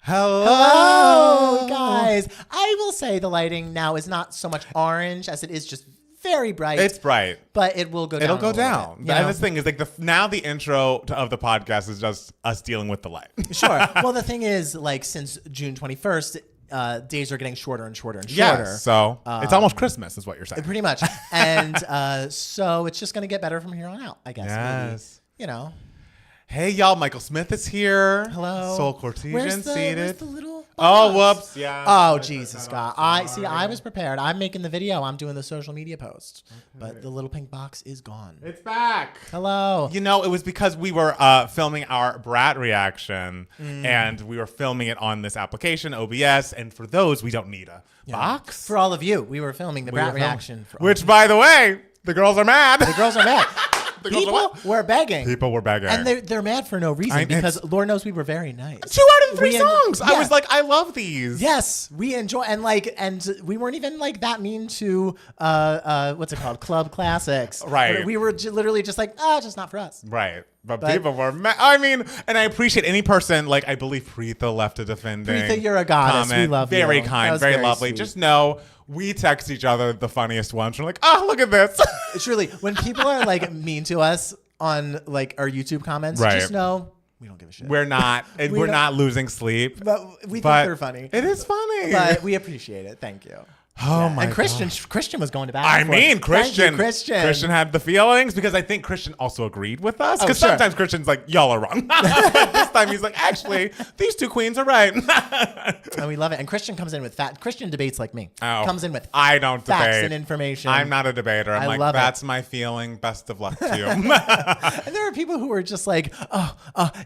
Hello, guys. I will say the lighting now is not so much orange as it is just very bright. It's bright. But it will go down. It'll go down. Bit, and this thing is like now the intro of the podcast is just us dealing with the light. Sure. Well, the thing is, like, since June 21st, days are getting shorter and shorter and shorter. Yes, so it's almost Christmas is what you're saying. Pretty much. And so it's just going to get better from here on out, I guess. Yes. Maybe, you know. Hey, y'all. Michael Smith is here. Hello. Soul Cortesian seated. Where's the little box? Oh, whoops. Yeah. Oh, Jesus, God. I was prepared. I'm making the video. I'm doing the social media post. Okay. But the little pink box is gone. It's back. Hello. You know, it was because we were filming our Brat reaction, and we were filming it on this application, OBS. And for those, we don't need a box. For all of you, we were filming the Brat reaction. Which, by the way, the girls are mad. The girls are mad. People were begging. People were begging. And they're mad for no reason because Lord knows we were very nice. 2 out of 3 songs. I was like, I love these. Yes, we enjoy and we weren't even like that mean to what's it called? Club classics. Right. We were literally just like, just not for us. Right. But people were mad. I mean, and I appreciate any person, like I believe Preetha left a defending. Preetha, you're a goddess. Comment. We love you. Very kind, very lovely. Sweet. Just know we text each other the funniest ones. We're like, oh, look at this. Truly, when people are like mean to us on like our YouTube comments, just know we don't give a shit. We're not, and we're not losing sleep. But we think they're funny. It is funny. But we appreciate it. Thank you. Oh my And God. Christian was going to bat. I mean, Christian. Christian had the feelings because I think Christian also agreed with us. Because sometimes Christian's like, y'all are wrong. This time he's like, actually, these 2 queens are right. And we love it. And Christian comes in with Christian debates like me. Oh, comes in with I don't facts debate. and information. I'm not a debater. I'm like, that's it. my feeling. Best of luck to you. And there are people who are just like,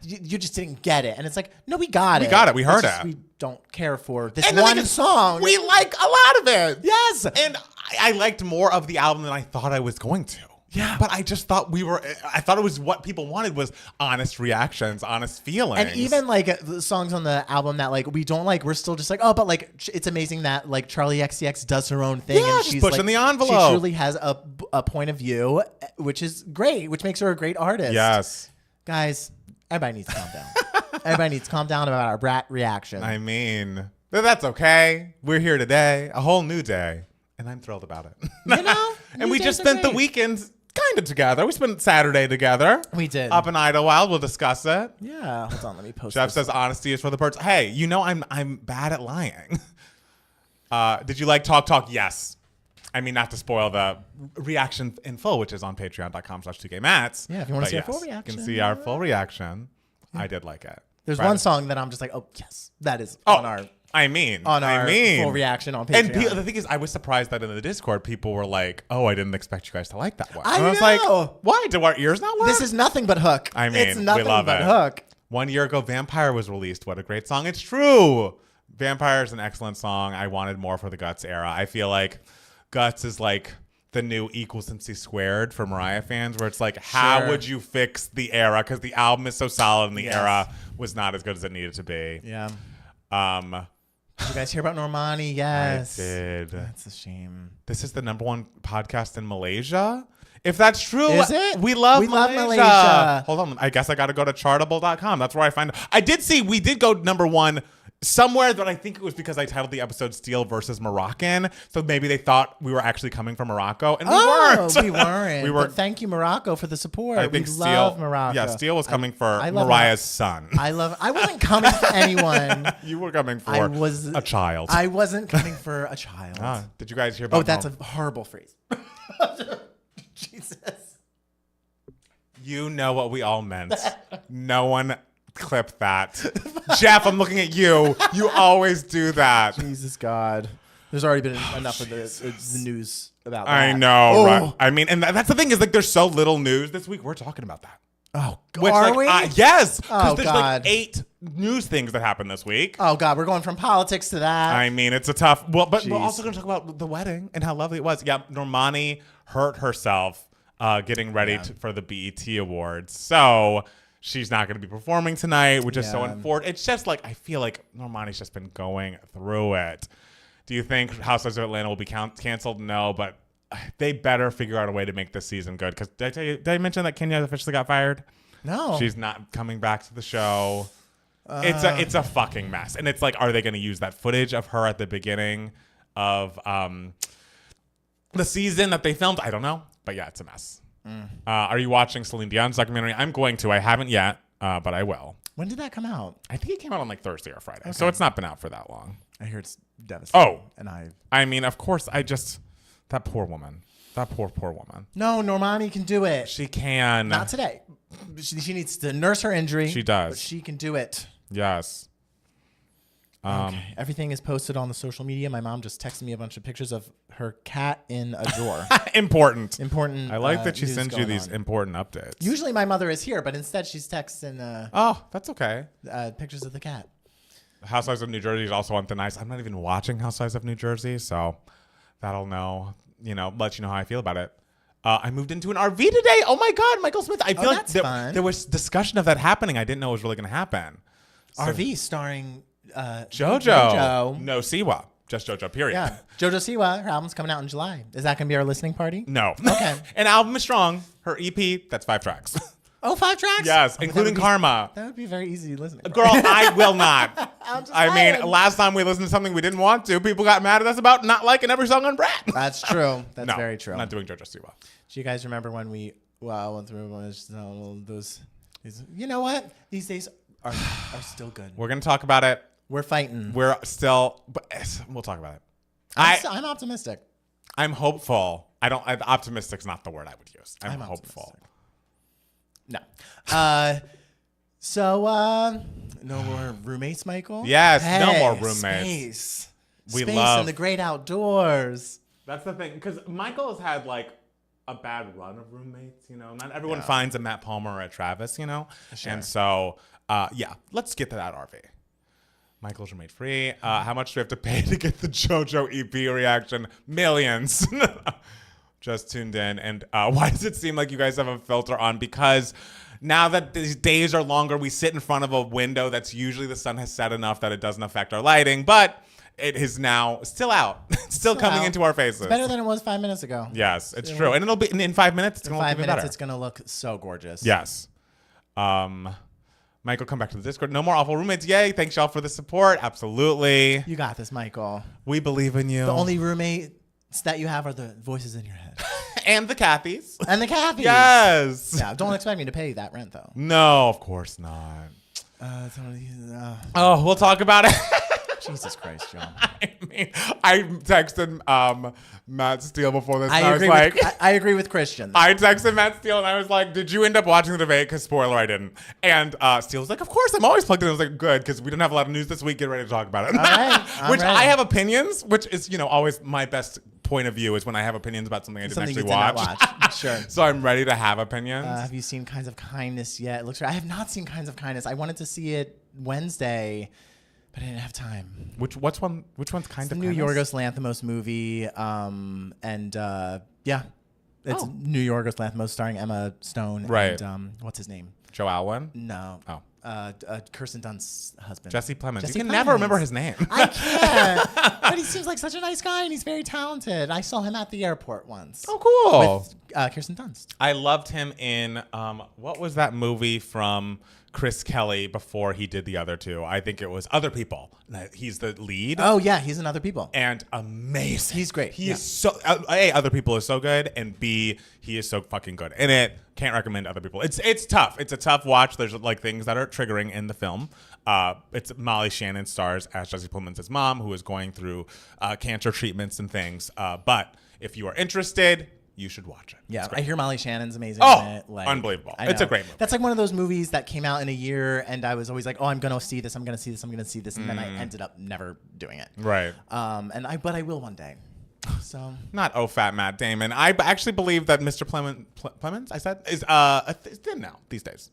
you just didn't get it. And it's like, no, we got it. We got it. We heard it. We don't care for this one song. We like a lot of it. Yes. And I liked more of the album than I thought I was going to. Yeah. But I just thought I thought it was what people wanted was honest reactions, honest feelings. And even like the songs on the album that like we don't like, we're still just like, but like it's amazing that like Charlie XCX does her own thing. Yeah, and she's she's pushing like, the envelope. She truly has a point of view, which is great, which makes her a great artist. Yes. Guys, everybody needs to calm down. Everybody needs to calm down about our Brat reaction. I mean, that's okay. We're here today, a whole new day. And I'm thrilled about it. You know? And we just spent the weekend kind of together. We spent Saturday together. We did. Up in Idlewild. We'll discuss it. Yeah. Hold on. Let me post Jeff this. says honesty is for the birds. Hey, you know I'm bad at lying. Did you like Talk? Yes. I mean, not to spoil the reaction in full, which is on patreon.com/2kmats. Yeah, if you want to see our full reaction. You can see our full reaction. I did like it. There's one song that I'm just like, yes, that is on our full reaction on Patreon. And the thing is, I was surprised that in the Discord, people were like, oh, I didn't expect you guys to like that one. I was know. like, why? Do our ears not work? This is nothing but Hook. I mean, it's nothing we love but it. Hook. 1 year ago, Vampire was released. What a great song. It's true. Vampire is an excellent song. I wanted more for the Guts era. I feel like Guts is like the new equals MC squared for Mariah fans, where it's like, how would you fix the era? Because the album is so solid and the era was not as good as it needed to be. Yeah. Did you guys hear about Normani? Yes. I did. That's a shame. This is the #1 podcast in Malaysia. If that's true, is it? We love Malaysia. Hold on. I guess I got to go to chartable.com. That's where I find it. I did see we did go #1 somewhere, but I think it was because I titled the episode Steel versus Moroccan. So maybe they thought we were actually coming from Morocco. And we weren't. We weren't. We were. But thank you, Morocco, for the support. I think we Steel, love Morocco. Yeah, Steel was coming for I love Mariah's son. I wasn't coming for anyone. You were coming for a child. I wasn't coming for a child. Did you guys hear about that's a horrible phrase. Jesus. You know what we all meant. No one clip that. Jeff, I'm looking at you. You always do that. Jesus God. There's already been enough of the news about that. I know, right? I mean, and that's the thing is like there's so little news this week. We're talking about that. Oh, are we? Yes. Oh, there's God. like 8 news things that happened this week. Oh, God. We're going from politics to that. I mean, it's a tough... Well, but we're also going to talk about the wedding and how lovely it was. Yeah, Normani hurt herself getting ready for the BET Awards. So... she's not going to be performing tonight, which is so unfortunate. It's just like, I feel like Normani's just been going through it. Do you think Housewives of Atlanta will be canceled? No, but they better figure out a way to make this season good. Because did I mention that Kenya officially got fired? No. She's not coming back to the show. It's a fucking mess. And it's like, are they going to use that footage of her at the beginning of the season that they filmed? I don't know. But yeah, it's a mess. Are you watching Celine Dion's documentary? I'm going to. I haven't yet, but I will. When did that come out? I think it came out on like Thursday or Friday. Okay. So it's not been out for that long. I hear it's devastating. Oh. And I mean, of course, that poor woman. That poor woman. No, Normani can do it. She can. Not today. She needs to nurse her injury. She does. But she can do it. Yes. Okay. Everything is posted on the social media. My mom just texted me a bunch of pictures of her cat in a drawer. Important. I like that she sends you these important updates. Usually my mother is here, but instead she's texting oh, that's okay. Pictures of the cat. Housewives of New Jersey is also on thin ice. I'm not even watching Housewives of New Jersey, so that'll let you know how I feel about it. I moved into an RV today. Oh my God, Michael Smith. I feel like there was discussion of that happening. I didn't know it was really going to happen. RV starring JoJo. No Siwa. Just JoJo, period. Yeah. JoJo Siwa, her album's coming out in July. Is that going to be our listening party? No. Okay. An album is strong. Her EP, that's 5 tracks. Oh, 5 tracks? Yes, including Karma. That would be very easy listening. Girl, I will not. I mean, last time we listened to something we didn't want to, people got mad at us about not liking every song on Brat. That's true. That's very true. I'm not doing JoJo Siwa. Do you guys remember when we went through those? You know what? These days are still good. We're going to talk about it. We're fighting. We'll talk about it. I'm optimistic. I'm hopeful. Optimistic's not the word I would use. I'm hopeful. No. No more roommates, Michael? Yes, no more roommates. Space in the great outdoors. That's the thing. Because Michael has had like a bad run of roommates, Not everyone finds a Matt Palmer or a Travis, Sure. And so, let's get to that RV. Michael's roommate free. How much do we have to pay to get the JoJo EP reaction? Millions. Just tuned in. And why does it seem like you guys have a filter on? Because now that these days are longer, we sit in front of a window that's usually the sun has set enough that it doesn't affect our lighting. But it is now still out. still coming into our faces. It's better than it was 5 minutes ago. Yes, it's true. And it'll be in 5 minutes. It's going to look even better. It's going to look so gorgeous. Yes. Michael, come back to the Discord. No more awful roommates. Yay. Thanks, y'all, for the support. Absolutely. You got this, Michael. We believe in you. The only roommates that you have are the voices in your head. And the Cathys. And the Cathys. Yes. Yeah, don't expect me to pay that rent, though. No, of course not. We'll talk about it. Jesus Christ, John. I texted Matt Steele before this. I agree with Christian. I texted Matt Steele and I was like, did you end up watching the debate? Because spoiler, I didn't. And Steele was like, of course, I'm always plugged in. I was like, good, because we didn't have a lot of news this week. Get ready to talk about it. All right, which I have opinions, which is, always my best point of view is when I have opinions about something I didn't actually watch. Sure. So I'm ready to have opinions. Have you seen Kinds of Kindness yet? I have not seen Kinds of Kindness. I wanted to see it Wednesday, but I didn't have time. Which one's Kind of Kindness? The new Yorgos Lanthimos movie. It's New Yorgos Lanthimos starring Emma Stone. Right. And what's his name? Joe Alwyn? No. Oh. Kirsten Dunst's husband. Jesse Plemons. You can never remember his name. I can't. But he seems like such a nice guy, and he's very talented. I saw him at the airport once. Oh, cool. With Kirsten Dunst. I loved him in, what was that movie from Chris Kelly before he did the other two? I think it was Other People. He's the lead. Oh, yeah. He's in Other People. And amazing. He's great. He is so, A, Other People is so good, and B, he is so fucking good in it. Can't recommend Other People. It's tough. It's a tough watch. There's like things that are triggering in the film. It's Molly Shannon stars as Jesse Plemons' mom, who is going through cancer treatments and things. But if you are interested, you should watch it. Yeah, I hear Molly Shannon's amazing. Oh, in it. unbelievable. It's a great movie. That's like one of those movies that came out in a year, and I was always like, oh, I'm going to see this, I'm going to see this, I'm going to see this, and then I ended up never doing it. Right. But I will one day. So not fat Matt Damon. I actually believe that Mr. Plemons, I said, is thin now these days.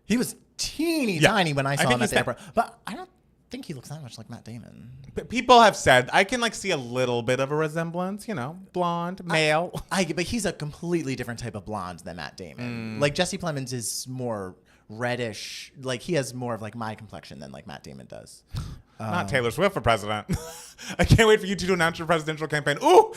He was tiny when I saw him at the airport, but I don't think he looks that much like Matt Damon. People have said I can see a little bit of a resemblance, blonde, male. But he's a completely different type of blonde than Matt Damon. Like Jesse Plemons is more reddish. Like he has more of like my complexion than like Matt Damon does. Not Taylor Swift for president. I can't wait for you two to announce your presidential campaign. Ooh,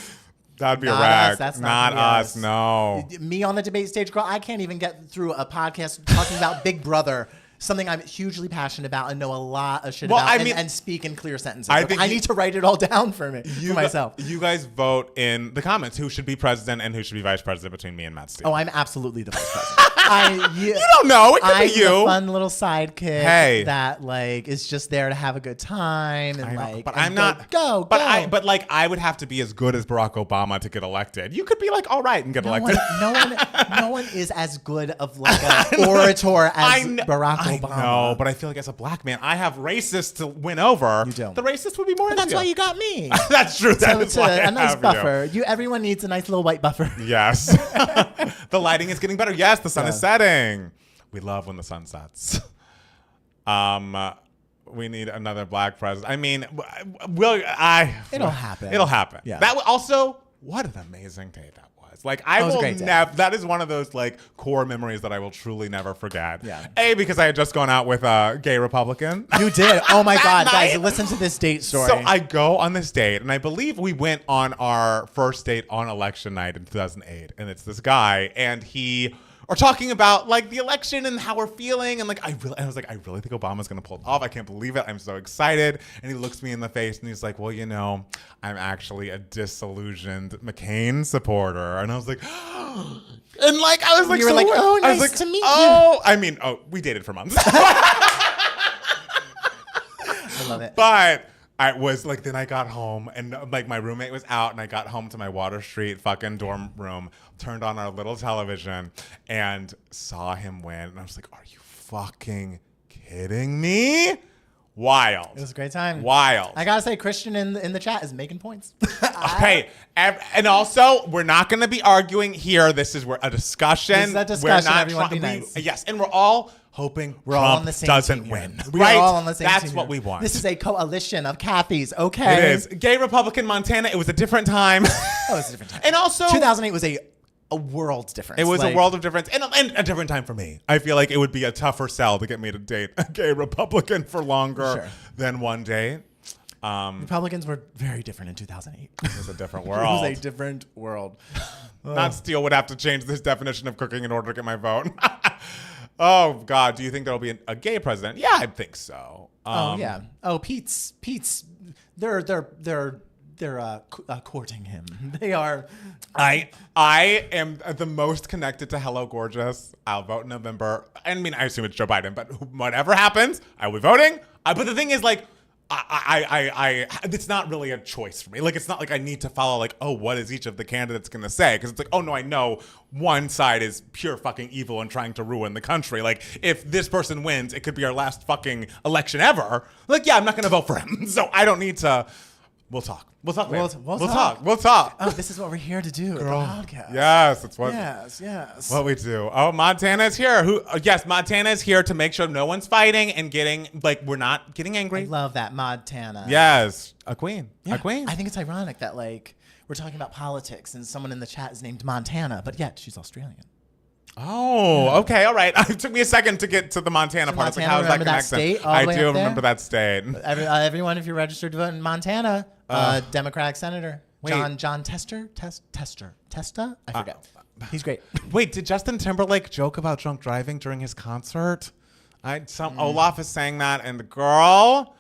that'd be a rag. That's not us. No. Me on the debate stage, girl. I can't even get through a podcast talking about Big Brother something I'm hugely passionate about and know a lot of shit Well, about I mean, and speak in clear sentences. I Like, think I need to write it all down for myself. You guys vote in the comments who should be president and who should be vice president between me and Matt Steele. Oh, I'm absolutely the vice president. You don't know. It could I'm be you. the fun little sidekick that like is just there to have a good time and like. But and I'm not. Go. But like I would have to be as good as Barack Obama to get elected. You could be like all right and get elected. No one is as good of like an orator as Barack Obama. No, but I feel like as a black man, I have racists to win over. You don't. The racist would be more. But that's why you got me. That's true. That's a nice buffer. Everyone needs a nice little white buffer. Yes. The lighting is getting better. Yes, the sun is setting. We love when the sun sets. We need another black president. I mean, It'll happen. It'll happen. Yeah. That also, what an amazing day that was. Like I will never. That is one of those like core memories that I will truly never forget. Yeah. Because I had just gone out with a gay Republican. You did. Oh my God, guys! Listen to this date story. So I go on this date, and I believe we went on our first date on election night in 2008, and it's this guy, and he. Or talking about like the election and how we're feeling, and like I was like, I really think Obama's gonna pull it off. I can't believe it. I'm so excited. And he looks me in the face and he's like, well, I'm actually a disillusioned McCain supporter. And I was like, and like I was like, you were so like, oh, I was nice like, to meet you. We dated for months. I love it. But I was like, then I got home and like my roommate was out and I got home to my Water Street fucking dorm room, turned on our little television and saw him win. And I was like, are you fucking kidding me? Wild. It was a great time. Wild. I gotta say, Christian in the chat is making points. Okay. And also, we're not going to be arguing here. This is a discussion. This is a discussion. Everyone be nice. Yes. And we're all hoping we're Trump all on the same doesn't team win. We're Right? all on the same team. That's what we want. This is a coalition of Kathys, okay? It is. Gay Republican Montana, it was a different time. Oh, it's a different time. And also 2008 was a world's difference. It was a world of difference and a different time for me. I feel like it would be a tougher sell to get me to date a gay Republican for longer than one day. Republicans were very different in 2008. It was a different world. It was a different world. Matt Steele would have to change this definition of cooking in order to get my vote. Oh God, do you think there'll be a gay president? Yeah, I think so. Oh yeah. Oh, Pete's. They're courting him. They are. I am the most connected to Hello Gorgeous. I'll vote in November. I mean, I assume it's Joe Biden, but whatever happens, I will be voting. But the thing is, like, it's not really a choice for me. Like, it's not like I need to follow, like, oh, what is each of the candidates going to say? Because it's like, oh, no, I know one side is pure fucking evil and trying to ruin the country. Like, if this person wins, it could be our last fucking election ever. Like, yeah, I'm not going to vote for him. So I don't need to. We'll talk. We'll talk later. We'll talk. Oh, this is what we're here to do. Girl. The podcast. Yes, it's what. Yes. What we do. Oh, Montana's here. Yes, Montana's here to make sure no one's fighting and we're not getting angry. I love that Montana. Yes, a queen. Yeah. A queen. I think it's ironic that like we're talking about politics and someone in the chat is named Montana, but yet she's Australian. Oh, okay, all right. It took me a second to get to the Montana part. Montana, like, how is that remember that connected? state all the I way do up there? remember that state. Everyone, if you're registered to vote in Montana, Democratic Senator John Testa. I forget. He's great. Wait, did Justin Timberlake joke about drunk driving during his concert? Olaf is saying that, and the girl,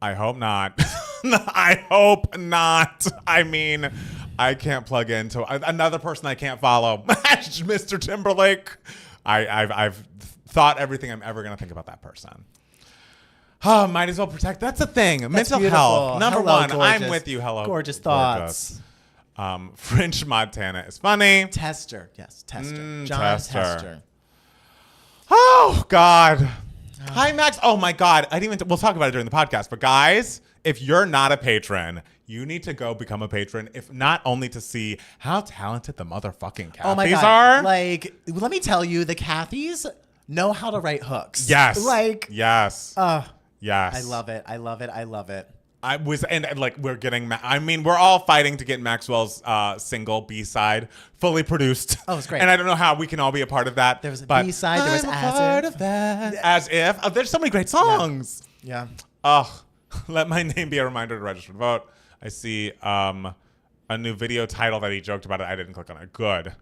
I hope not. I hope not. I mean, I can't plug into another person I can't follow. Mr. Timberlake. I've thought everything I'm ever gonna think about that person. Oh, might as well protect. That's the thing. That's mental beautiful. health. Number Hello, one. gorgeous. I'm with you. Hello. Gorgeous thoughts. French Montana is funny. Tester. Yes, Tester. John Tester. Oh, God. Hi, Max. Oh, my God. We'll talk about it during the podcast. But, guys, if you're not a patron, you need to go become a patron, if not only to see how talented the motherfucking Kathys Oh, my God. are. Like, let me tell you, the Kathys know how to write hooks. Yes. Like. Yes. Yes. I love it. We're getting, we're all fighting to get Maxwell's single B-side fully produced. Oh, it's great. And I don't know how we can all be a part of that. There was a B-side, there was As If. Oh, there's so many great songs. Yeah. Oh, let my name be a reminder to register to vote. I see a new video title that he joked about it. I didn't click on it. Good.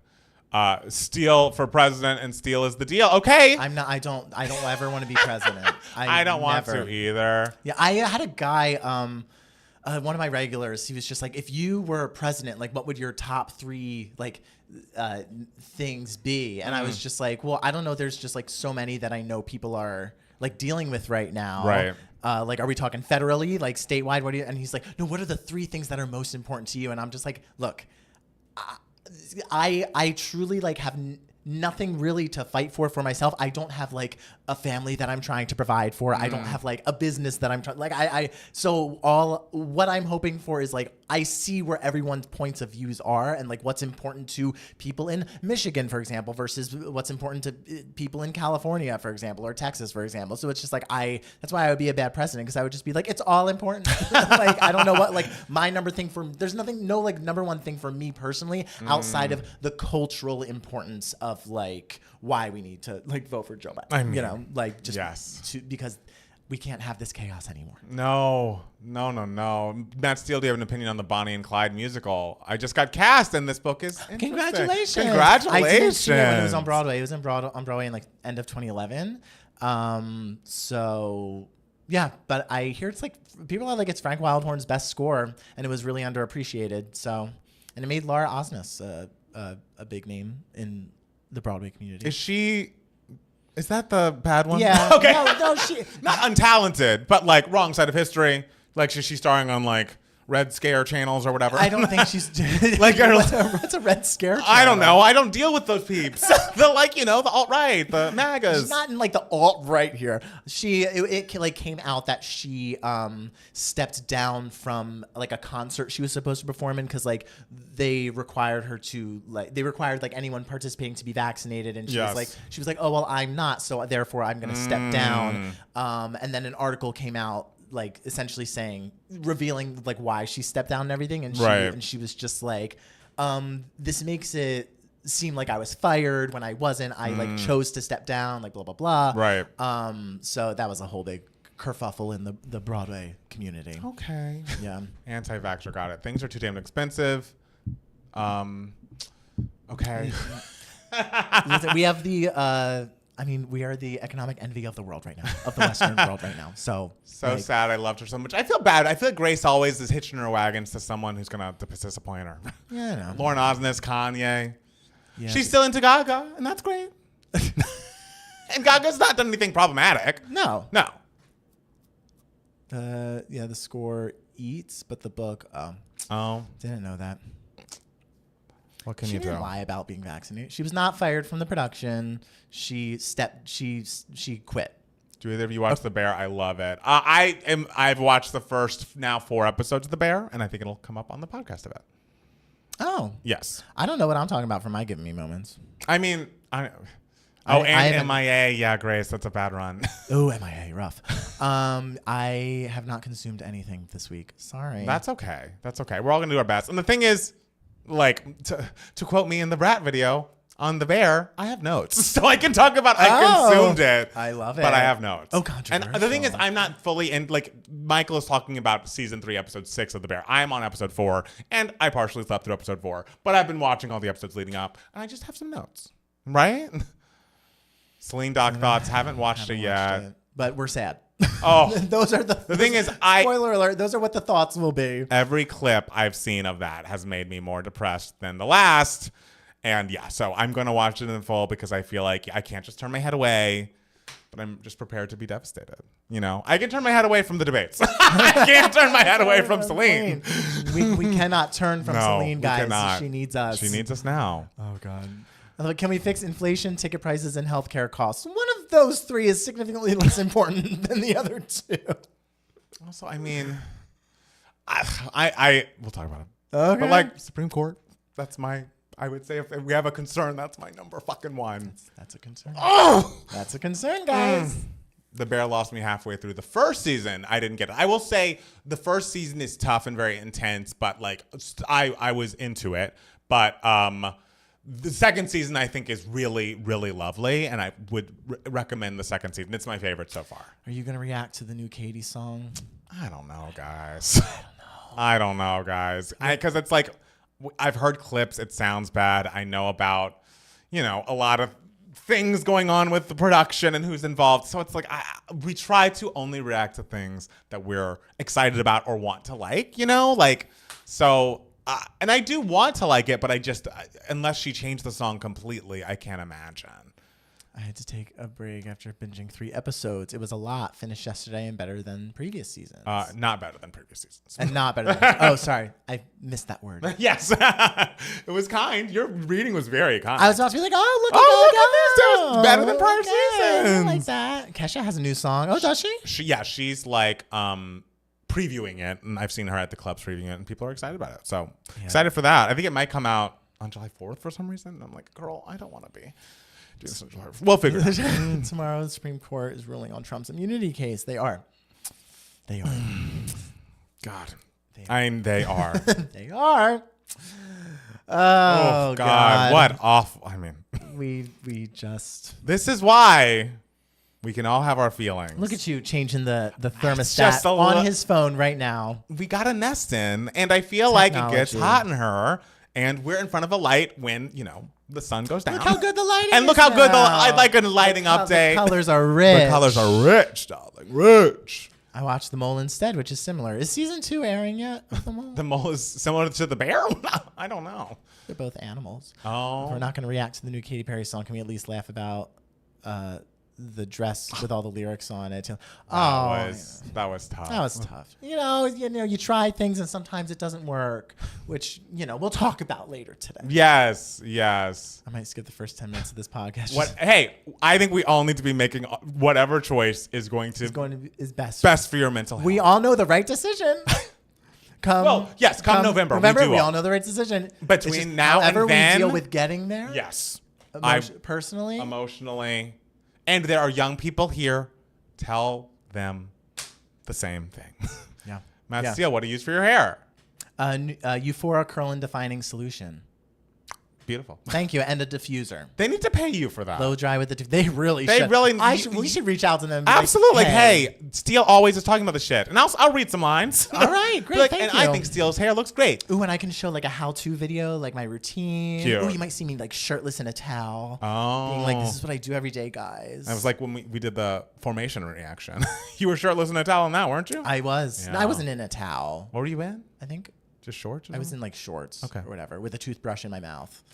Steele for president and Steele is the deal. Okay. I don't ever want to be president. I don't want to either. Yeah, I had a guy, one of my regulars, he was just like, if you were president, like what would your top 3 like things be? And I was just like, well, I don't know. There's just like so many that I know people are like dealing with right now. Right. Like, are we talking federally, like statewide? What do you? And he's like, no. What are the 3 things that are most important to you? And I'm just like, look, I truly like have nothing really to fight for myself. I don't have like a family that I'm trying to provide for. I don't have like a business that I'm trying like so all what I'm hoping for is like I see where everyone's points of views are and like what's important to people in Michigan, for example, versus what's important to people in California, for example, or Texas, for example. So it's just like that's why I would be a bad president, because I would just be like, it's all important. Like I don't know what like my there's no like number one thing for me personally outside of the cultural importance of like why we need to like vote for Joe Biden. I mean, like just because we can't have this chaos anymore. No. Matt Steele, do you have an opinion on the Bonnie and Clyde musical? I just got cast, and this book is Congratulations! I didn't see it when it was on Broadway. It was on Broadway in like end of 2011. So yeah, but I hear it's like people are like it's Frank Wildhorn's best score, and it was really underappreciated. So, and it made Laura Osnes a big name in the Broadway community. Is that the bad one? Yeah. Okay. No, she not untalented, but like wrong side of history. Like she's starring on like Red Scare channels or whatever. I don't think she's like what's a Red Scare channel? I don't know. I don't deal with those peeps. The like the alt-right, the MAGAs. She's not in like the alt-right here. It like came out that she stepped down from like a concert she was supposed to perform in because like they required anyone participating to be vaccinated, and she was like, oh well, I'm not, so therefore I'm gonna step down. And then an article came out like essentially revealing like why she stepped down and everything, and she was just like, this makes it seem like I was fired when I wasn't. I like chose to step down, like blah blah blah. Right. So that was a whole big kerfuffle in the Broadway community. Okay. Yeah. Anti-vaxxer got it. Things are too damn expensive. Okay. Listen, we have we are the economic envy of the world right now, of the Western world right now. So like, sad. I loved her so much. I feel bad. I feel like Grace always is hitching her wagons to someone who's going to disappoint her. Yeah, I know. Lauren Osnes, Kanye. Yeah, she's still into Gaga, and that's great. And Gaga's not done anything problematic. No. No. The score eats, but the book, didn't know that. What can you do? She didn't lie about being vaccinated. She was not fired from the production. She quit. Do either of you watch The Bear? I love it. I've watched the first 4 episodes of The Bear, and I think it'll come up on the podcast about. Oh. Yes. I don't know what I'm talking about for my Give Me Moments. I mean, MIA. Yeah, Grace, that's a bad run. Oh, MIA, rough. I have not consumed anything this week. Sorry. That's okay. We're all going to do our best. And the thing is, like, to quote me in the Brat video, on The Bear, I have notes. So I can talk about I consumed it. I love it. But I have notes. Oh, controversial. And the thing is, I'm not fully in, like, Michael is talking about season 3, episode 6 of The Bear. I'm on episode 4, and I partially slept through episode 4. But I've been watching all the episodes leading up, and I just have some notes. Right? Celine Doc thoughts. Haven't watched it yet. But we're sad. Oh. Those are the thing is, spoiler alert, those are what the thoughts will be. Every clip I've seen of that has made me more depressed than the last. And yeah, so I'm going to watch it in full because I feel like I can't just turn my head away, but I'm just prepared to be devastated. You know, I can turn my head away from the debates. I can't turn my head away from Celine. We cannot turn from Celine, guys. We cannot. She needs us. She needs us now. Oh, God. Can we fix inflation, ticket prices, and healthcare costs? One of those 3 is significantly less important than the other 2. Also, I mean, I we'll talk about it. Okay. But like Supreme Court, I would say if we have a concern, that's my number fucking 1. That's a concern. Oh, that's a concern, guys. The Bear lost me halfway through the first season. I didn't get it. I will say the first season is tough and very intense, but like I was into it. But the second season I think is really, really lovely, and I would recommend the second season. It's my favorite so far. Are you gonna react to the new Katy song? I don't know, guys. Because it's like I've heard clips. It sounds bad. I know about a lot of things going on with the production and who's involved. So it's like we try to only react to things that we're excited about or want to like, so. And I do want to like it, but unless she changed the song completely, I can't imagine. I had to take a break after binging 3 episodes. It was a lot. Finished yesterday and better than previous seasons. Not better than previous seasons. And not better than... Oh, sorry. I missed that word. Yes. It was kind. Your reading was very kind. I was about to be like, look at this. It was better than prior seasons. I like that. Kesha has a new song. Oh, does she? She's like previewing it, and I've seen her at the clubs previewing it, and people are excited about it. So excited for that. I think it might come out on July 4th for some reason. I'm like, girl, I don't want to be. We'll figure it out. Tomorrow, the Supreme Court is ruling on Trump's immunity case. They are. God. They are. They are. Oh, God. What awful. I mean. We just. This is why we can all have our feelings. Look at you changing the thermostat on his phone right now. We got a nest in, and I feel like it gets hot in her, and we're in front of a light when, the sun goes down. Look how good the lighting is. And look how good I like a lighting update. The colors are rich. The colors are rich, darling. Rich. I watched The Mole instead, which is similar. Is season 2 airing yet of The Mole? The Mole is similar to the bear? I don't know. They're both animals. Oh. If we're not going to react to the new Katy Perry song, can we at least laugh about the dress with all the lyrics on it? That was tough. That was tough. You try things and sometimes it doesn't work, which, we'll talk about later today. Yes. I might skip the first 10 minutes of this podcast. Hey, I think we all need to be making whatever choice is going to be best for your mental health. We all know the right decision. Come November. We all know the right decision. Between now and then. We deal with getting there. Yes. Personally. Emotionally. And there are young people here. Tell them the same thing. Yeah. Matt Steele, what do you use for your hair? Euphoria Curl and Defining Solution. Beautiful. Thank you. And a diffuser. They need to pay you for that. Blow dry with the They really should. We should reach out to them. Absolutely. Hey, Steele always is talking about the shit. And I'll read some lines. All right. Great. Thank you. I think Steele's hair looks great. Ooh, and I can show like a how-to video, like my routine. Cute. Ooh, you might see me like shirtless in a towel. Oh. Being like, this is what I do every day, guys. I was like when we did the formation reaction. You were shirtless in a towel in that, weren't you? I was. Yeah. I wasn't in a towel. What were you in? I think. Just shorts? I was in like shorts or whatever with a toothbrush in my mouth.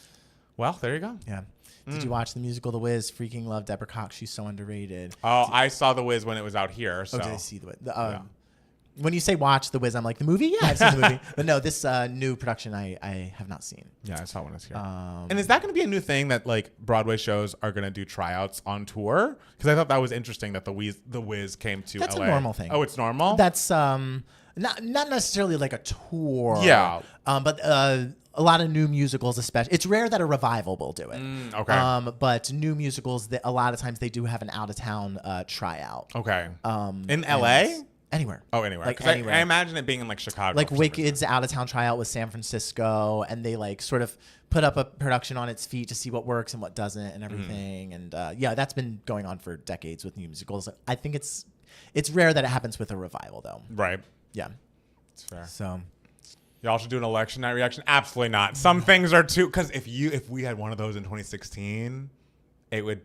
Well, there you go. Yeah. Did you watch the musical The Wiz? Freaking love Deborah Cox. She's so underrated. Oh, I saw The Wiz when it was out here. So. Oh, did I see The Wiz? When you say watch The Wiz, I'm like, the movie? Yeah, I've seen the movie. But no, this new production I have not seen. Yeah, I saw when it's here. And is that going to be a new thing that like Broadway shows are going to do tryouts on tour? Because I thought that was interesting that the Wiz came to That's LA. a normal thing. Oh, it's normal? That's not necessarily like a tour. Yeah. But a lot of new musicals, especially. It's rare that a revival will do it. Okay. But new musicals, a lot of times they do have an out-of-town tryout. Okay. In LA? Anywhere. Oh, anywhere. Like anywhere. I imagine it being in like Chicago. Like Wicked's out-of-town tryout with San Francisco, and they like sort of put up a production on its feet to see what works and what doesn't and everything. And that's been going on for decades with new musicals. I think it's rare that it happens with a revival, though. Right. Yeah. It's fair. So... Y'all should do an election night reaction? Absolutely not. Some things are too, because if we had one of those in 2016, it would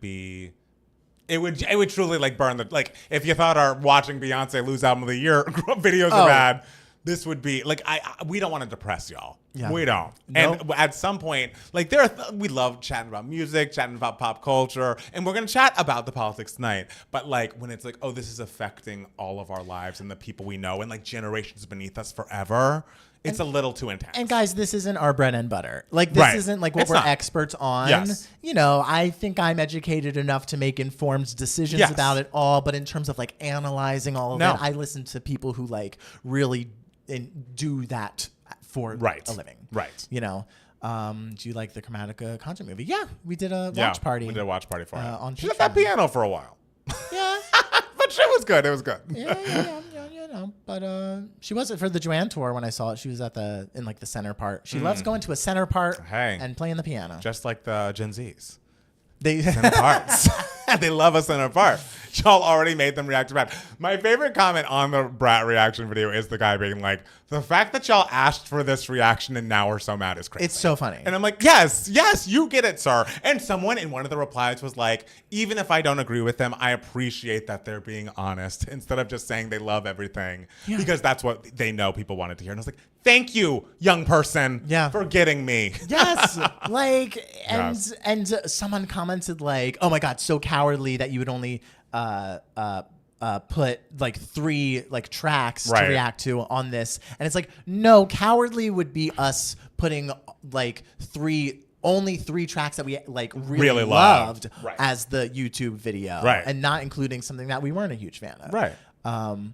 truly like burn the, like if you thought our watching Beyonce lose album of the year videos are bad, this would be like, we don't want to depress y'all. Yeah. We don't. Nope. And at some point, like we love chatting about music, chatting about pop culture, and we're going to chat about the politics tonight. But like when it's like, oh, this is affecting all of our lives and the people we know and like generations beneath us forever. It's a little too intense. And guys, this isn't our bread and butter. Like this isn't like what we're experts on. Yes. I think I'm educated enough to make informed decisions about it all. But in terms of like analyzing all of that, I listen to people who like really do that for a living. Right. Do you like the Chromatica concert movie? Yeah, we did a watch party. We did a watch party for it. On she had that piano for a while. Yeah. But it was good. It was good. Yeah. But she wasn't for the Joanne tour when I saw it. She was in like the center part. She loves going to a center part and playing the piano. Just like the Gen Zs. They center parts. They love us in our part. Y'all already made them react to Brat. My favorite comment on the Brat reaction video is the guy being like, the fact that y'all asked for this reaction and now we're so mad is crazy. It's so funny. And I'm like, yes, you get it, sir. And someone in one of the replies was like, even if I don't agree with them, I appreciate that they're being honest instead of just saying they love everything because that's what they know people wanted to hear. And I was like, thank you, young person, for getting me. Yes. And someone commented like, oh my God, so cowardly that you would only put like 3 like tracks to react to on this. And it's like, no, cowardly would be us putting like only 3 tracks that we like really loved as the YouTube video, and not including something that we weren't a huge fan of.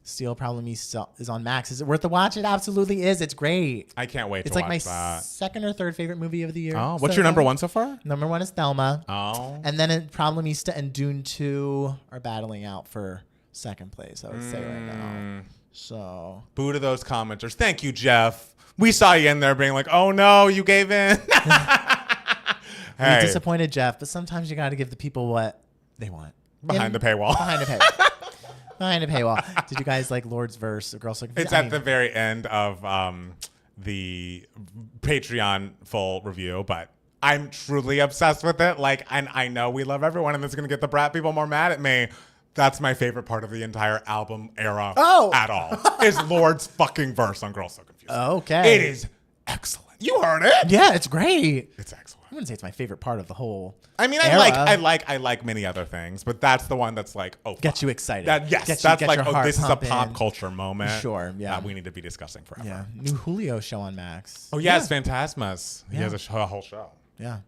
Steel Problem is on Max. Is it worth the watch? It absolutely is. It's great. I can't wait to watch that. It's like my second or third favorite movie of the year. Oh, what's your number 1 so far? Number 1 is Thelma. Oh. And then Problemista and Dune 2 are battling out for second place, I would say right now. So. Boo to those commenters. Thank you, Jeff. We saw you in there being like, oh no, you gave in. We disappointed Jeff, but sometimes you got to give the people what they want. Behind the paywall. Behind the paywall. Behind a paywall. Did you guys like Lord's verse? Girls Looking for It's at the very end of the Patreon full review, but I'm truly obsessed with it. Like, and I know we love everyone, and it's gonna get the Brat people more mad at me. That's my favorite part of the entire album era at all. Is Lord's fucking verse on Girls So Confused. Okay. It is excellent. You heard it? Yeah, it's great. It's excellent. I wouldn't say it's my favorite part of the whole. I mean, I like many other things, but that's the one that's like, oh, gets you excited. That's like, oh, this is a pop culture moment. Sure, yeah. That we need to be discussing forever. Yeah, new Julio show on Max. Oh yes, Phantasmas. He has a whole show. Yeah.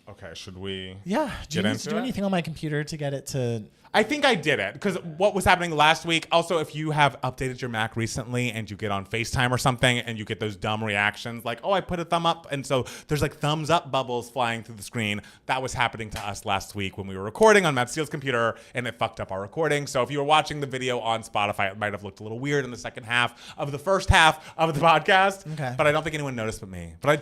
Okay, should we? Yeah. Do you need to do it? anything on my computer to get it to? I think I did it because what was happening last week. Also, if you have updated your Mac recently and you get on FaceTime or something and you get those dumb reactions like, oh, I put a thumb up. And so there's like thumbs up bubbles flying through the screen. That was happening to us last week when we were recording on Matt Steele's computer and it fucked up our recording. So if you were watching the video on Spotify, it might have looked a little weird in the second half of the first half of the podcast. Okay. But I don't think anyone noticed but me. But I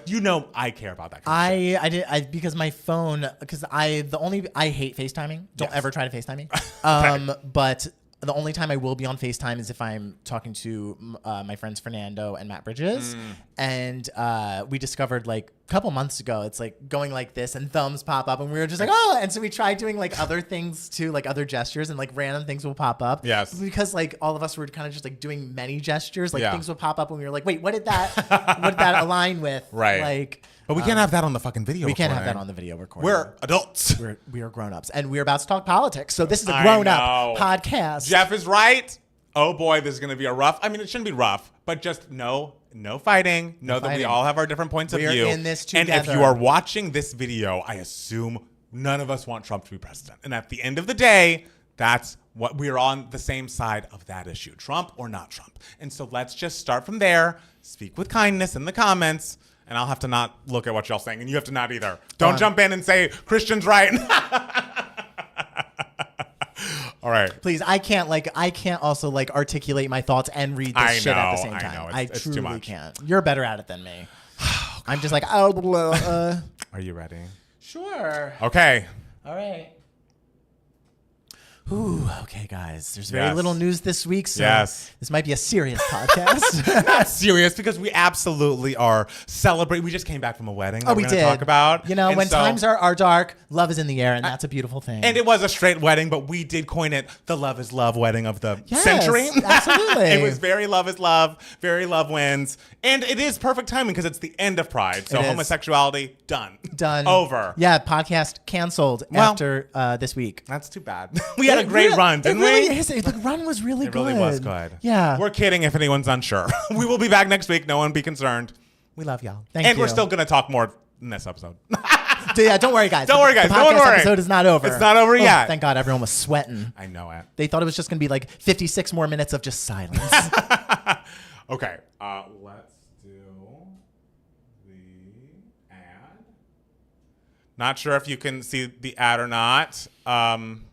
care about that kind of shit. I did because my phone, because I hate FaceTiming. Don't ever try to FaceTime me. But the only time I will be on FaceTime is if I'm talking to my friends Fernando and Matt Bridges. And we discovered like a couple months ago, it's like going like this and thumbs pop up. And we were just like, oh. And so we tried doing like other things too, like other gestures and like random things will pop up. Yes. Because like all of us were kind of just like doing many gestures. Like things would pop up and we were like, wait, what did that align with? Right. Like. But we can't have that on the fucking video. We can't have that on the video recording. We're adults. We are grown-ups. And we're about to talk politics. So this is a grown-up podcast. Jeff is right. Oh boy, this is going to be a rough. I mean, it shouldn't be rough, but just no fighting. Know that we all have our different points of view. We're in this together. And if you are watching this video, I assume none of us want Trump to be president. And at the end of the day, that's what we're on the same side of that issue. Trump or not Trump. And so let's just start from there. Speak with kindness in the comments. And I'll have to not look at what y'all saying, and you have to not either. Don't jump in and say Christian's right. All right. Please, I can't also like articulate my thoughts and read this shit at the same time. I it's truly too much. can't. You're better at it than me. I'm just like, oh. Are you ready? Sure. Okay. All right. Ooh, okay, guys. There's very little news this week, so this might be a serious podcast. Not serious, because we absolutely are celebrating. We just came back from a wedding that we we're did. going to talk about. You know, when times are dark, love is in the air, and that's a beautiful thing. And it was a straight wedding, but we did coin it the love is love wedding of the century. Absolutely. It was very love is love, very love wins. And it is perfect timing because it's the end of Pride. So homosexuality, done. Over. Yeah, podcast canceled after this week. That's too bad. We had a great run, didn't we? The run was really good. It really was good. Yeah. We're kidding if anyone's unsure. We will be back next week. No one be concerned. We love y'all. Thank you. And we're still going to talk more in this episode. Yeah, don't worry, guys. Don't worry, guys. The Don't podcast worry. episode is not over. It's not over yet. Thank God everyone was sweating. I know it. They thought it was just going to be like 56 more minutes of just silence. Okay. Let's do the ad. Not sure if you can see the ad or not. I'm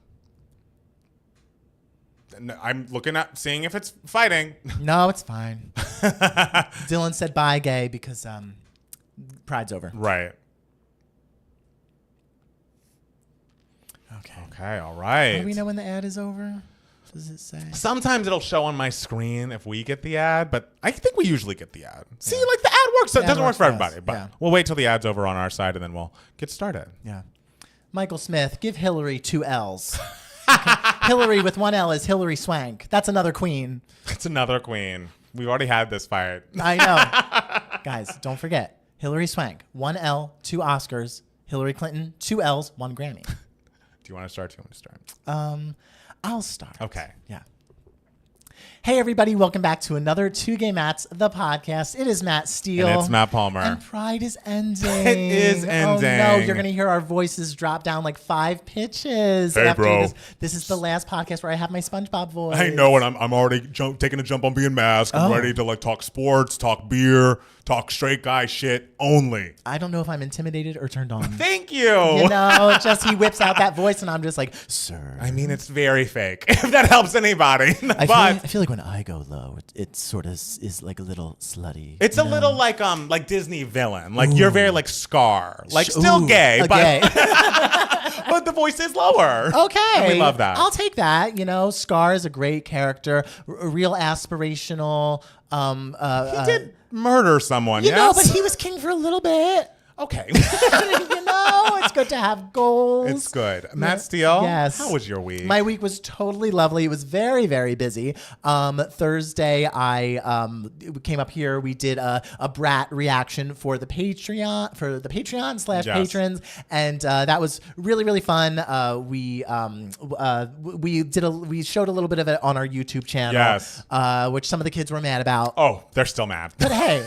looking at seeing if it's fighting. No, it's fine. Dylan said bye, gay, because Pride's over. Right. Okay, all right. How do we know when the ad is over? Does it say? Sometimes it'll show on my screen if we get the ad, but I think we usually get the ad. See, like the ad works. So it doesn't work for everybody, but we'll wait till the ad's over on our side and then we'll get started. Yeah. Michael Smith, give Hillary 2 L's. Hillary with 1 L is Hillary Swank. That's another queen. That's another queen. We've already had this fight. I know. Guys, don't forget. Hillary Swank, 1 L, 2 Oscars. Hillary Clinton, 2 L's, 1 Grammy. Do you want to start? Do you want to start? I'll start. Okay. Yeah. Hey, everybody. Welcome back to another Two Gay Mats, the podcast. It is Matt Steele. And it's Matt Palmer. And Pride is ending. It is ending. Oh, no. You're going to hear our voices drop down like 5 pitches. Hey, bro. This is the last podcast where I have my SpongeBob voice. I know, and I'm already taking a jump on being masked. I'm ready to like talk sports, talk beer, talk straight guy shit only. I don't know if I'm intimidated or turned on. Thank you. You know, just he whips out that voice and I'm just like, sir. I mean, it's very fake, if that helps anybody. I feel like when I go low, it sort of is like a little slutty. It's a little like Disney villain. Like you're very like Scar. Like still gay, but gay. but the voice is lower. Okay. And we love that. I'll take that. You know, Scar is a great character, a real aspirational. He did murder someone, You know, but he was king for a little bit. Okay. You know, it's good to have goals. It's good. Matt Steele, yes. How was your week? My week was totally lovely. It was very, very busy. Thursday, I came up here. We did a Brat reaction for the Patreon /patrons, and that was really, really fun. We showed a little bit of it on our YouTube channel, yes, which some of the kids were mad about. Oh, they're still mad. But hey,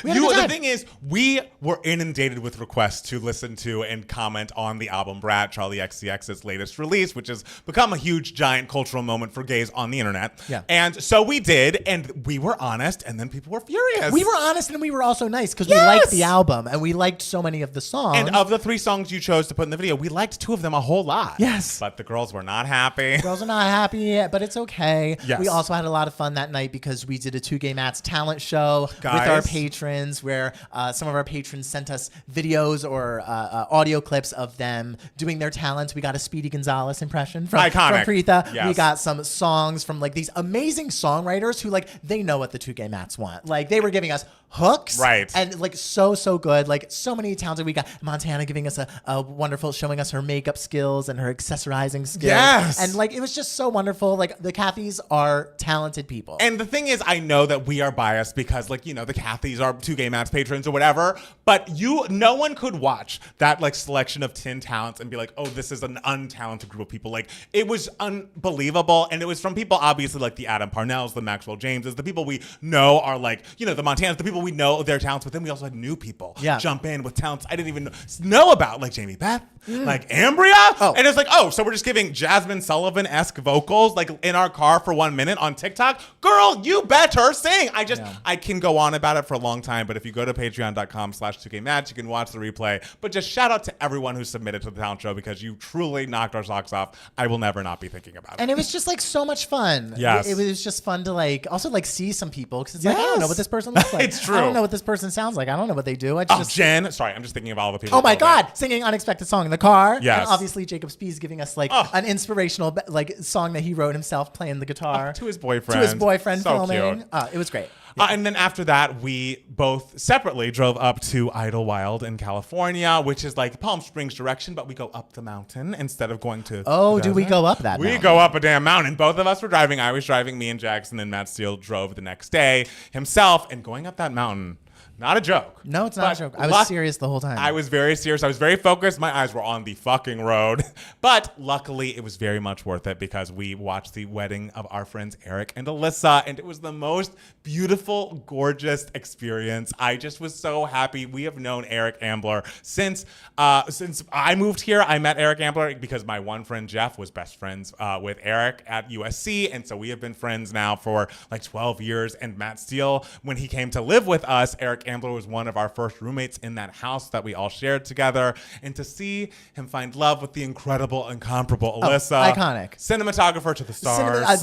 the thing is, we were inundated with requests to listen to and comment on the album Brat, Charlie XCX's latest release, which has become a huge, giant cultural moment for gays on the internet. Yeah. And so we did, and we were honest, and then people were furious. We were honest, and we were also nice because we liked the album, and we liked so many of the songs. And of the 3 songs you chose to put in the video, we liked 2 of them a whole lot. Yes. But the girls were not happy. Girls are not happy, but it's okay. Yes. We also had a lot of fun that night because we did a Two Gay Mats talent show with our patrons where some of our patrons sent us videos or audio clips of them doing their talents. We got a Speedy Gonzalez impression from Preetha. Yes. We got some songs from like these amazing songwriters who like they know what the Two Gay Mats want. Like they were giving us hooks, right? And like so good. Like so many talented. We got Montana giving us a wonderful, showing us her makeup skills and her accessorizing skills. Yes, and like it was just so wonderful. Like the Cathys are talented people. And the thing is, I know that we are biased because like you know the Cathys are Two Gay Mats patrons or whatever, but no one could watch that like selection of 10 talents and be like, oh, this is an untalented group of people. Like it was unbelievable, and it was from people obviously like the Adam Parnells, the Maxwell Jameses, the people we know are like the Montanas, the people we know their talents, but then we also had new people jump in with talents I didn't even know about, like Jamie Beth, like Ambria, and it's like, oh, so we're just giving Jasmine Sullivan-esque vocals like in our car for 1 minute on TikTok. Girl, you better sing. I can go on about it for a long time, but if you go to patreon.com/2gaymats, you can watch the replay. But just shout out to everyone who submitted to the talent show because you truly knocked our socks off. I will never not be thinking about it. And it was just like so much fun. Yes. It was just fun to like also like see some people because it's like I don't know what this person looks like. It's true. I don't know what this person sounds like. I don't know what they do. Jen. Sorry, I'm just thinking of all the people. Oh my God, singing Unexpected Song in the car. Yes. And obviously Jacob Spees giving us like an inspirational like song that he wrote himself playing the guitar. To his boyfriend. So filming. It was great. Yeah. And then after that, we both separately drove up to Idlewild in California, which is like Palm Springs direction, but we go up the mountain instead of going to. Oh, do we go up that mountain? We go up a damn mountain. Both of us were driving. I was driving, me and Jackson, and Matt Steele drove the next day himself. And going up that mountain, not a joke. No, it's not a joke. I was serious the whole time. I was very serious. I was very focused. My eyes were on the fucking road. But luckily, it was very much worth it because we watched the wedding of our friends Eric and Alyssa, and it was the most beautiful, gorgeous experience. I just was so happy. We have known Eric Ambler since I moved here. I met Eric Ambler because my one friend Jeff was best friends with Eric at USC, and so we have been friends now for like 12 years. And Matt Steele, when he came to live with us, Eric Eric Ambler was one of our first roommates in that house that we all shared together. And to see him find love with the incredible, incomparable Alyssa. Iconic. Cinematographer to the stars.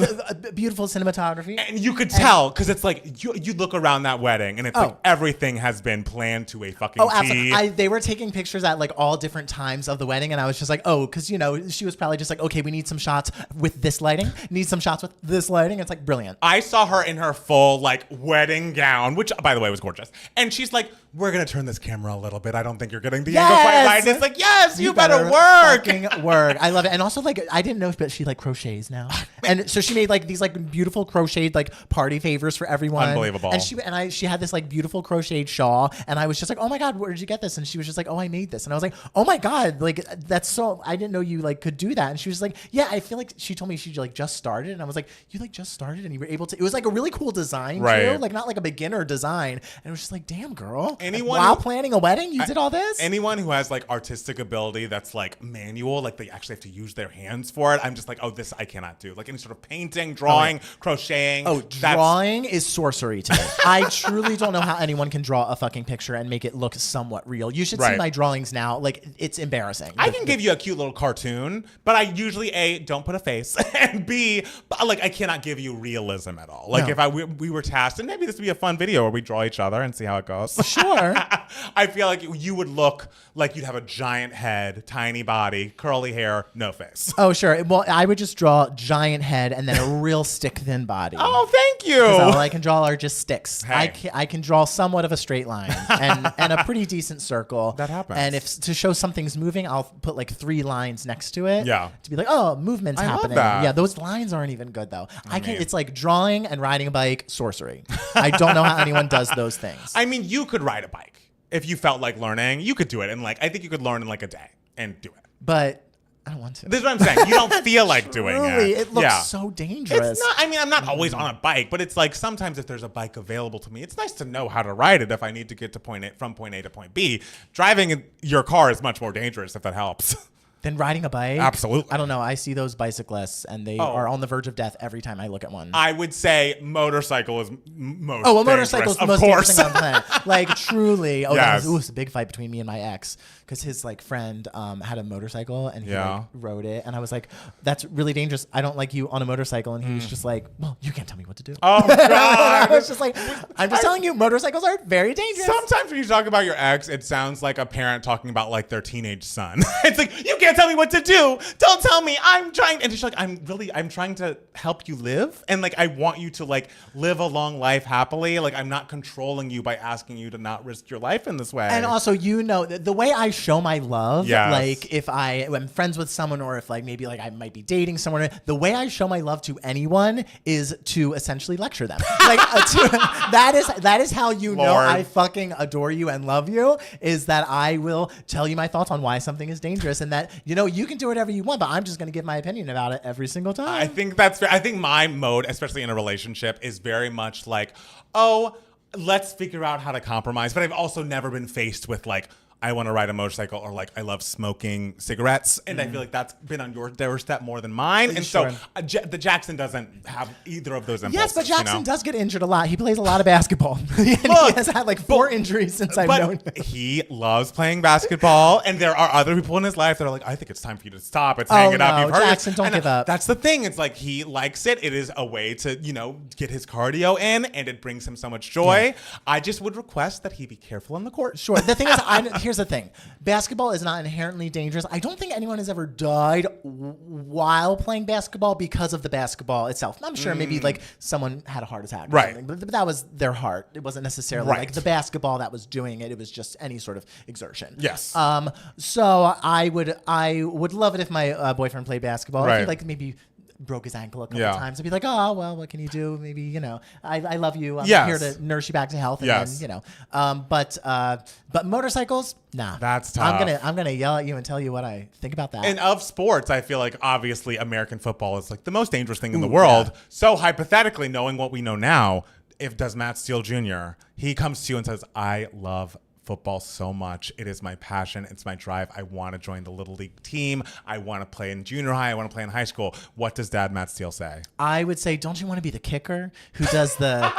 Beautiful cinematography. And you could tell, because it's like, you look around that wedding, and it's like everything has been planned to a fucking T. Absolutely. They were taking pictures at like all different times of the wedding, and I was just like, because, you know, she was probably just like, okay, we need some shots with this lighting, need some shots with this lighting. It's like brilliant. I saw her in her full like wedding gown, which by the way was gorgeous. And she's like, we're going to turn this camera a little bit. I don't think you're getting the angle quite right. And it's like, yes, you better work. Fucking work. I love it. And also, like, I didn't know, but she like crochets now. And so she made like these like beautiful crocheted like party favors for everyone. Unbelievable. And she had this like beautiful crocheted shawl. And I was just like, oh my God, where did you get this? And she was just like, oh, I made this. And I was like, oh my God, like that's so, I didn't know you like could do that. And she was like, yeah, I feel like she told me she like just started. And I was like, you like just started and you were able to, it was like a really cool design too. Like not like a beginner design. And it was just like, damn girl. While planning a wedding, you did all this? Anyone who has like artistic ability that's like manual, like they actually have to use their hands for it. I'm just like, oh, this I cannot do. Like any sort of painting, drawing, crocheting. Oh, drawing is sorcery to me. I truly don't know how anyone can draw a fucking picture and make it look somewhat real. You should see my drawings now. Like it's embarrassing. I can give you a cute little cartoon, but I usually A, don't put a face, and B, like I cannot give you realism at all. Like if we were tasked, and maybe this would be a fun video where we draw each other and see how it goes. Sure. I feel like you would look like you'd have a giant head, tiny body, curly hair, no face. Oh, sure. Well, I would just draw giant head and then a real stick thin body. Oh, thank you. All I can draw are just sticks. Hey. I can draw somewhat of a straight line and a pretty decent circle. That happens. And if to show something's moving, I'll put like 3 lines next to it. Yeah. To be like, oh, movement's happening. Love that. Yeah, those lines aren't even good though. It's like drawing and riding a bike, sorcery. I don't know how anyone does those things. I mean, you could ride a bike. If you felt like learning, you could do it. And like, I think you could learn in like a day and do it. But I don't want to. This is what I'm saying. You don't feel like doing it. It looks so dangerous. It's not, I mean, I'm not always on a bike, but it's like sometimes if there's a bike available to me, it's nice to know how to ride it if I need to get to from point A to point B. Driving your car is much more dangerous if that helps. Than riding a bike? Absolutely. I don't know. I see those bicyclists and they are on the verge of death every time I look at one. I would say motorcycle is most motorcycle is the most dangerous thing on the planet. Like truly. Oh, yes. It was a big fight between me and my ex because his like friend had a motorcycle and he like, rode it. And I was like, that's really dangerous. I don't like you on a motorcycle. And he was just like, well, you can't tell me what to do. Oh, God. I was just like, I'm just telling you, motorcycles are very dangerous. Sometimes when you talk about your ex, it sounds like a parent talking about like their teenage son. It's like, you can't tell me what to do. Don't tell me. I'm trying. And she's like, I'm trying to help you live. And like, I want you to like live a long life happily. Like, I'm not controlling you by asking you to not risk your life in this way. And also, you know, the way I show my love, like if I am friends with someone or if like maybe like I might be dating someone, the way I show my love to anyone is to essentially lecture them. Like that is how you know I fucking adore you and love you, is that I will tell you my thoughts on why something is dangerous and that, you know, you can do whatever you want, but I'm just going to give my opinion about it every single time. I think that's fair. I think my mode, especially in a relationship, is very much like, oh, let's figure out how to compromise. But I've also never been faced with like, I want to ride a motorcycle or like I love smoking cigarettes. And I feel like that's been on your doorstep more than mine. And so the Jackson doesn't have either of those impulses. Yes, but Jackson does get injured a lot. He plays a lot of basketball. He has had like 4 injuries since I've known him. He loves playing basketball. And there are other people in his life that are like, I think it's time for you to stop. It's hanging up. You've heard Jackson, don't give up. That's the thing. It's like he likes it. It is a way to, you know, get his cardio in and it brings him so much joy. Yeah. I just would request that he be careful on the court. Sure. The thing is, here's the thing. Basketball is not inherently dangerous. I don't think anyone has ever died while playing basketball because of the basketball itself. I'm sure maybe like someone had a heart attack or something, but that was their heart. It wasn't necessarily like the basketball that was doing it. It was just any sort of exertion. Yes. So I would love it if my boyfriend played basketball. Right. If he like maybe broke his ankle a couple times. I'd be like, oh, well, what can you do? Maybe, you know, I love you. I'm here to nurse you back to health. And then, you know, but motorcycles, nah. That's tough. I'm gonna yell at you and tell you what I think about that. And of sports, I feel like obviously American football is like the most dangerous thing in the world. Yeah. So hypothetically, knowing what we know now, does Matt Steele Jr., he comes to you and says, I love football so much. It is my passion. It's my drive. I want to join the Little League team. I want to play in junior high. I want to play in high school. What does Dad Matt Steele say? I would say, don't you want to be the kicker who does the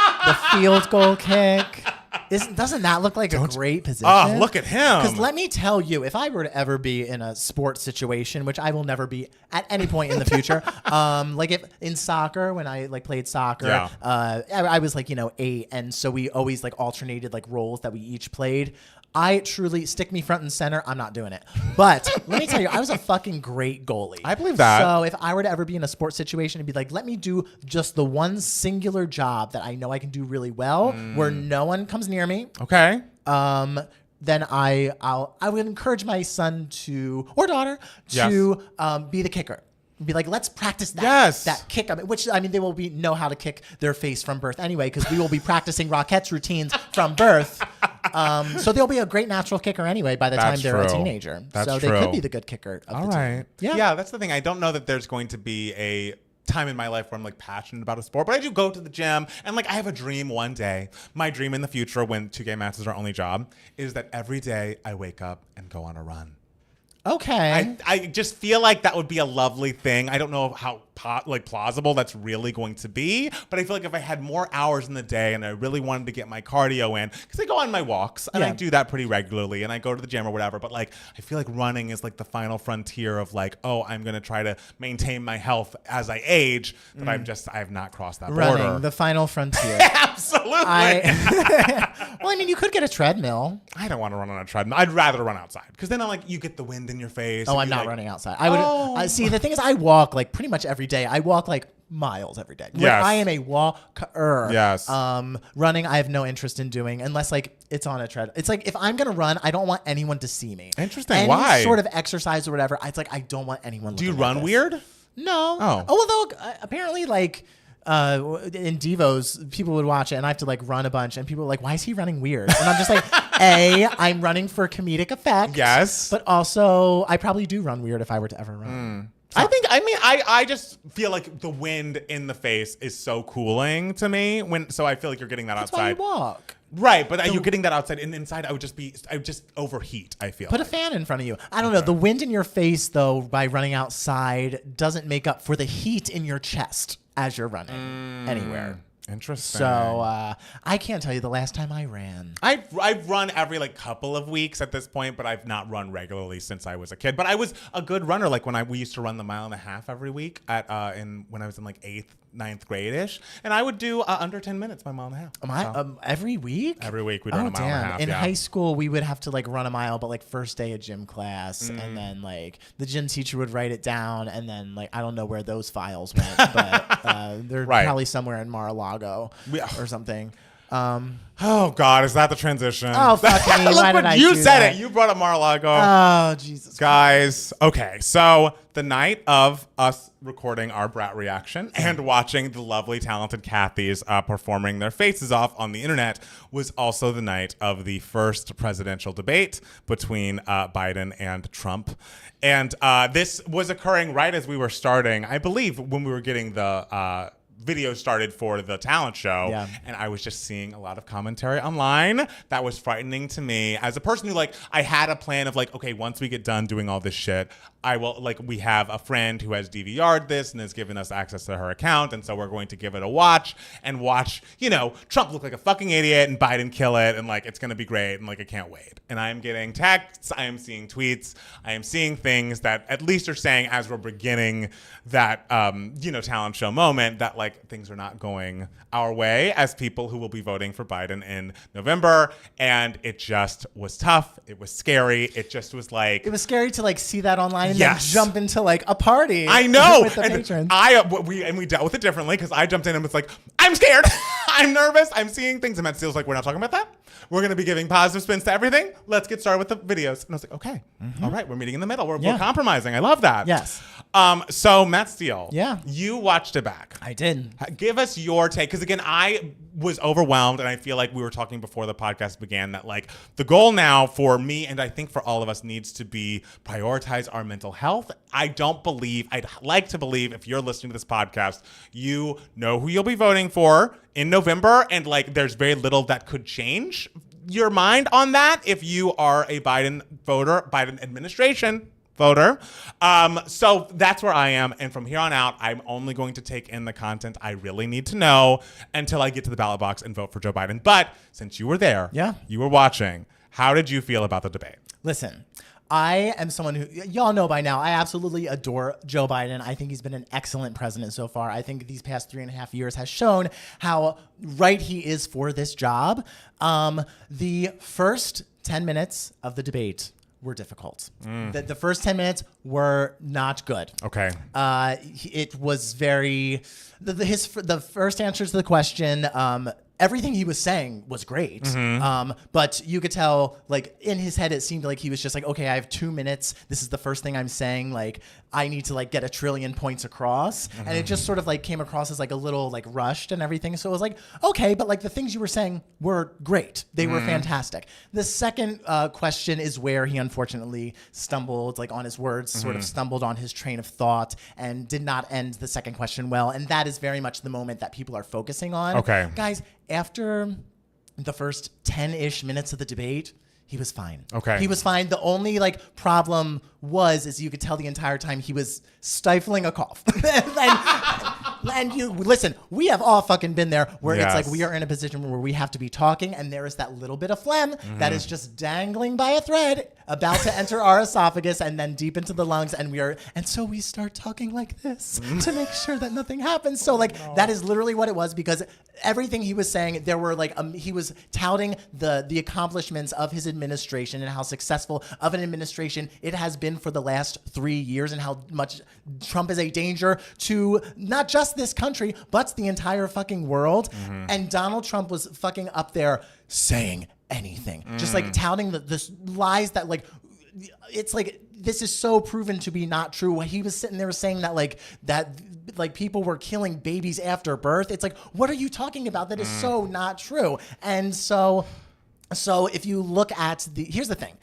field goal kick? Doesn't that look like a great position? Oh, look at him. Because let me tell you, if I were to ever be in a sports situation, which I will never be at any point in the future, like if in soccer, when I like played soccer, I was like, 8. And so we always like alternated like roles that we each played. I truly stick me front and center. I'm not doing it. But let me tell you, I was a fucking great goalie. I believe that. So if I were to ever be in a sports situation, it'd be like, let me do just the one singular job that I know I can do really well, where no one comes near me. Okay. Then I would encourage my son or daughter to be the kicker. Be like, let's practice that kick. Which they will know how to kick their face from birth anyway, because we will be practicing Rockettes routines from birth. So they'll be a great natural kicker anyway by the time they're a teenager. That's they could be the good kicker of the team. Yeah, that's the thing. I don't know that there's going to be a time in my life where I'm like passionate about a sport, but I do go to the gym and like I have a dream one day. My dream in the future, when 2K Mats is our only job, is that every day I wake up and go on a run. Okay. I just feel like that would be a lovely thing. I don't know how plausible that's really going to be, but I feel like if I had more hours in the day and I really wanted to get my cardio in, because I go on my walks and I do that pretty regularly and I go to the gym or whatever, but like I feel like running is like the final frontier of like, I'm going to try to maintain my health as I age, but I have not crossed that border. Running, the final frontier. Absolutely. Well, you could get a treadmill. I don't want to run on a treadmill. I'd rather run outside, because then you get the wind in your face. Oh, I'm not running outside. I would see. The thing is, I walk like pretty much every day. I walk like miles every day. Yes. I am a walker. Yes. Running, I have no interest in doing unless like it's on a treadmill. It's like if I'm gonna run, I don't want anyone to see me. Interesting. Why? Any sort of exercise or whatever. It's like I don't want anyone. Do you run weird? No. Oh. Although apparently like. In Devos, people would watch it and I have to like run a bunch and people are like, why is he running weird? And I'm just like, I'm running for comedic effect. Yes. But also I probably do run weird if I were to ever run. So. I just feel like the wind in the face is so cooling to me so I feel like you're getting that outside. That's why you walk. Right, but you're getting that outside, and inside I would just overheat, I feel. Put a fan in front of you. I don't know. The wind in your face, though, by running outside doesn't make up for the heat in your chest as you're running anywhere. Interesting. So I can't tell you the last time I ran. I've run every like couple of weeks at this point, but I've not run regularly since I was a kid. But I was a good runner. Like when we used to run the 1.5 miles every week when I was in like 8th, 9th grade-ish, and I would do under 10 minutes by 1.5 miles. Every week? Every week we'd run 1.5 miles. In high school, we would have to like run a mile, but like first day of gym class, and then like the gym teacher would write it down, and then like I don't know where those files went, but they're probably somewhere in Mar-a-Lago or something. Oh God, is that the transition? Oh fuck me! Why did I you do said that? it. You brought up Mar-a-Lago. Oh Jesus, guys. Okay, so the night of us recording our Brat reaction and watching the lovely, talented Kathys performing their faces off on the internet was also the night of the first presidential debate between Biden and Trump. And this was occurring right as we were starting, I believe, when we were getting the video started for the talent show, and I was just seeing a lot of commentary online that was frightening to me as a person who like I had a plan of like, okay, once we get done doing all this shit, I will like we have a friend who has DVR'd this and has given us access to her account, and so we're going to give it a watch Trump look like a fucking idiot and Biden kill it, and like it's gonna be great, and like I can't wait. And I am getting texts, I am seeing tweets, I am seeing things that at least are saying as we're beginning that talent show moment that like things are not going our way as people who will be voting for Biden in November. And it just was tough. It was scary. It just was like... It was scary to like see that online and then jump into like a party. I know. With the patrons. We dealt with it differently because I jumped in and was like, I'm scared. I'm nervous. I'm seeing things. And Matt Steele's like, we're not talking about that. We're going to be giving positive spins to everything. Let's get started with the videos. And I was like, okay, all right, we're meeting in the middle. We're compromising. I love that. Yes. So Matt Steele, yeah, you watched it back. I did. Give us your take, because again, I was overwhelmed, and I feel like we were talking before the podcast began that like the goal now for me, and I think for all of us, needs to be prioritize our mental health. I'd like to believe if you're listening to this podcast, you know who you'll be voting for in November, and like there's very little that could change your mind on that if you are a Biden voter, Biden administration voter. So that's where I am. And from here on out, I'm only going to take in the content I really need to know until I get to the ballot box and vote for Joe Biden. But since you were there, you were watching, how did you feel about the debate? Listen, I am someone who, y'all know by now, I absolutely adore Joe Biden. I think he's been an excellent president so far. I think these past 3.5 years has shown how right he is for this job. The first 10 minutes of the debate were difficult. The first 10 minutes were not good. Okay. It was very, the first answers to the question, everything he was saying was great. But you could tell, like, in his head, it seemed like he was just like, okay, I have 2 minutes. This is the first thing I'm saying. Like, I need to, like, get 1 trillion points across. And it just sort of, like, came across as, like, a little, like, rushed and everything. So it was like, okay, but, like, the things you were saying were great. They were fantastic. The second question is where he unfortunately stumbled, like, on his words, sort of stumbled on his train of thought and did not end the second question well. And that is very much the moment that people are focusing on. Okay. Guys, after the first 10-ish minutes of the debate, he was fine. Okay. He was fine. The only like problem is you could tell the entire time he was stifling a cough. And you listen, we have all fucking been there where it's like we are in a position where we have to be talking and there is that little bit of phlegm that is just dangling by a thread about to enter our esophagus and then deep into the lungs, and so we start talking like this to make sure that nothing happens. So like that is literally what it was, because everything he was saying, there were like he was touting the accomplishments of his administration and how successful of an administration it has been for the last 3 years and how much Trump is a danger to not just this country but the entire fucking world. And Donald Trump was fucking up there saying anything, just like touting the lies that like it's like this is so proven to be not true. When he was sitting there saying that like people were killing babies after birth, it's like, what are you talking about? That is so not true. And so if you look at here's the thing,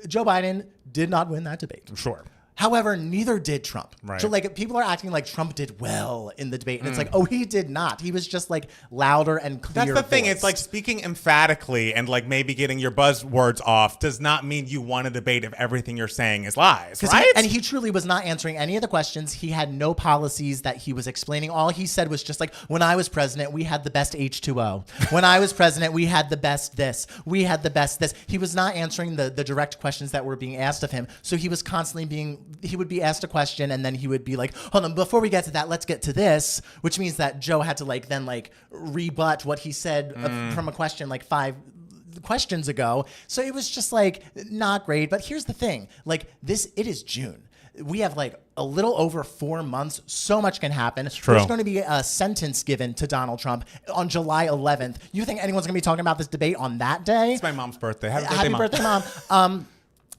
Joe Biden did not win that debate. Sure. However, neither did Trump. Right. So like people are acting like Trump did well in the debate, and it's like, oh, he did not. He was just like louder and clearer. That's the thing. voice. It's like speaking emphatically and like maybe getting your buzzwords off does not mean you won a debate if everything you're saying is lies, right? And he truly was not answering any of the questions. He had no policies that he was explaining. All he said was just like, when I was president, we had the best H2O. When I was president, we had the best this. We had the best this. He was not answering the direct questions that were being asked of him. So he was constantly he would be asked a question and then he would be like, hold on, before we get to that, let's get to this, which means that Joe had to like then like rebut what he said from a question like 5 questions ago. So it was just like not great. But here's the thing, like it is June. We have like a little over 4 months. So much can happen. There's going to be a sentence given to Donald Trump on July 11th. You think anyone's going to be talking about this debate on that day? It's my mom's birthday. Happy birthday, Mom.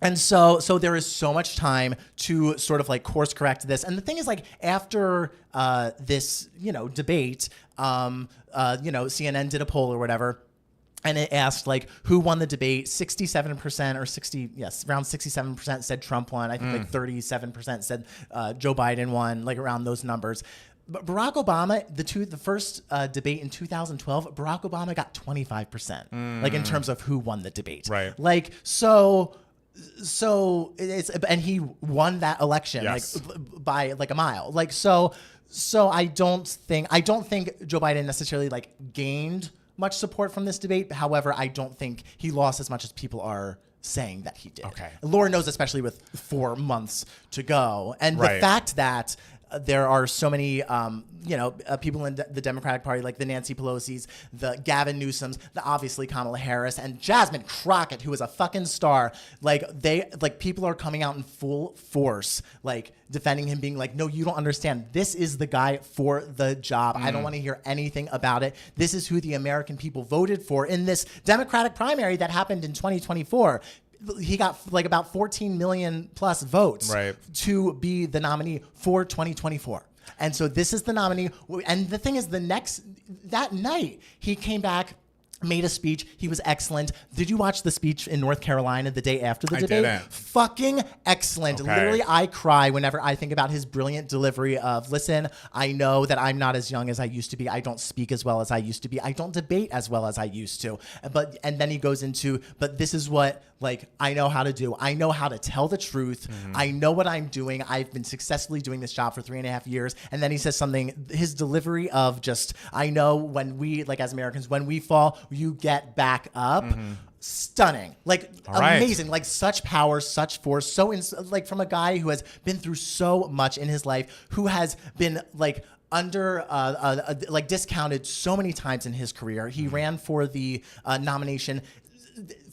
And so there is so much time to sort of like course correct this. And the thing is, like, after this, debate, CNN did a poll or whatever, and it asked like who won the debate. 67% around 67% said Trump won. I think like 37% said Joe Biden won, like around those numbers. But Barack Obama, the first debate in 2012, Barack Obama got 25%, like in terms of who won the debate. Right. Like so it's, and he won that election like by like a mile. Like so I don't think Joe Biden necessarily like gained much support from this debate. However, I don't think he lost as much as people are saying that he did. Okay. Lord knows, especially with 4 months to go. And the fact that there are so many, people in the Democratic Party, like the Nancy Pelosi's, the Gavin Newsoms, the obviously Kamala Harris, and Jasmine Crockett, who is a fucking star. Like people are coming out in full force, like defending him, being like, no, you don't understand. This is the guy for the job. I don't want to hear anything about it. This is who the American people voted for in this Democratic primary that happened in 2024. He got like about 14 million plus votes to be the nominee for 2024. And so this is the nominee. And the thing is, that night he came back made a speech. He was excellent. Did you watch the speech in North Carolina the day after the debate? Didn't. Fucking excellent. Okay. Literally, I cry whenever I think about his brilliant delivery of, listen, I know that I'm not as young as I used to be. I don't speak as well as I used to be. I don't debate as well as I used to. And then he goes into, but this is what, like, I know how to do. I know how to tell the truth. I know what I'm doing. I've been successfully doing this job for 3.5 years. And then he says something, his delivery of just, I know when we, like as Americans, when we fall, you get back up. Stunning, like amazing, like such power, such force, like from a guy who has been through so much in his life, who has been like under like discounted so many times in his career. He ran for the nomination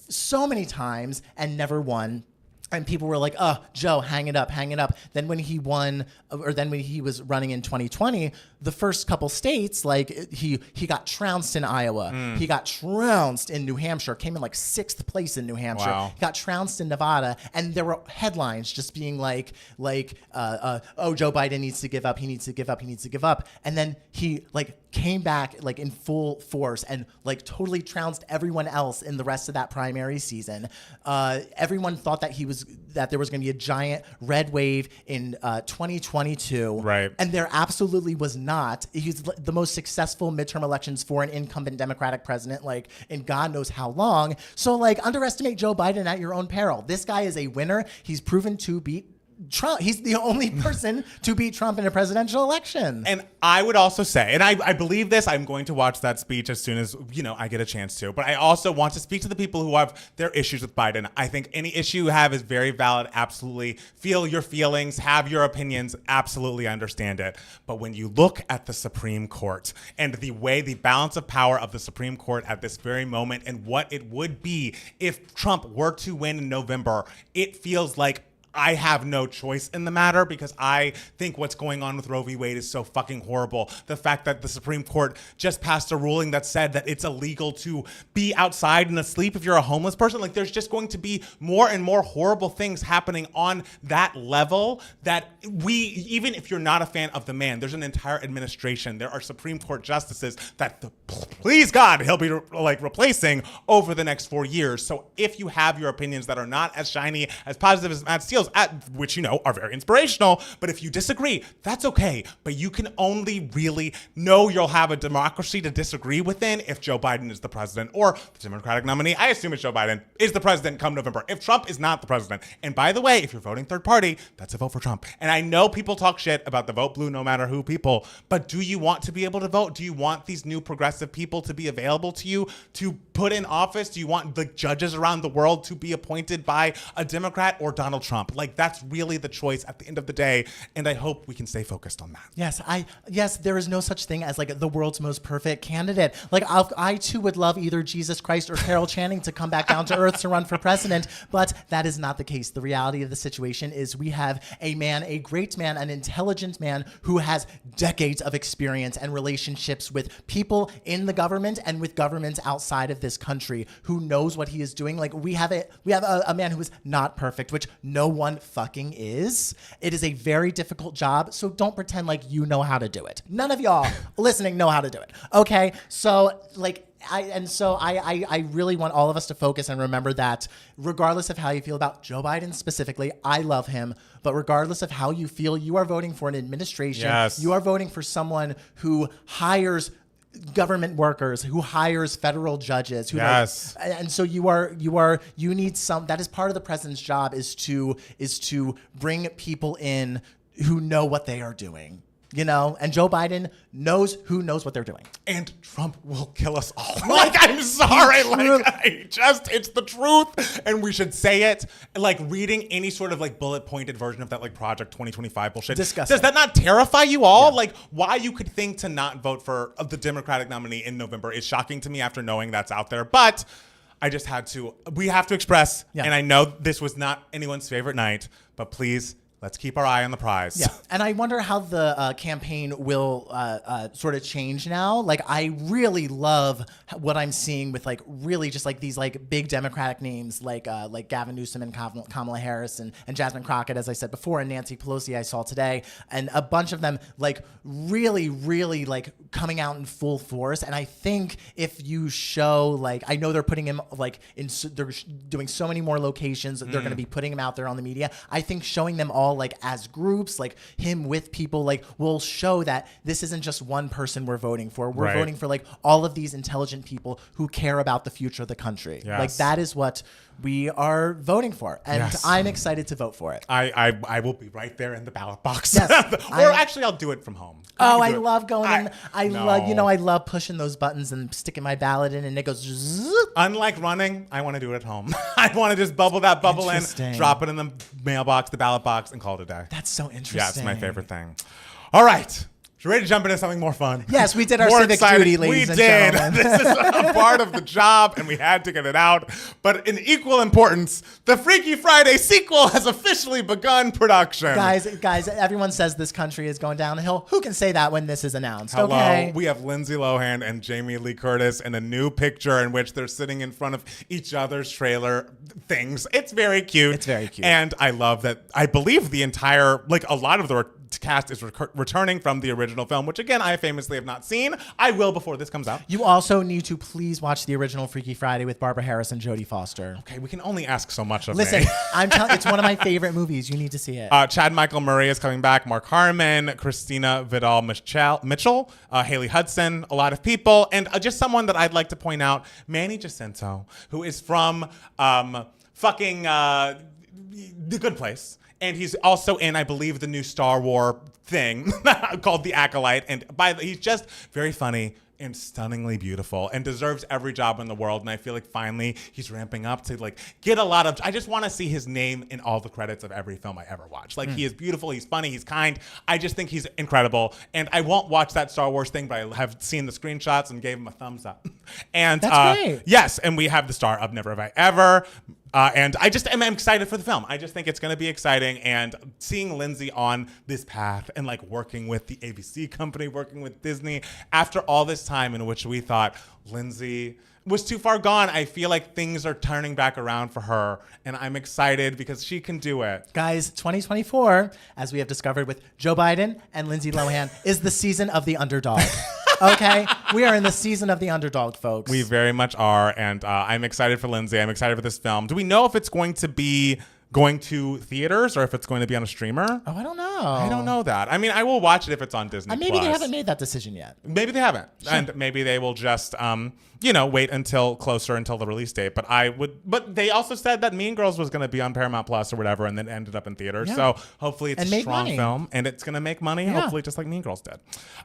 so many times and never won. And people were like, "Oh, Joe, hang it up, hang it up." Then when he won, or then when he was running in 2020, the first couple states, like he got trounced in Iowa, he got trounced in New Hampshire, came in like 6th place in New Hampshire, he got trounced in Nevada, and there were headlines just being like, "Oh, Joe Biden needs to give up, he needs to give up, he needs to give up," and then he like came back like in full force and like totally trounced everyone else in the rest of that primary season. Everyone thought that there was going to be a giant red wave in 2022. Right. And there absolutely was not. He's the most successful midterm elections for an incumbent Democratic president, like in God knows how long. So like underestimate Joe Biden at your own peril. This guy is a winner. He's proven to beat Trump. He's the only person to beat Trump in a presidential election. And I would also say, and I believe this, I'm going to watch that speech as soon as, I get a chance to, but I also want to speak to the people who have their issues with Biden. I think any issue you have is very valid. Absolutely. Feel your feelings, have your opinions. Absolutely understand it. But when you look at the Supreme Court and the balance of power of the Supreme Court at this very moment and what it would be if Trump were to win in November, it feels like I have no choice in the matter because I think what's going on with Roe v. Wade is so fucking horrible. The fact that the Supreme Court just passed a ruling that said that it's illegal to be outside and asleep if you're a homeless person. Like there's just going to be more and more horrible things happening on that level that even if you're not a fan of the man, there's an entire administration. There are Supreme Court justices that please God, he'll be like replacing over the next 4 years. So if you have your opinions that are not as shiny, as positive as Matt Steele's, which are very inspirational, but if you disagree, that's okay. But you can only really know you'll have a democracy to disagree within if Joe Biden is the president or the Democratic nominee. I assume it's Joe Biden is the president come November. If Trump is not the president, and by the way, if you're voting third party, that's a vote for Trump. And I know people talk shit about the vote blue no matter who people, but do you want to be able to vote? Do you want these new progressive people to be available to you to put in office? Do you want the judges around the world to be appointed by a Democrat or Donald Trump? Like that's really the choice at the end of the day, and I hope we can stay focused on that. Yes, there is no such thing as like the world's most perfect candidate. Like I too would love either Jesus Christ or Carol Channing to come back down to earth to run for president, but that is not the case. The reality of the situation is we have a great man, an intelligent man who has decades of experience and relationships with people in the government and with governments outside of this country who knows what he is doing. Like we have a man who is not perfect, which no one fucking is. It is a very difficult job, so don't pretend like you know how to do it. None of y'all listening know how to do it. Okay? So like I really want all of us to focus and remember that regardless of how you feel about Joe Biden specifically, I love him, but regardless of how you feel, you are voting for an administration. Yes. You are voting for someone who hires government workers, who hires federal judges, and so you need that is part of the president's job is to bring people in who know what they are doing. And Joe Biden knows what they're doing. And Trump will kill us all. Like, I'm sorry. It's the truth. And we should say it. Like, reading any sort of, like, bullet-pointed version of that, like, Project 2025 bullshit. Disgusting. Does that not terrify you all? Yeah. Like, why you could think to not vote for the Democratic nominee in November is shocking to me after knowing that's out there. But I just we have to express, and I know this was not anyone's favorite night, but please let's keep our eye on the prize. Yeah, and I wonder how the campaign will sort of change now. Like, I really love what I'm seeing with like really just like these like big Democratic names like Gavin Newsom and Kamala Harris and Jasmine Crockett, as I said before, and Nancy Pelosi I saw today, and a bunch of them like really like coming out in full force. And I think if you show like, I know they're putting him like they're doing so many more locations. They're going to be putting him out there on the media. I think showing them all like as groups, like him with people, like will show that this isn't just one person we're voting for. We're voting for like all of these intelligent people who care about the future of the country. Yes. Like that is what we are voting for, and I'm excited to vote for it. I will be right there in the ballot box. Yes, or actually, I'll do it from home. I love going in. I love pushing those buttons and sticking my ballot in, and it goes. Zzz. Unlike running, I want to do it at home. I want to just bubble that bubble in, drop it in the mailbox, the ballot box, and call it a day. That's so interesting. Yeah, it's my favorite thing. All right. You ready to jump into something more fun? Yes, we did our civic duty, ladies and gentlemen. We did. This is a part of the job, and we had to get it out. But in equal importance, the Freaky Friday sequel has officially begun production. Guys, everyone says this country is going downhill. Who can say that when this is announced? Hello. Okay. We have Lindsay Lohan and Jamie Lee Curtis in a new picture in which they're sitting in front of each other's trailer things. It's very cute. It's very cute. And I love that. I believe the entire, like a lot of the cast is returning from the original film, which again, I famously have not seen. I will before this comes out. You also need to please watch the original Freaky Friday with Barbara Harris and Jodie Foster. Okay, we can only ask so much of Listen, me. I'm telling it's one of my favorite movies. You need to see it. Chad Michael Murray is coming back. Mark Harmon, Christina Vidal Mitchell, Haley Hudson, a lot of people, and just someone that I'd like to point out, Manny Jacinto, who is from The Good Place. And he's also in, I believe, the new Star Wars thing called The Acolyte. And he's just very funny and stunningly beautiful and deserves every job in the world. And I feel like finally he's ramping up to like get a lot of, I just want to see his name in all the credits of every film I ever watch. Like he is beautiful, he's funny, he's kind. I just think he's incredible. And I won't watch that Star Wars thing, but I have seen the screenshots and gave him a thumbs up. And that's great. Yes, and we have the star of Never Have I Ever. And I just am excited for the film. I just think it's going to be exciting. And seeing Lindsay on this path and like working with the ABC company, working with Disney, after all this time in which we thought Lindsay was too far gone, I feel like things are turning back around for her. And I'm excited because she can do it. Guys, 2024, as we have discovered with Joe Biden and Lindsay Lohan, is the season of the underdog. Okay? We are in the season of the underdog, folks. We very much are. And I'm excited for Lindsay. I'm excited for this film. Do we know if it's going to be going to theaters or if it's going to be on a streamer? Oh, I don't know. I don't know that. I mean, I will watch it if it's on Disney+. Maybe they haven't made that decision yet. Maybe they haven't. Sure. And maybe they will just, wait until the release date. But they also said that Mean Girls was going to be on Paramount Plus or whatever, and then ended up in theaters. Yeah. So hopefully it's a strong film and it's going to make money, hopefully just like Mean Girls did.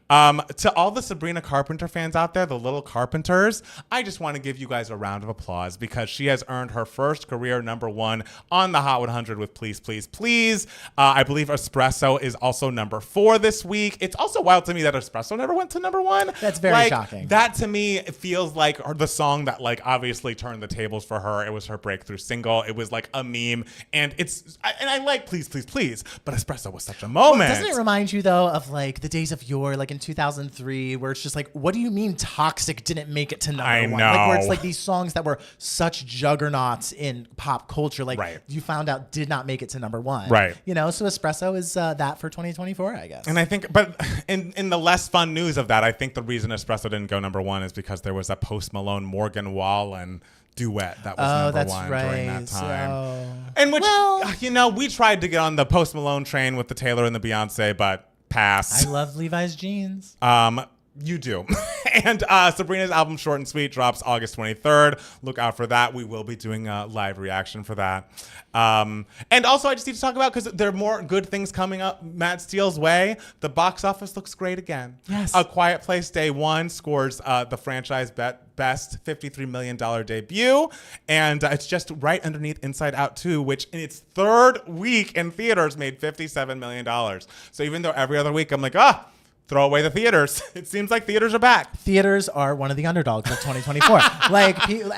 To all the Sabrina Carpenter fans out there, the little Carpenters, I just want to give you guys a round of applause because she has earned her first career #1 on the Hot 100 with Please, Please, Please. I believe Espresso is also #4 this week. It's also wild to me that Espresso never went to #1. That's very shocking. That to me feels like the song that like obviously turned the tables for her. It was her breakthrough single. It was like a meme, and I like Please, Please, Please, but Espresso was such a moment. Well, doesn't it remind you though of like the days of yore, like in 2003, where it's just like, what do you mean Toxic didn't make it to #1? I know. Like where it's like these songs that were such juggernauts in pop culture, like you found out did not make it to #1. Right. You know, so Espresso is that for 2024, I guess. And I think, but in the less fun news of that, I think the reason Espresso didn't go #1 is because there was a Post Malone Morgan Wallen duet that was #1 during that time. And which, we tried to get on the Post Malone train with the Taylor and the Beyonce, but pass. I love Levi's jeans. You do. And Sabrina's album Short and Sweet drops August 23rd. Look out for that. We will be doing a live reaction for that. And also I just need to talk about, because there are more good things coming up Matt Steele's way. The box office looks great again. Yes. A Quiet Place Day 1 scores the franchise best $53 million debut. And it's just right underneath Inside Out 2, which in its third week in theaters made $57 million. So even though every other week I'm like, throw away the theaters. It seems like theaters are back. Theaters are one of the underdogs of 2024. Like,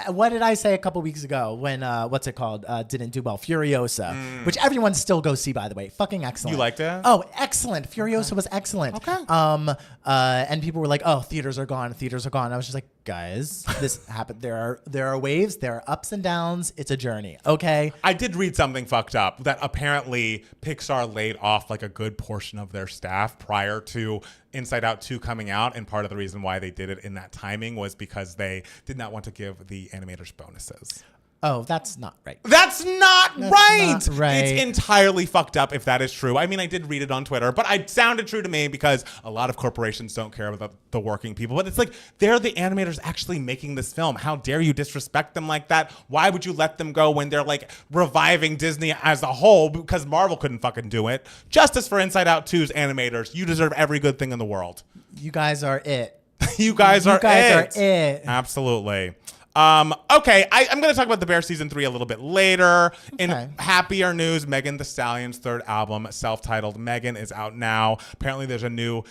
what did I say a couple weeks ago when, what's it called, didn't do well? Furiosa, which everyone still goes see, by the way. Fucking excellent. You liked it? Oh, excellent. Furiosa was excellent. Okay. And people were like, oh, theaters are gone. Theaters are gone. I was just like, guys, this happened. There are waves. There are ups and downs. It's a journey. Okay. I did read something fucked up that apparently Pixar laid off like a good portion of their staff prior to Inside Out 2 coming out, and part of the reason why they did it in that timing was because they did not want to give the animators bonuses. Oh, that's not right. That's not right. Not right. It's entirely fucked up if that is true. I mean, I did read it on Twitter, but it sounded true to me because a lot of corporations don't care about the working people. But it's like, they're the animators actually making this film. How dare you disrespect them like that? Why would you let them go when they're like reviving Disney as a whole because Marvel couldn't fucking do it? Justice for Inside Out 2's animators. You deserve every good thing in the world. You guys are it. You guys are it. Absolutely. Okay, I'm going to talk about The Bear Season 3 a little bit later. Okay. In happier news, Megan Thee Stallion's third album, self-titled Megan, is out now. Apparently, there's a new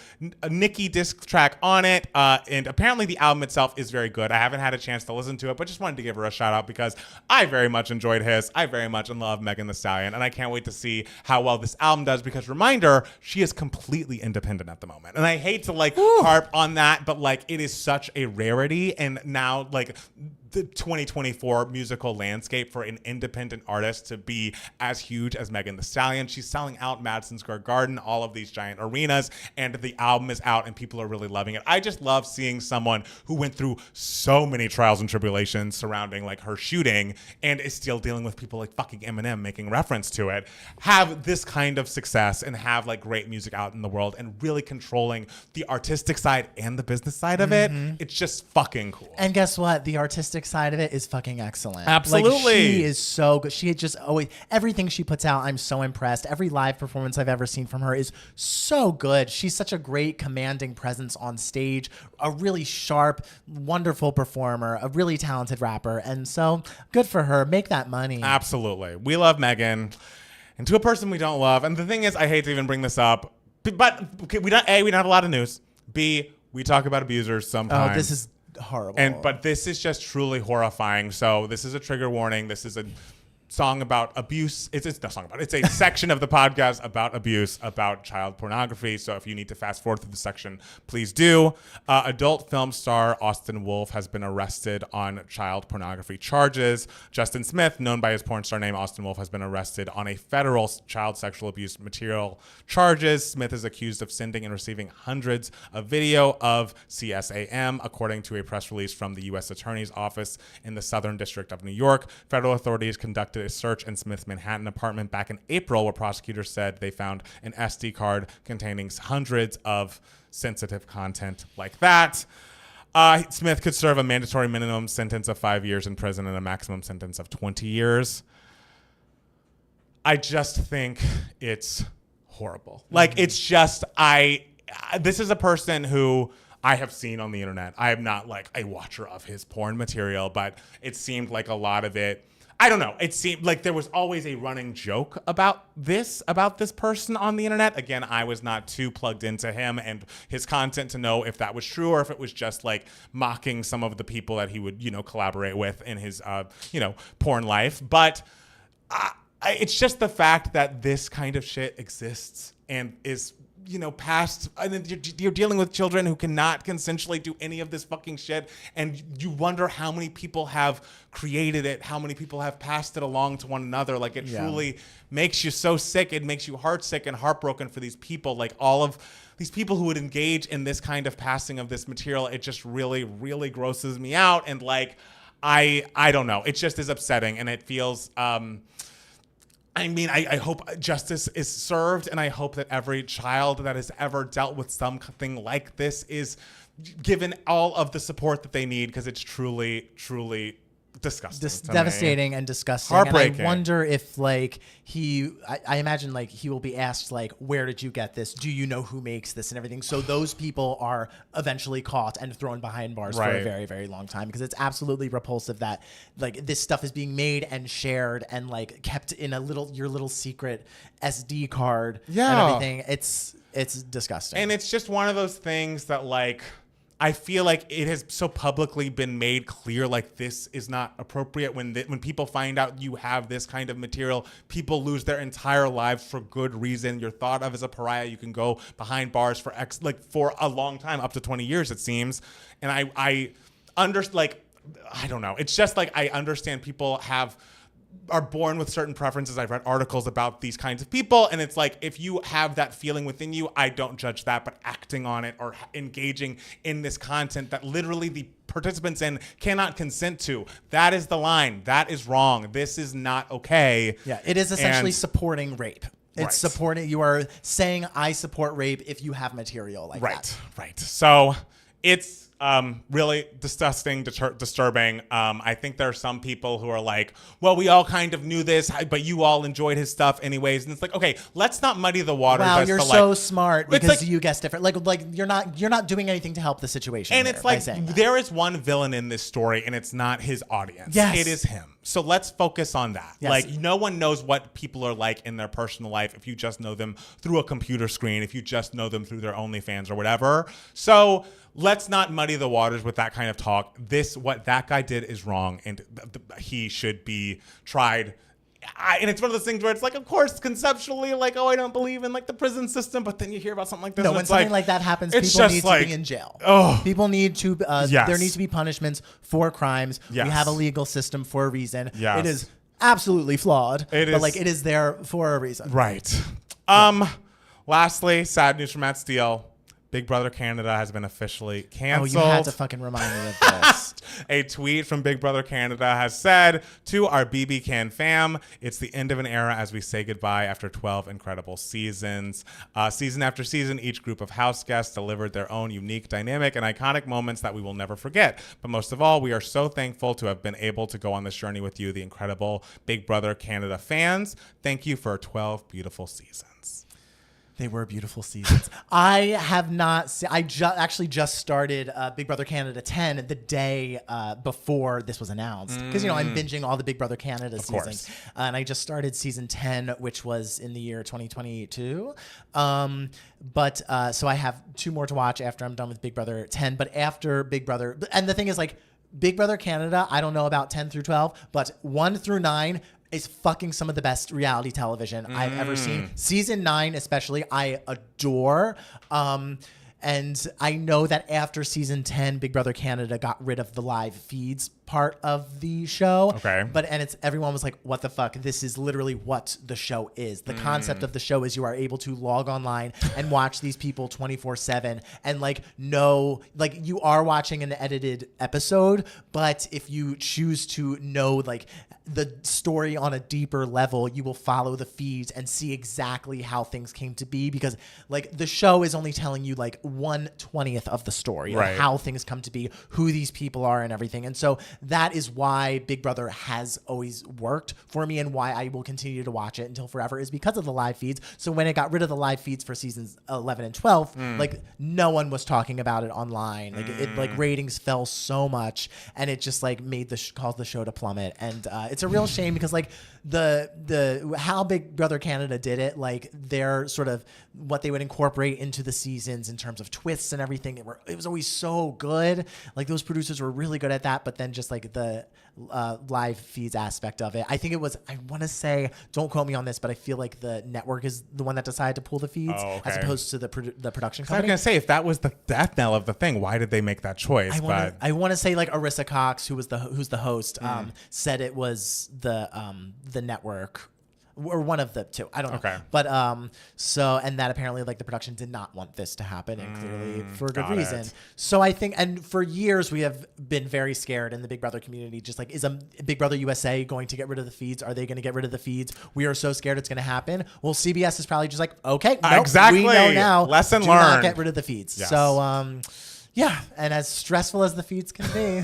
Nicki disc track on it, and apparently the album itself is very good. I haven't had a chance to listen to it, but just wanted to give her a shout-out because I very much enjoyed his. I very much love Megan Thee Stallion, and I can't wait to see how well this album does because, reminder, she is completely independent at the moment. And I hate to, harp on that, but, it is such a rarity, and now, the 2024 musical landscape for an independent artist to be as huge as Megan Thee Stallion. She's selling out Madison Square Garden, all of these giant arenas, and the album is out and people are really loving it. I just love seeing someone who went through so many trials and tribulations surrounding her shooting and is still dealing with people like fucking Eminem making reference to it, have this kind of success and have great music out in the world and really controlling the artistic side and the business side of it. It's just fucking cool. And guess what? The artistic side of it is fucking excellent. Absolutely. She is so good. She had just always, everything she puts out, I'm so impressed. Every live performance I've ever seen from her is so good. She's such a great commanding presence on stage, a really sharp, wonderful performer, a really talented rapper. And so good for her. Make that money. Absolutely. We love Megan. And to a person we don't love, and the thing is, I hate to even bring this up, but we don't have a lot of news. B, we talk about abusers sometimes. Oh, this is horrible. But this is just truly horrifying. So this is a trigger warning. This is a song about abuse. It's not a song about it. It's a section of the podcast about abuse, about child pornography. So if you need to fast forward through the section, please do. Adult film star Austin Wolf has been arrested on child pornography charges. Justin Smith, known by his porn star name Austin Wolf, has been arrested on a federal child sexual abuse material charges. Smith is accused of sending and receiving hundreds of video of CSAM, according to a press release from the U.S. Attorney's Office in the Southern District of New York. Federal authorities conducted a search in Smith's Manhattan apartment back in April, where prosecutors said they found an SD card containing hundreds of sensitive content like that. Smith could serve a mandatory minimum sentence of 5 years in prison and a maximum sentence of 20 years. I just think it's horrible. It's just, this is a person who I have seen on the internet. I am not a watcher of his porn material, but it seemed like a lot of it, I don't know. It seemed like there was always a running joke about this person on the internet. Again, I was not too plugged into him and his content to know if that was true or if it was just mocking some of the people that he would, collaborate with in his, porn life. But it's just the fact that this kind of shit exists and is past, and you're dealing with children who cannot consensually do any of this fucking shit, and you wonder how many people have created it, how many people have passed it along to one another. It truly makes you so sick. It makes you heartsick and heartbroken for these people. All of these people who would engage in this kind of passing of this material, it just really, really grosses me out. And I don't know. It just is upsetting, and it feels, I hope justice is served, and I hope that every child that has ever dealt with something like this is given all of the support that they need, because it's truly, truly disgusting. Devastating and disgusting. Heartbreaking. And I wonder if like I imagine like he will be asked like, where did you get this? Do you know who makes this and everything? So those people are eventually caught and thrown behind bars for a very, very long time, because it's absolutely repulsive that like this stuff is being made and shared and like kept in your little secret SD card and everything. It's disgusting. And it's just one of those things that like, I feel like it has so publicly been made clear, like this is not appropriate. When people find out you have this kind of material, people lose their entire lives for good reason. You're thought of as a pariah. You can go behind bars for for a long time, up to 20 years it seems. And I don't know. It's just like I understand people are born with certain preferences. I've read articles about these kinds of people, and it's like, if you have that feeling within you, I don't judge that, but acting on it or engaging in this content that literally the participants in cannot consent to, that is the line. That is wrong. This is not okay. Yeah, it is essentially supporting rape. It's supporting, you are saying I support rape if you have material like that. Right. So it's really disgusting, disturbing. I think there are some people who are like, well, we all kind of knew this, but you all enjoyed his stuff anyways. And it's like, okay, let's not muddy the waters. Wow, you're so smart because you guessed different. Like you're not doing anything to help the situation. And it's like, there is one villain in this story, and it's not his audience. Yes. It is him. So let's focus on that. Yes. Like, no one knows what people are like in their personal life if you just know them through a computer screen, if you just know them through their OnlyFans or whatever. So let's not muddy the waters with that kind of talk. What that guy did is wrong, and he should be tried. And it's one of those things where it's like, of course, conceptually, like, oh, I don't believe in like the prison system, but then you hear about something like this. No, when something like that happens, people need to be in jail. People need to. There needs to be punishments for crimes. Yes. We have a legal system for a reason. Yes. It is absolutely flawed, but like it is there for a reason. Right. Lastly, sad news from Matt Steele. Big Brother Canada has been officially canceled. Oh, you had to fucking remind me of this. A tweet from Big Brother Canada has said, to our BB Can fam, it's the end of an era as we say goodbye after 12 incredible seasons. Season after season, each group of house guests delivered their own unique, dynamic, and iconic moments that we will never forget. But most of all, we are so thankful to have been able to go on this journey with you, the incredible Big Brother Canada fans. Thank you for 12 beautiful seasons. They were beautiful seasons. I have not seen, actually just started Big Brother Canada 10 the day before this was announced. Because, I'm binging all the Big Brother Canada seasons. And I just started season 10, which was in the year 2022. So I have 2 more to watch after I'm done with Big Brother 10. But after Big Brother, and the thing is like, Big Brother Canada, I don't know about 10 through 12, but 1 through 9 is fucking some of the best reality television I've ever seen. Season 9 especially, I adore. And I know that after season 10, Big Brother Canada got rid of the live feeds part of the show. Okay. And everyone was like, what the fuck? This is literally what the show is. The concept of the show is you are able to log online and watch these people 24/7 and you are watching an edited episode, but if you choose to know the story on a deeper level, you will follow the feeds and see exactly how things came to be, because the show is only telling you 1/20th of the story of how things come to be, who these people are and everything. And so that is why Big Brother has always worked for me, and why I will continue to watch it until forever, is because of the live feeds. So when it got rid of the live feeds for seasons 11 and 12, no one was talking about it online. Ratings fell so much, and it just made caused the show to plummet. And it's a real shame, because the how Big Brother Canada did it, their sort of what they would incorporate into the seasons in terms of twists and everything, it was always so good. Those producers were really good at that, but then just the live feeds aspect of it, I think it was, I want to say, don't quote me on this, but I feel like the network is the one that decided to pull the feeds as opposed to the production company. I was going to say, if that was the death knell of the thing, why did they make that choice? I want to say Arissa Cox, who's the host, said it was the network, or one of the two. I don't know. Okay. But and that apparently the production did not want this to happen, and clearly for a good reason. So I think, and for years we have been very scared in the Big Brother community, just is a Big Brother USA going to get rid of the feeds? Are they going to get rid of the feeds? We are so scared it's going to happen. Well, CBS is probably just okay, nope, exactly. We know now. Lesson do learned. Not get rid of the feeds. Yes. So Yeah, and as stressful as the feats can be,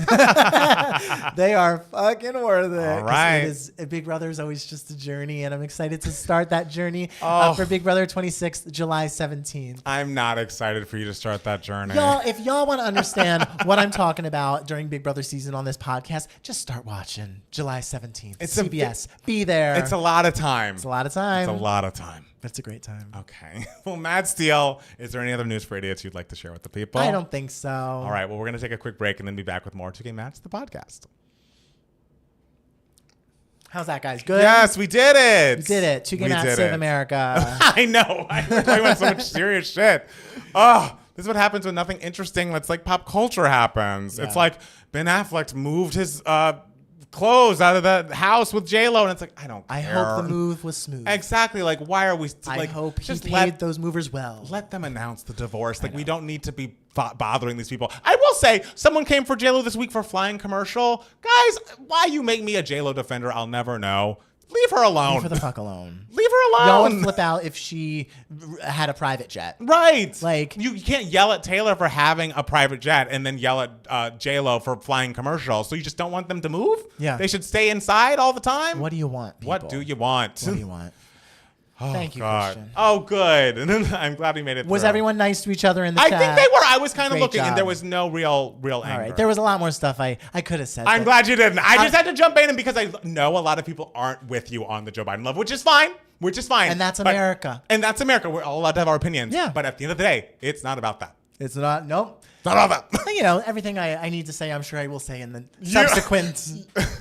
they are fucking worth it. All right. Big Brother is always just a journey, and I'm excited to start that journey Oh. for Big Brother 26th, July 17th. I'm not excited for you to start that journey. Y'all, if y'all want to understand what I'm talking about during Big Brother season on this podcast, just start watching July 17th. It's CBS. Be there. It's a lot of time. It's a lot of time. It's a lot of time. It's a great time. Okay. Well, Matt Steele, is there any other news for idiots you'd like to share with the people? I don't think so. All right. Well, we're going to take a quick break and then be back with more 2K Match, the podcast. How's that, guys? Good? Yes, we did it. We did it. 2K We Match did Save it. America. I know. We're talking about so much serious shit. Oh, this is what happens when nothing interesting that's like pop culture happens. Yeah. It's like Ben Affleck moved his clothes out of the house with J-Lo, and it's like, I don't care. I hope the move was smooth. Exactly. Like, why are we I hope he just paid those movers well. let them announce the divorce. Like, we don't need to be bothering these people. I will say, someone came for J-Lo this week for flying commercial. Guys, why you make me a J-Lo defender, I'll never know. Leave her alone. Leave her the fuck alone. Leave her alone. Y'all would flip out if she had a private jet. Right. Like, you can't yell at Taylor for having a private jet and then yell at J-Lo for flying commercials. So you just don't want them to move? Yeah. They should stay inside all the time? what do you want, people? What do you want? What do you want? Oh, Thank you, God. Christian. Oh, good. I'm glad we made it Was through. everyone nice to each other in the I chat? think they were. I was kind of Great looking, and job. there was no real anger. All right. There was a lot more stuff I could have said. I'm but glad you didn't. I just had to jump in, and because I know a lot of people aren't with you on the Joe Biden love, which is fine. And that's America. And that's America. We're all allowed to have our opinions. Yeah. But at the end of the day, it's not about that. It's not. Nope. It's not about that. You know, everything I need to say, I'm sure I will say in the subsequent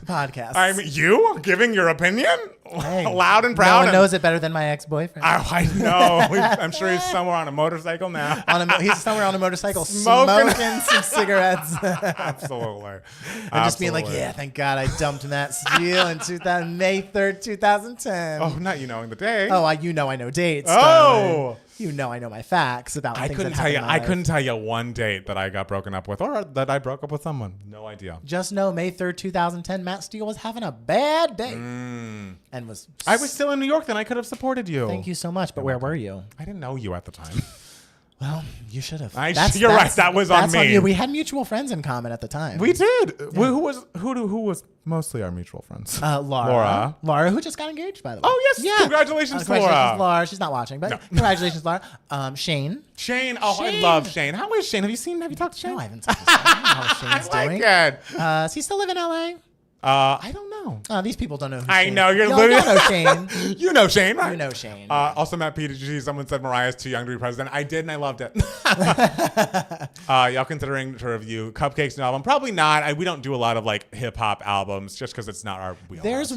podcast. I mean, you giving your opinion loud and No proud. one knows it better than my ex-boyfriend. I know. I'm sure he's somewhere on a motorcycle now. He's somewhere on a motorcycle Smoking. smoking some cigarettes. Absolutely. And just being like, yeah, thank God I dumped Matt Steele in May 3rd, 2010. Oh, not you knowing the day. Oh, I know dates. Oh. darling. You know I know my facts about I things couldn't that tell happen you. in my I life. couldn't tell you one date that I got broken up with, or that I broke up with someone. No idea. Just know May 3rd, 2010, Matt Steele was having a bad day. And was... I was still in New York then. I could have supported you. Thank you so much, but where were you? I didn't know you at the time. Well, you should have. You're right. That was on that's me. you. We had mutual friends in common at the time. We did. Yeah. Who was mostly our mutual friends? Laura. Laura, who just got engaged, by the way. Oh, yes. Yeah. Congratulations, Laura. Laura. She's not watching, but congratulations, Laura. Shane. Shane. Oh, I love Shane. How is Shane? Have you talked to Shane? No, I haven't talked to Shane. I don't know how Shane's I doing. like it. Does he still live in L.A.? I don't know. These people don't know who I Shane know. You're Y'all literally. know Shane. You know Shane, right? You know Shane. Also, Matt PDG, someone said Mariah's too young to be president. I did, and I loved it. Y'all considering to review Cupcake's new album? Probably not. We don't do a lot of like hip hop albums just because it's not our wheelhouse.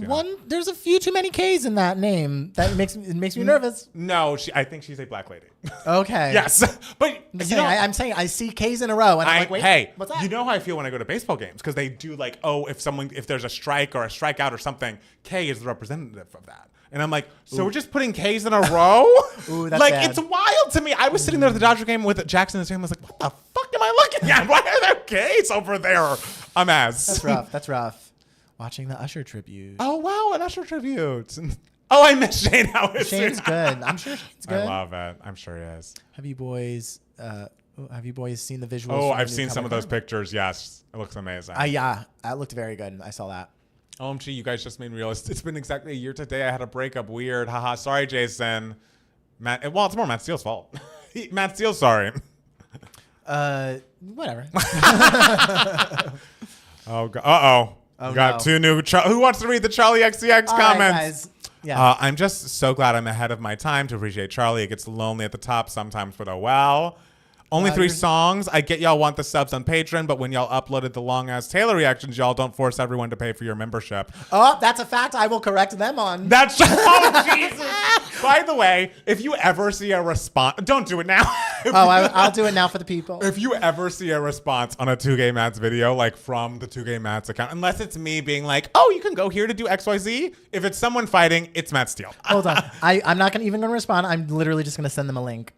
There's a few too many K's in that name. That makes me nervous. No, I think she's a black lady. Okay. Yes, but I'm saying I see K's in a row, and I'm like, wait, hey, what's that? you know how I feel when I go to baseball games because they do like, if there's a strike or a strikeout or something, K is the representative of that. And I'm like, so we're just putting K's in a row? Ooh, that's like, bad. it's wild to me. I was sitting there at the Dodger game with Jackson and I was like, what the fuck am I looking at? Why are there K's over there? A mess. That's rough. That's rough. Watching the Usher tribute. Oh, wow, an Usher tribute. Oh, I miss Shane. How is Shane's he? good. I'm sure Shane's good. I love it. I'm sure he is. Have you boys seen the visuals? Oh, from the I've new seen some of cover those pictures. Yes. It looks amazing. Yeah, that looked very good. I saw that. OMG, you guys just made me realize it's been exactly a year today. I had a breakup. Weird. Haha. Sorry, Jason. Well, it's more Matt Steele's fault. Matt Steele's sorry. Whatever. Oh, God. Uh-oh. We got two new... Who wants to read the Charlie XCX All comments? right, guys. Yeah. I'm just so glad I'm ahead of my time to appreciate Charlie. It gets lonely at the top sometimes, but oh well. Only 3 songs. I get y'all want the subs on Patreon, but when y'all uploaded the long-ass Taylor reactions, y'all don't force everyone to pay for your membership. Oh, that's a fact I will correct them on. That's... Oh, Jesus. By the way, if you ever see a response... Don't do it now. I'll do it now for the people. If you ever see a response on a 2Gay Mats video, like from the 2Gay Mats account, unless it's me being like, oh, you can go here to do XYZ. If it's someone fighting, it's Matt Steele. Hold on. I'm not even going to respond. I'm literally just going to send them a link.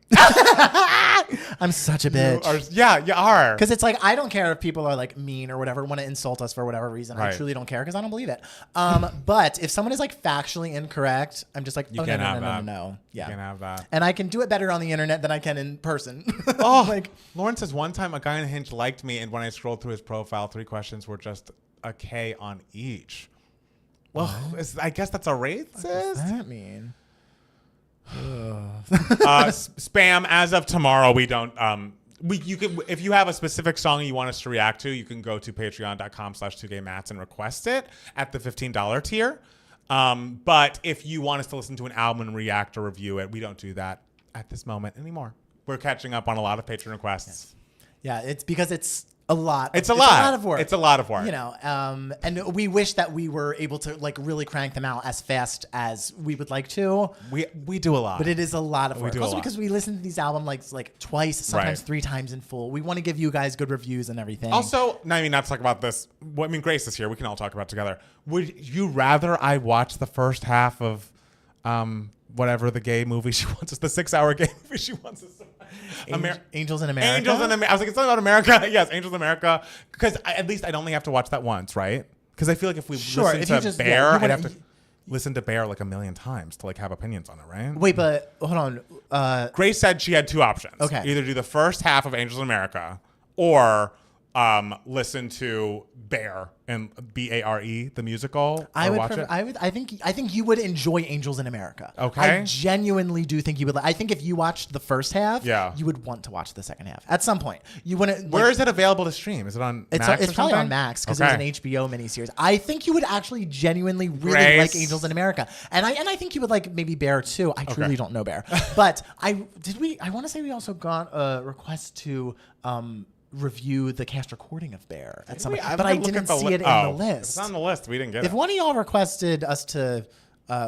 I'm such a bitch. Yeah, you are. Because it's like, I don't care if people are like mean or whatever, want to insult us for whatever reason. Right. I truly don't care because I don't believe it. But if someone is like factually incorrect, I'm just like, You oh, can't no, have no, no, that. no, no. Yeah. You can have that. And I can do it better on the internet than I can in person. Oh, like, Lauren says one time a guy on Hinge liked me, and when I scrolled through his profile, 3 questions were just a K on each. Well, I guess that's a racist. what does that mean? Spam. As of tomorrow, we don't. You can, if you have a specific song you want us to react to, you can go to patreon.com/2gaymats and request it at the $15 tier. But if you want us to listen to an album and react or review it, we don't do that at this moment anymore. We're catching up on a lot of patron requests. Yeah, it's because it's a lot. It's a lot of work. It's a lot of work. You know, and we wish that we were able to like really crank them out as fast as we would like to. We do a lot. But it is a lot of work. do a Also lot. because we listen to these albums like twice, sometimes 3 times in full. We want to give you guys good reviews and everything. Also, I mean, not to talk about this. I mean, Grace is here. We can all talk about it together. Would you rather I watch the first half of whatever the gay movie she wants us, the 6-hour gay movie she wants us to Angels in America? Angels in America. I was like, it's something about America. Yes, Angels in America. Because at least I'd only have to watch that once, right? Because I feel like if we listen to Bear, I'd have to listen to Bear like a million times to like have opinions on it, right? Wait, but hold on. Grace said she had 2 options. Okay. Either do the first half of Angels in America or listen to Bear and Bare, the musical. I think you would enjoy Angels in America. Okay. I genuinely do think you would. I think if you watched the first half, you would want to watch the second half at some point. You wouldn't. Where is it available to stream? Is it on Max? It's probably on Max because it was an HBO miniseries. I think you would actually genuinely really like Angels in America, and I think you would like maybe Bear too. I truly don't know Bear, but I want to say we also got a request to review the cast recording of Bear at some point, but I didn't see it in the list. It's on the list. We didn't get it. If one of y'all requested us to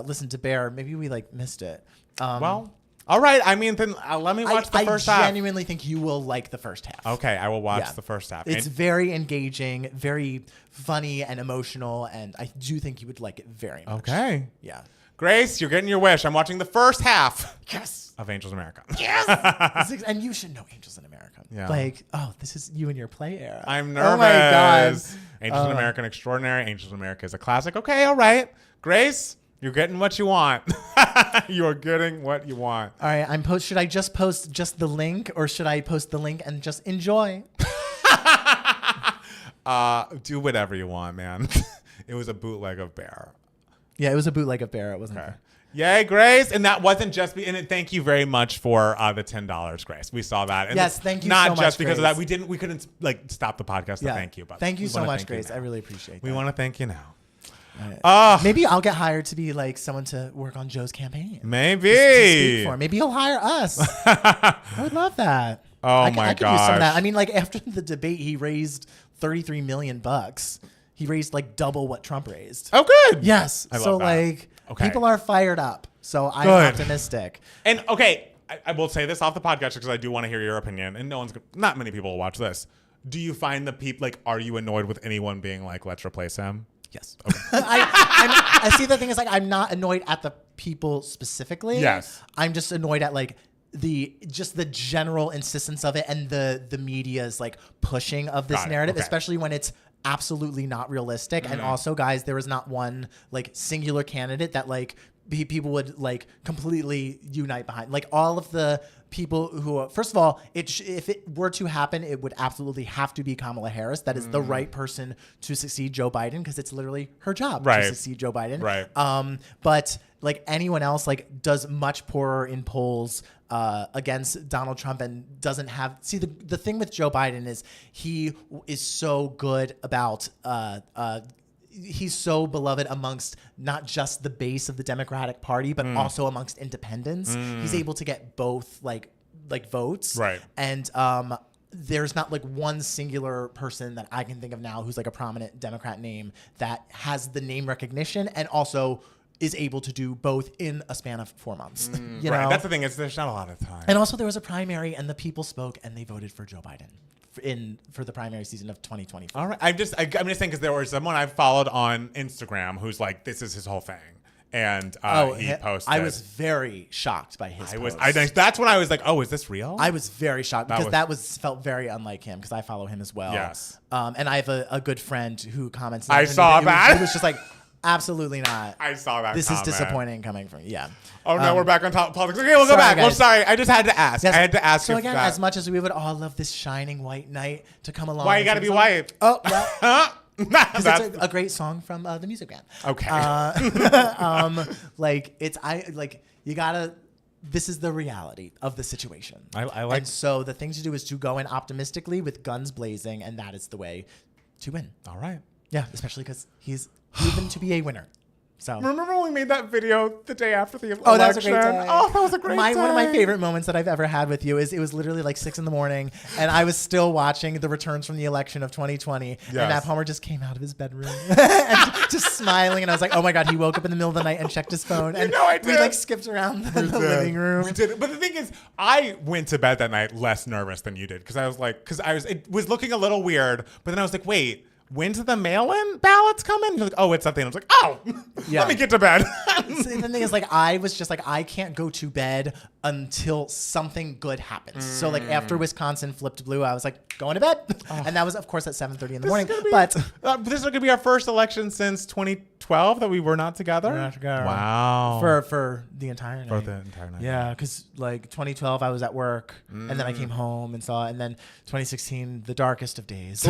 listen to Bear, maybe we like missed it. Well, all right. I mean, then let me watch the first half. I genuinely think you will like the first half. Okay, I will watch the first half. It's very engaging, very funny and emotional, and I do think you would like it very much. Okay. Yeah. Grace, you're getting your wish. I'm watching the first half. Yes. Of Angels in America. Yes. And you should know Angels in America. Yeah. Like, oh, this is you in your play era. I'm nervous. Oh my God. Angels in America, extraordinary. Angels in America is a classic. Okay, all right. Grace, you're getting what you want. You're getting what you want. All right. Should I just post just the link, or should I post the link and just enjoy? Do whatever you want, man. It was a bootleg of Bear. Yeah, it was a bootleg of Bear. It wasn't. Okay. Yay, Grace. And that wasn't just thank you very much for the $10, Grace. We saw that. And yes, thank you not so much, just because Grace. of that. We couldn't like stop the podcast to thank you. But thank you so much, Grace. I really appreciate that. We want to thank you now. Maybe I'll get hired to be like someone to work on Joe's campaign. Maybe. To speak for him. Maybe he'll hire us. I would love that. Oh I my could use some of gosh. that. I mean, like after the debate, he raised $33 million. He raised like double what Trump raised. Oh, good. Yes. I love so that. like people are fired up. So I'm Good. optimistic. And okay, I will say this off the podcast because I do want to hear your opinion. And not many people will watch this. Do you find the people like? Are you annoyed with anyone being like, "Let's replace him"? Yes. Okay. I see. The thing is, like, I'm not annoyed at the people specifically. Yes. I'm just annoyed at like the general insistence of it and the media's like pushing of this narrative, especially when it's absolutely not realistic. Mm-hmm. And also, guys, there is not one like singular candidate that like people would like completely unite behind. Like all of the people who are, first of all, if it were to happen, it would absolutely have to be Kamala Harris. That is the right person to succeed Joe Biden because it's literally her job to succeed Joe Biden. Right. But like anyone else, like does much poorer in polls against Donald Trump and doesn't have. See, the thing with Joe Biden is he is so good about. He's so beloved amongst not just the base of the Democratic Party, but also amongst independents. He's able to get both like votes. Right. And there's not like one singular person that I can think of now who's like a prominent Democrat name that has the name recognition and also is able to do both in a span of 4 months. You know? That's the thing. There's not a lot of time. And also there was a primary and the people spoke and they voted for Joe Biden. For the primary season of 2024. All right. I'm just saying because there was someone I followed on Instagram who's like, this is his whole thing. and he posted. I was very shocked by his post. That's when I was like, oh, is this real? I was very shocked because that felt very unlike him because I follow him as well. Yes. And I have a good friend who comments. I saw that. It was just like, absolutely not. I saw that. This is disappointing coming from you. Yeah. Oh no, we're back on top politics. Okay, we'll go back. Guys. Well, sorry, I just had to ask. Yes. I had to ask. So again, as much as we would all love this shining white knight to come along. Why you got to be white? Oh, well, because it's a great song from the Music Man. Okay. You gotta. This is the reality of the situation. I like. And so the thing to do is to go in optimistically with guns blazing, and that is the way to win. All right. Yeah, especially because he's proven to be a winner. So remember when we made that video the day after the election? Oh, that was a great day. Oh, that was a great day. One of my favorite moments that I've ever had with you is it was literally like 6 a.m. and I was still watching the returns from the election of 2020. Yes. And Matt Palmer just came out of his bedroom and just smiling. And I was like, oh my God, he woke up in the middle of the night and checked his phone. And I did. We like skipped around the living room. We did. But the thing is, I went to bed that night less nervous than you did because it was looking a little weird. But then I was like, wait. When did the mail-in ballots come in? You're like, oh, it's something. I was like, oh, yeah. Let me get to bed. So the thing is, like, I was just like, I can't go to bed until something good happens. So, like, after Wisconsin flipped blue, I was like, going to bed. Oh. And that was, of course, at 7:30 in the morning. But this is going to be our first election since 2012 that we were not together. We're not together. Wow. For the entire night. For the entire night. Yeah, because, like, 2012, I was at work. And then I came home and saw it. And then 2016, the darkest of days.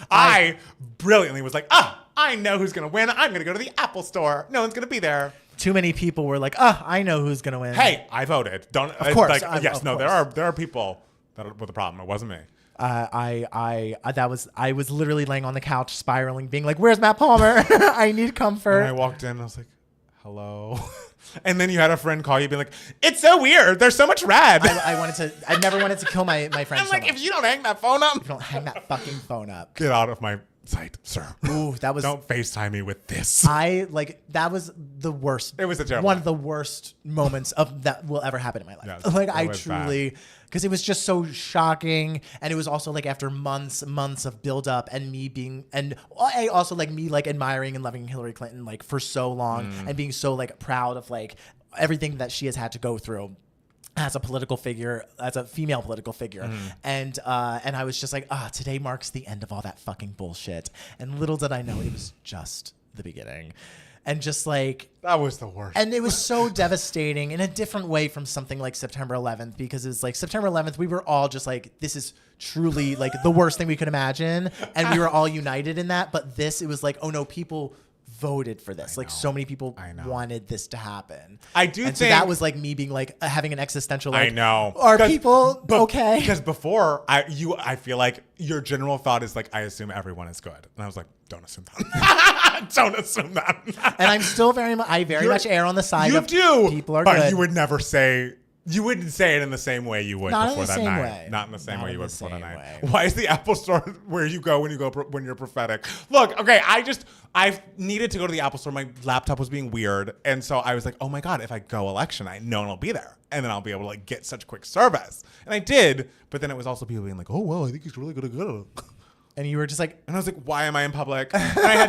I brilliantly was like, I know who's going to win. I'm going to go to the Apple store. No one's going to be there. Too many people were like, I know who's going to win. Hey, I voted. Of course. There are people that were the problem. It wasn't me. I was literally laying on the couch spiraling, being like, where's Matt Palmer? I need comfort. And I walked in and I was like, hello. And then you had a friend call you being like, it's so weird. There's so much red. I never wanted to kill my friend. I'm like, if you don't hang that phone up. If you don't hang that fucking phone up. Get out of my sight, sir. Ooh, that was. Don't FaceTime me with this. That was the worst. It was a terrible one of the worst moments of that will ever happen in my life. Yes, like I truly, because it was just so shocking, and it was also like after months of build up, and me being, and I also like me like admiring and loving Hillary Clinton like for so long, and being so like proud of like everything that she has had to go through as a political figure, as a female political figure. And I was just like, today marks the end of all that fucking bullshit. And little did I know it was just the beginning. And just like... That was the worst. And it was so devastating in a different way from something like September 11th, because it's like September 11th, we were all just like, this is truly like the worst thing we could imagine. And we were all united in that. But this, it was like, oh no, people voted for this. Like so many people wanted this to happen. I do think so that was like me being like having an existential like, I know. Are people okay? Because before I feel like your general thought is like, I assume everyone is good. And I was like, don't assume that. Don't assume that. And I'm still very much err on the side of people are but good. You would never say. You wouldn't say it in the same way you would before that night. Way. Not in the same way you would before that night. Way. Why is the Apple Store where you go when you're prophetic? Look, okay, I needed to go to the Apple Store. My laptop was being weird, and so I was like, oh my God, if I go election, I know it'll be there, and then I'll be able to like get such quick service. And I did, but then it was also people being like, oh well, I think he's really gonna go. And you were just like, and I was like, why am I in public? And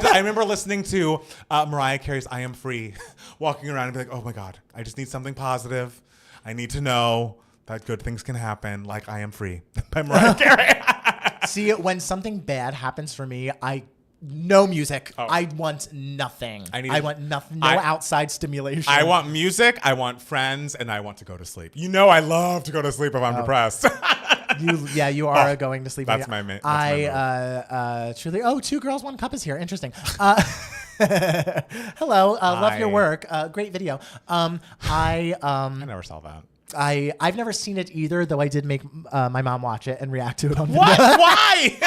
I remember listening to Mariah Carey's "I Am Free," walking around and be like, oh my God, I just need something positive. I need to know that good things can happen, like "I Am Free" by Mariah Carey. See, when something bad happens for me, no music. I want nothing. I want nothing. No outside stimulation. I want music. I want friends, and I want to go to sleep. You know, I love to go to sleep if I'm depressed. You are going to sleep. That's my main. Truly. Oh, 2 Girls, 1 Cup is here. Interesting. Hello. Love your work. Great video. I never saw that. I've never seen it either, though I did make my mom watch it and react to it on video. What? Why?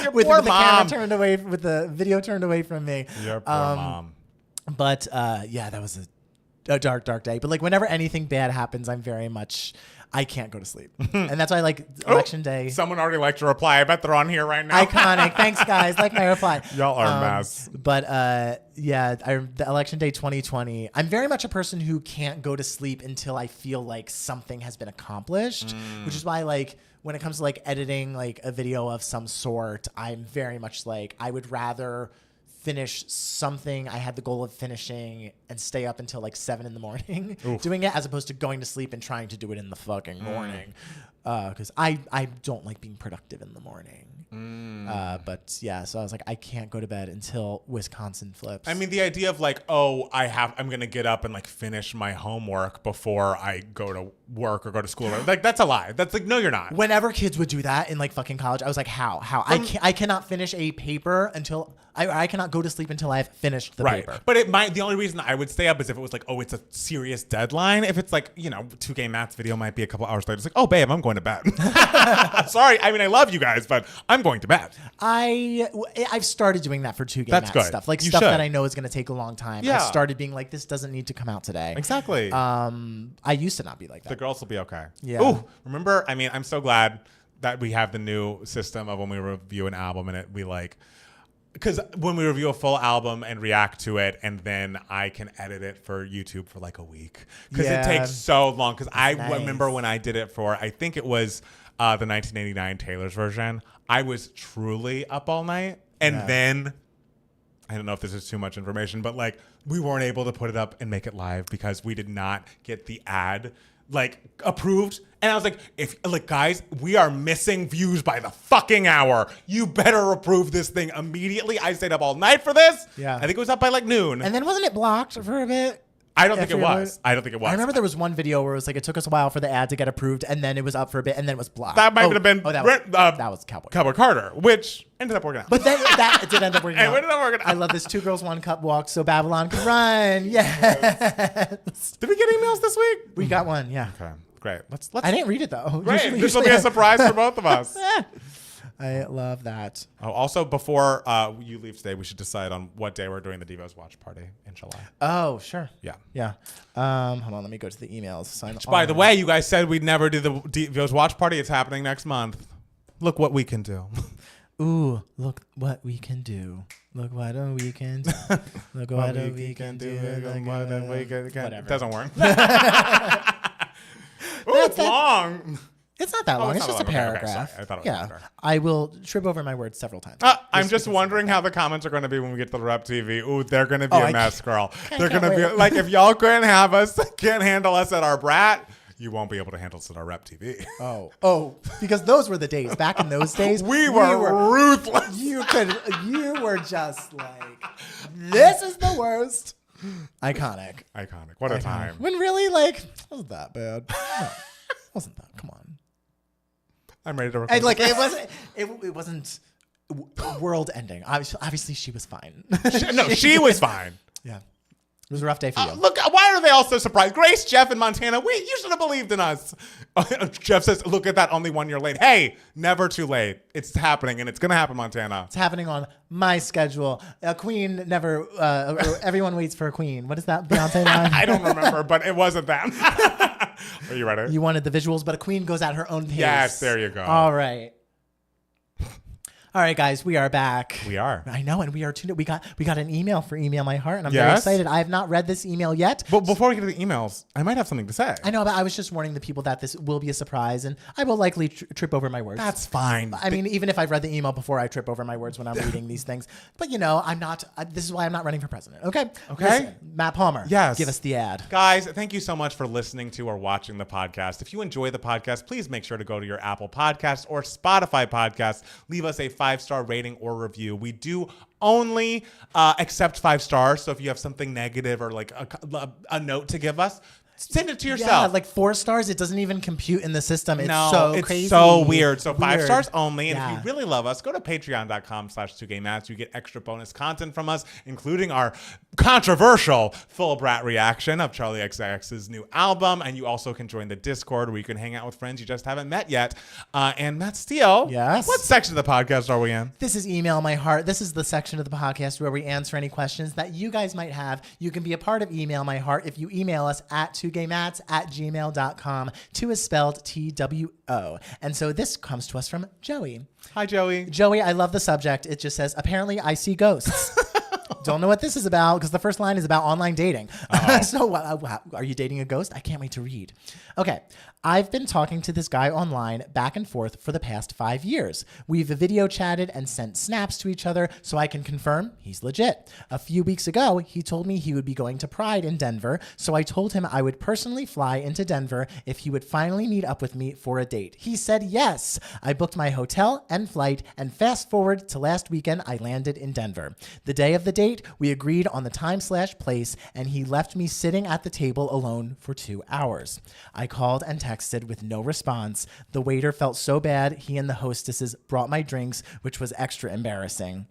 Your with poor the mom. camera turned away, with the video turned away from me. Your poor mom. But that was a dark, dark day. But like whenever anything bad happens, I'm very much... I can't go to sleep. And that's why I like election day. Someone already liked your reply. I bet they're on here right now. Iconic. Thanks, guys. Like my reply. Y'all are a mess. But the election day 2020, I'm very much a person who can't go to sleep until I feel like something has been accomplished, which is why like when it comes to like editing like a video of some sort, I'm very much like I would rather finish something I had the goal of finishing and stay up until like 7 a.m. doing it, as opposed to going to sleep and trying to do it in the fucking morning. Because I don't like being productive in the morning. But yeah, so I was like, I can't go to bed until Wisconsin flips. I mean, the idea of like, I'm going to get up and like finish my homework before I go to work or go to school. Like, that's a lie. That's like, no, you're not. Whenever kids would do that in like fucking college, I was like, how? I cannot finish a paper until I cannot go to sleep until I've finished the paper. But the only reason I would stay up is if it was like, it's a serious deadline. If it's like, 2K Matt's video might be a couple hours later. It's like, oh, babe, I'm going to bed. Sorry. I mean, I love you guys, but I'm going to bed. I've started doing that for 2K Matt stuff. Like stuff that I know is going to take a long time. Yeah. I started being like, this doesn't need to come out today. Exactly. I used to not be like that. The girls will be okay. Yeah. Ooh, remember, I mean, I'm so glad that we have the new system of when we review an album and we like, because when we review a full album and react to it, and then I can edit it for YouTube for like a week. Because it takes so long. Because I remember when I did it for, I think it was the 1989 Taylor's version, I was truly up all night. And then, I don't know if this is too much information, but like we weren't able to put it up and make it live because we did not get the ad like approved. And I was like, guys, we are missing views by the fucking hour. You better approve this thing immediately. I stayed up all night for this. Yeah. I think it was up by like noon. And then wasn't it blocked for a bit? I don't think it was. I remember there was one video where it was like, it took us a while for the ad to get approved, and then it was up for a bit, and then it was blocked. That might have been that was Cowboy Carter, which ended up working out. But then that did end up working out. It ended up working out. I love this 2 girls, 1 cup walk so Babylon can run. Yes. Did we get emails this week? We got one, yeah. Okay, great. Let's. I didn't read it though. Great. This will be a surprise for both of us. I love that. Oh, also, before you leave today, we should decide on what day we're doing the Divas watch party in July. Oh, sure. Yeah. Yeah. Hold on, let me go to the emails. By the way, you guys said we'd never do the Divas watch party. It's happening next month. Look what we can do. Ooh, look what we can do. Look what we can do. Look what we can do. Whatever. It doesn't work. Ooh, it's long. It's not that long. It's just a paragraph. Okay, I thought it was longer. I will trip over my words several times. I'm just wondering how the comments are going to be when we get to the Rep TV. Ooh, they're going to be a mess, girl. They're going to be like, if y'all can't handle us at our Brat, you won't be able to handle us at our Rep TV. Oh, because those were the days. Back in those days, we were ruthless. You were just like, this is the worst. Iconic. What a time. When really, like, wasn't that bad? No, wasn't that? Come on. I'm ready to record. And like, it wasn't world ending. Obviously, she was fine. She was fine. Yeah. It was a rough day for you. Look, why are they all so surprised? Grace, Jeff, and Montana, you should have believed in us. Jeff says, look at that, only 1 year late. Hey, never too late. It's happening, and it's going to happen, Montana. It's happening on my schedule. A queen never, everyone waits for a queen. What is that Beyonce line? I don't remember, but it wasn't that. Are you ready? You wanted the visuals, but a queen goes at her own pace. Yes, there you go. All right. All right, guys, we are back. We are. I know, and we are tuned. We got an email for Email My Heart, and I'm very excited. I have not read this email yet. But before we get to the emails, I might have something to say. I know, but I was just warning the people that this will be a surprise, and I will likely trip over my words. That's fine. I mean, even if I've read the email before, I trip over my words when I'm reading these things. But I'm not. This is why I'm not running for president. Okay. Listen, Matt Palmer. Yes. Give us the ad, guys. Thank you so much for listening to or watching the podcast. If you enjoy the podcast, please make sure to go to your Apple Podcast or Spotify podcast. Leave us a 5-star rating or review. We do only accept 5 stars. So if you have something negative or like a note to give us, send it to yourself. Yeah, like 4 stars, it doesn't even compute in the system. It's crazy. It's so weird. So 5 stars only. And Yeah. if you really love us, go to patreon.com/2gaymats. You get extra bonus content from us, including our controversial full Brat reaction of Charlie XCX's new album. And you also can join the Discord where you can hang out with friends you just haven't met yet. And Matt Steele. Yes? What section of the podcast are we in? This is Email My Heart. This is the section of the podcast where we answer any questions that you guys might have. You can be a part of Email My Heart if you email us at 2gaymats@gmail.com. 2 is spelled TWO. And so this comes to us from Joey. Hi, Joey. Joey, I love the subject. It just says, apparently I see ghosts. Don't know what this is about because the first line is about online dating. So are you dating a ghost? I can't wait to read. Okay. I've been talking to this guy online back and forth for the past 5 years. We've video chatted and sent snaps to each other so I can confirm he's legit. A few weeks ago, he told me he would be going to Pride in Denver, so I told him I would personally fly into Denver if he would finally meet up with me for a date. He said yes. I booked my hotel and flight, and fast forward to last weekend, I landed in Denver. The day of the date, we agreed on the time/place, and he left me sitting at the table alone for 2 hours. I called and texted with no response. The waiter felt so bad, he and the hostesses brought my drinks, which was extra embarrassing.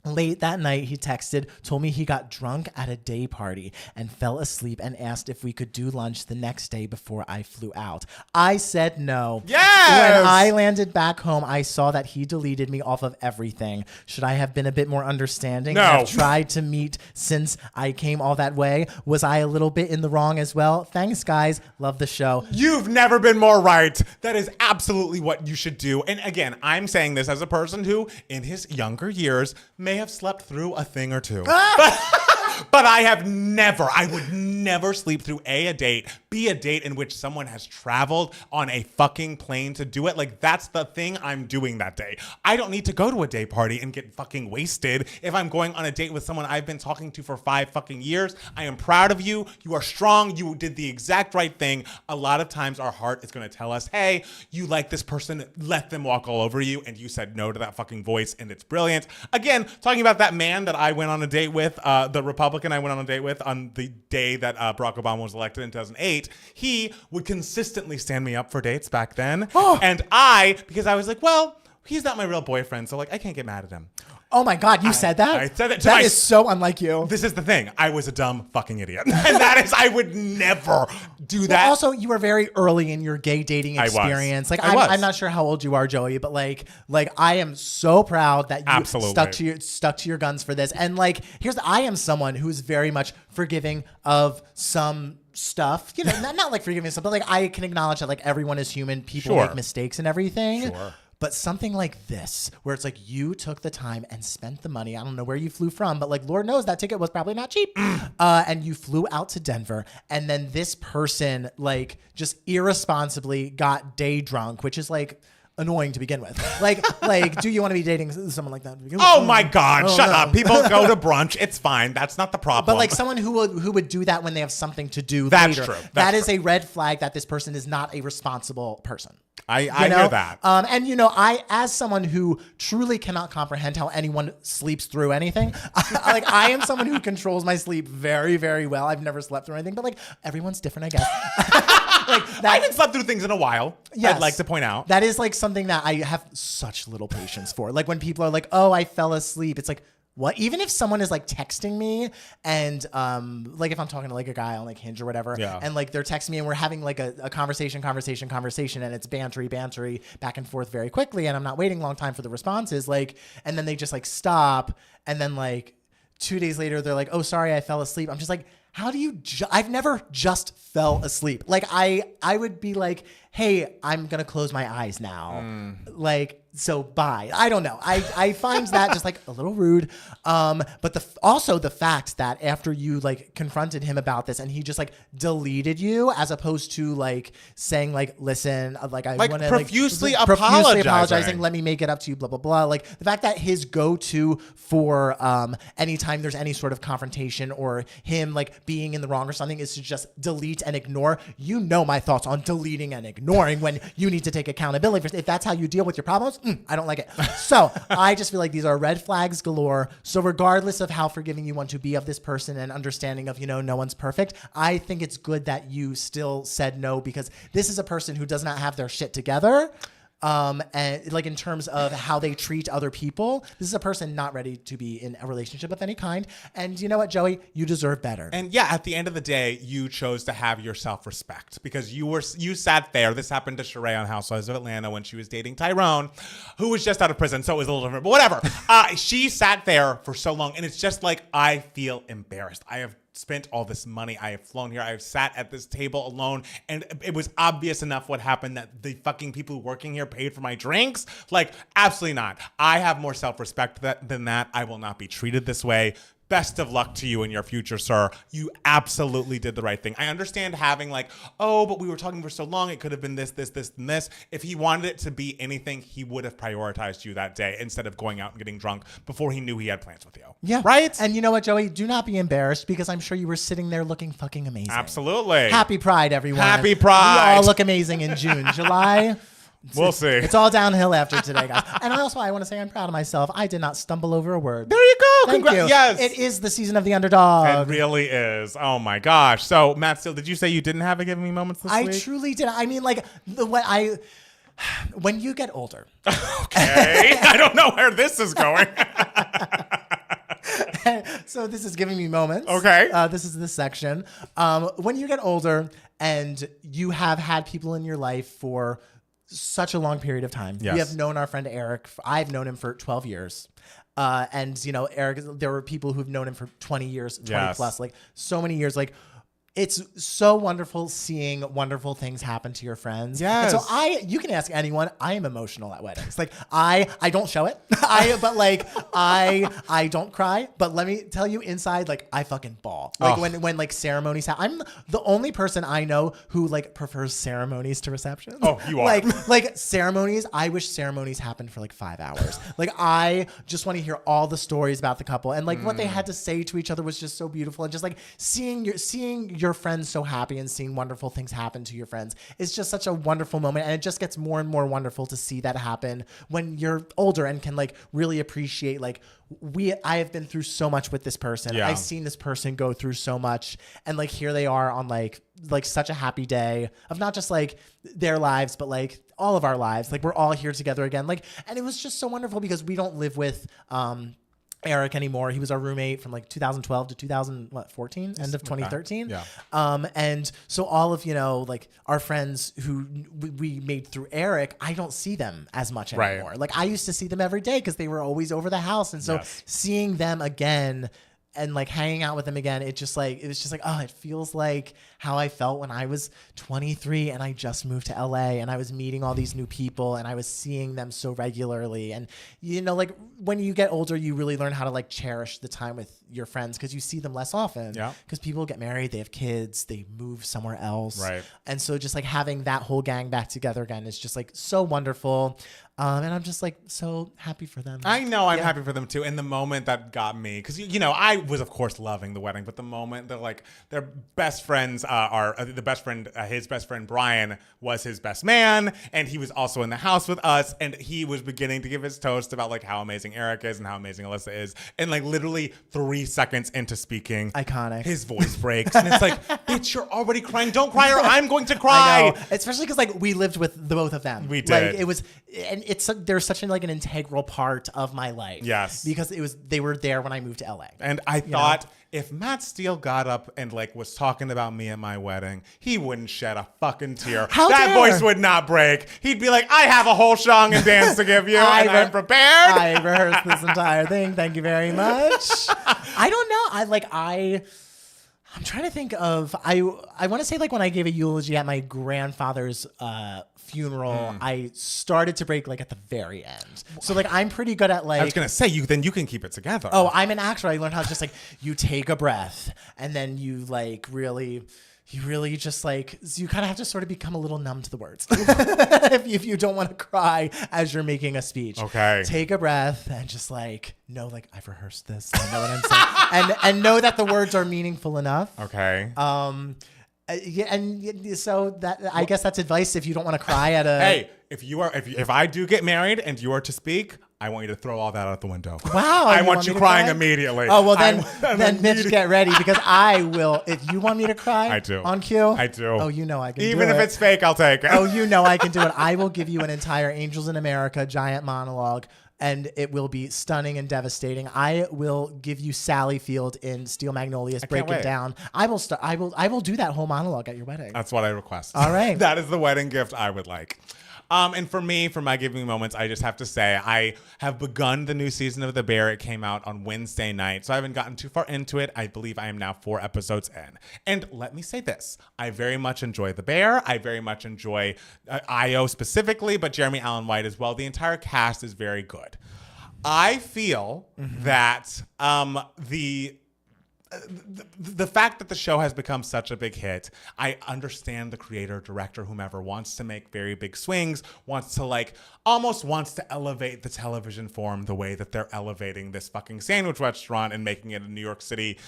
Late that night, he texted, told me he got drunk at a day party and fell asleep and asked if we could do lunch the next day before I flew out. I said no. Yes! When I landed back home, I saw that he deleted me off of everything. Should I have been a bit more understanding? No. Have tried to meet since I came all that way? Was I a little bit in the wrong as well? Thanks, guys. Love the show. You've never been more right. That is absolutely what you should do. And again, I'm saying this as a person who, in his younger years, may have slept through a thing or two. But I would never sleep through a date, B, a date in which someone has traveled on a fucking plane to do it. Like, that's the thing I'm doing that day. I don't need to go to a day party and get fucking wasted if I'm going on a date with someone I've been talking to for 5 fucking years. I am proud of you. You are strong. You did the exact right thing. A lot of times our heart is going to tell us, hey, you like this person, let them walk all over you. And you said no to that fucking voice, and it's brilliant. Again, talking about that man that I went on a date with, the Republican I went on a date with on the day that Barack Obama was elected in 2008, he would consistently stand me up for dates back then. And because I was like, well, he's not my real boyfriend, so like I can't get mad at him. Oh my God, you said that? I said it. That is so unlike you. This is the thing. I was a dumb fucking idiot. And that is, I would never do that. Well, also, you were very early in your gay dating experience. I'm not sure how old you are, Joey, but like I am so proud that you stuck to your guns for this. And like, I am someone who's very much forgiving of some stuff, not like forgiving stuff, but like I can acknowledge that like everyone is human. People make mistakes and everything. Sure. But something like this, where it's like you took the time and spent the money. I don't know where you flew from, but like Lord knows that ticket was probably not cheap. And you flew out to Denver, and then this person like just irresponsibly got day drunk, which is like annoying to begin with. Like, do you want to be dating someone like that? Oh my God, shut up. People go to brunch. It's fine. That's not the problem. But like someone who would do that when they have something to do That's later. true. That is a red flag that this person is not a responsible person. I hear that. And I, as someone who truly cannot comprehend how anyone sleeps through anything, I am someone who controls my sleep very, very well. I've never slept through anything, but like everyone's different, I guess. I haven't slept through things in a while. Yes, I'd like to point out. That is like something that I have such little patience for. Like when people are like, oh, I fell asleep. It's like, what? Even if someone is like texting me and like if I'm talking to like a guy on like Hinge or whatever, and like they're texting me and we're having like a conversation and it's bantery back and forth very quickly and I'm not waiting a long time for the responses, like, and then they just like stop and then like 2 days later they're like, oh, sorry, I fell asleep. I'm just like, how do you I've never just fell asleep. Like I would be like, hey, I'm gonna close my eyes now. Like, so bye. I don't know. I find that just like a little rude. But also the fact that after you like confronted him about this and he just like deleted you as opposed to like saying like, listen, like I want to profusely apologizing. Let me make it up to you, blah, blah, blah. Like the fact that his go-to for anytime there's any sort of confrontation or him like being in the wrong or something is to just delete and ignore. You know my thoughts on deleting and ignoring when you need to take accountability. If that's how you deal with your problems, I don't like it. So I just feel like these are red flags galore. So regardless of how forgiving you want to be of this person and understanding of, no one's perfect, I think it's good that you still said no because this is a person who does not have their shit together. And like in terms of how they treat other people, this is a person not ready to be in a relationship of any kind. And you know what, Joey, you deserve better. And yeah, at the end of the day, you chose to have your self-respect because you sat there. This happened to Sheree on Housewives of Atlanta when she was dating Tyrone, who was just out of prison. So it was a little different, but whatever. She sat there for so long and it's just like, I feel embarrassed. I have spent all this money. I have flown here. I have sat at this table alone. And it was obvious enough what happened that the fucking people working here paid for my drinks. Like, absolutely not. I have more self-respect than that. I will not be treated this way. best of luck to you in your future, sir. You absolutely did the right thing. I understand having like, oh, but we were talking for so long. It could have been this, this, this, and this. If he wanted it to be anything, he would have prioritized you that day instead of going out and getting drunk before he knew he had plans with you. Yeah. Right? And you know what, Joey? Do not be embarrassed because I'm sure you were sitting there looking fucking amazing. Absolutely. Happy Pride, everyone. Happy Pride. We all look amazing in June. July... We'll see. It's all downhill after today, guys. And also, I want to say I'm proud of myself. I did not stumble over a word. There you go. Thank you. Yes. It is the season of the Underdog. It really is. Oh, my gosh. So, Matt Steele, did you say you didn't have a Give Me Moments this week? I truly did. I mean, like, when you get older. Okay. I don't know where this is going. So this is Giving Me Moments. Okay. This is this section. When you get older and you have had people in your life for such a long period of time. Yes. We have known our friend Eric. I've known him for 12 years. And, you know, Eric, there were people who've known him for 20 years, 20 plus, like so many years. Like, it's so wonderful seeing wonderful things happen to your friends. Yes. And so you can ask anyone. I am emotional at weddings. Like I don't show it. I don't cry. But let me tell you, inside, like I fucking bawl. Like when like ceremonies happen. I'm the only person I know who like prefers ceremonies to receptions. Oh, you are. Like ceremonies. I wish ceremonies happened for like 5 hours. Like I just want to hear all the stories about the couple and like what they had to say to each other was just so beautiful. And just like seeing your friends so happy and seeing wonderful things happen to your friends is just such a wonderful moment. And it just gets more and more wonderful to see that happen when you're older and can like really appreciate like I have been through so much with this person. Yeah. I've seen this person go through so much. And like here they are on like such a happy day of not just like their lives, but like all of our lives. Like we're all here together again. Like, and it was just so wonderful because we don't live with, Eric anymore. He was our roommate from like 2012 to 2014, end of 2013. Yeah. And so all of, you know, like our friends who we made through Eric, I don't see them as much anymore. Right. Like I used to see them every day because they were always over the house. And so seeing them again and like hanging out with them again, it was just like, oh, it feels like how I felt when I was 23 and I just moved to LA and I was meeting all these new people and I was seeing them so regularly. And, you know, like when you get older, you really learn how to like cherish the time with your friends because you see them less often. Yeah. Because people get married, they have kids, they move somewhere else. Right. And so just like having that whole gang back together again is just like so wonderful. And I'm just like so happy for them. I know I'm happy for them too. And the moment that got me, because you know I was of course loving the wedding, but the moment that like their best friends his best friend Brian was his best man, and he was also in the house with us, and he was beginning to give his toast about like how amazing Eric is and how amazing Alyssa is, and like literally 3 seconds into speaking, iconic, his voice breaks, and it's like, bitch, you're already crying. Don't cry, or I'm going to cry. I know. Especially because like we lived with the both of them. We did. Like, it was, and they're such an integral part of my life. Yes. Because they were there when I moved to LA. And I thought if Matt Steele got up and like was talking about me at my wedding, he wouldn't shed a fucking tear. That voice would not break. He'd be like, I have a whole song and dance to give you, and I'm prepared. I rehearsed this entire thing. Thank you very much. I don't know. I'm trying to think of, I want to say like when I gave a eulogy at my grandfather's funeral, I started to break like at the very end. So like I'm pretty good at like. I was going to say, then you can keep it together. Oh, I'm an actor. I learned how to just like, you take a breath and then you like really just like, so you kind of have to sort of become a little numb to the words. if you don't want to cry as you're making a speech. Okay. Take a breath and just like, know like I've rehearsed this. I know what I'm saying. and know that the words are meaningful enough. Okay. So that I guess that's advice if you don't want to cry at a. Hey, if I do get married and you are to speak, I want you to throw all that out the window. Wow. I want you crying immediately. Oh, well, then Mitch, get ready because I will. If you want me to cry I do. On cue. I do. Oh, you know I can do it. Even if it's fake, I'll take it. Oh, you know I can do it. I will give you an entire Angels in America giant monologue, and it will be stunning and devastating. I will give you Sally Field in Steel Magnolias, break it down. I will do that whole monologue at your wedding. That's what I request. All right. That is the wedding gift I would like. And for me, for my Giving Me Moments, I just have to say I have begun the new season of The Bear. It came out on Wednesday night, so I haven't gotten too far into it. I believe I am now 4 episodes in. And let me say this. I very much enjoy The Bear. I very much enjoy Io specifically, but Jeremy Allen White as well. The entire cast is very good. I feel that the fact that the show has become such a big hit, I understand the creator, director, whomever wants to make very big swings, almost wants to elevate the television form the way that they're elevating this fucking sandwich restaurant and making it a New York City,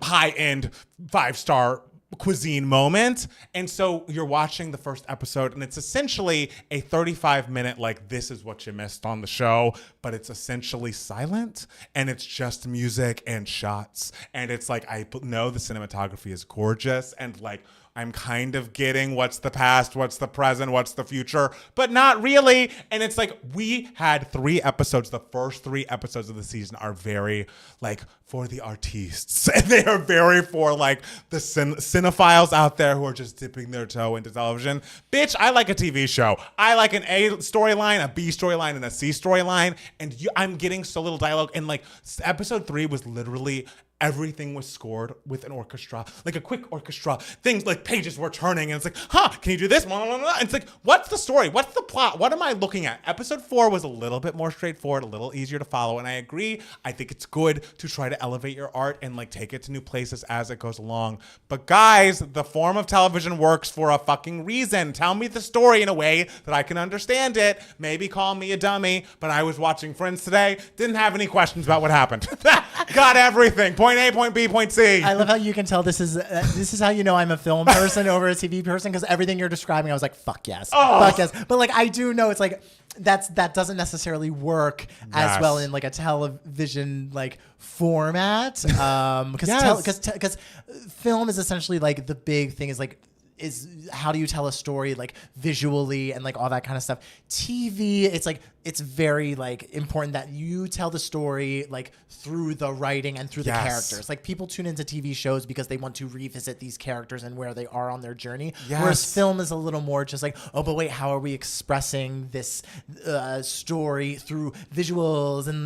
high-end 5-star cuisine moment. And so you're watching the first episode and it's essentially a 35-minute this is what you missed on the show, but it's essentially silent and it's just music and shots, and it's I know the cinematography is gorgeous and I'm kind of getting what's the past, what's the present, what's the future, but not really. And it's we had 3 episodes. The first 3 episodes of the season are very for the artistes. They are very for the cinephiles out there who are just dipping their toe into television. Bitch, I like a TV show. I like an A storyline, a B storyline, and a C storyline. And I'm getting so little dialogue. And episode 3 was literally everything was scored with an orchestra, a quick orchestra. Things pages were turning, and it's can you do this? And it's what's the story? What's the plot? What am I looking at? Episode 4 was a little bit more straightforward, a little easier to follow, and I agree. I think it's good to try to elevate your art and take it to new places as it goes along. But guys, the form of television works for a fucking reason. Tell me the story in a way that I can understand it. Maybe call me a dummy, but I was watching Friends today, didn't have any questions about what happened. Got everything. Point A, point B, point C. I love how you can tell this is how you know I'm a film person over a TV person, because everything you're describing, I was fuck yes, fuck yes. But I do know it's that doesn't necessarily work as well in a television format, because film is essentially the big thing is how do you tell a story visually and all that kind of stuff. TV, it's very important that you tell the story through the writing and through the characters. People tune into TV shows because they want to revisit these characters and where they are on their journey. Whereas film is a little more just oh, but wait, how are we expressing this story through visuals and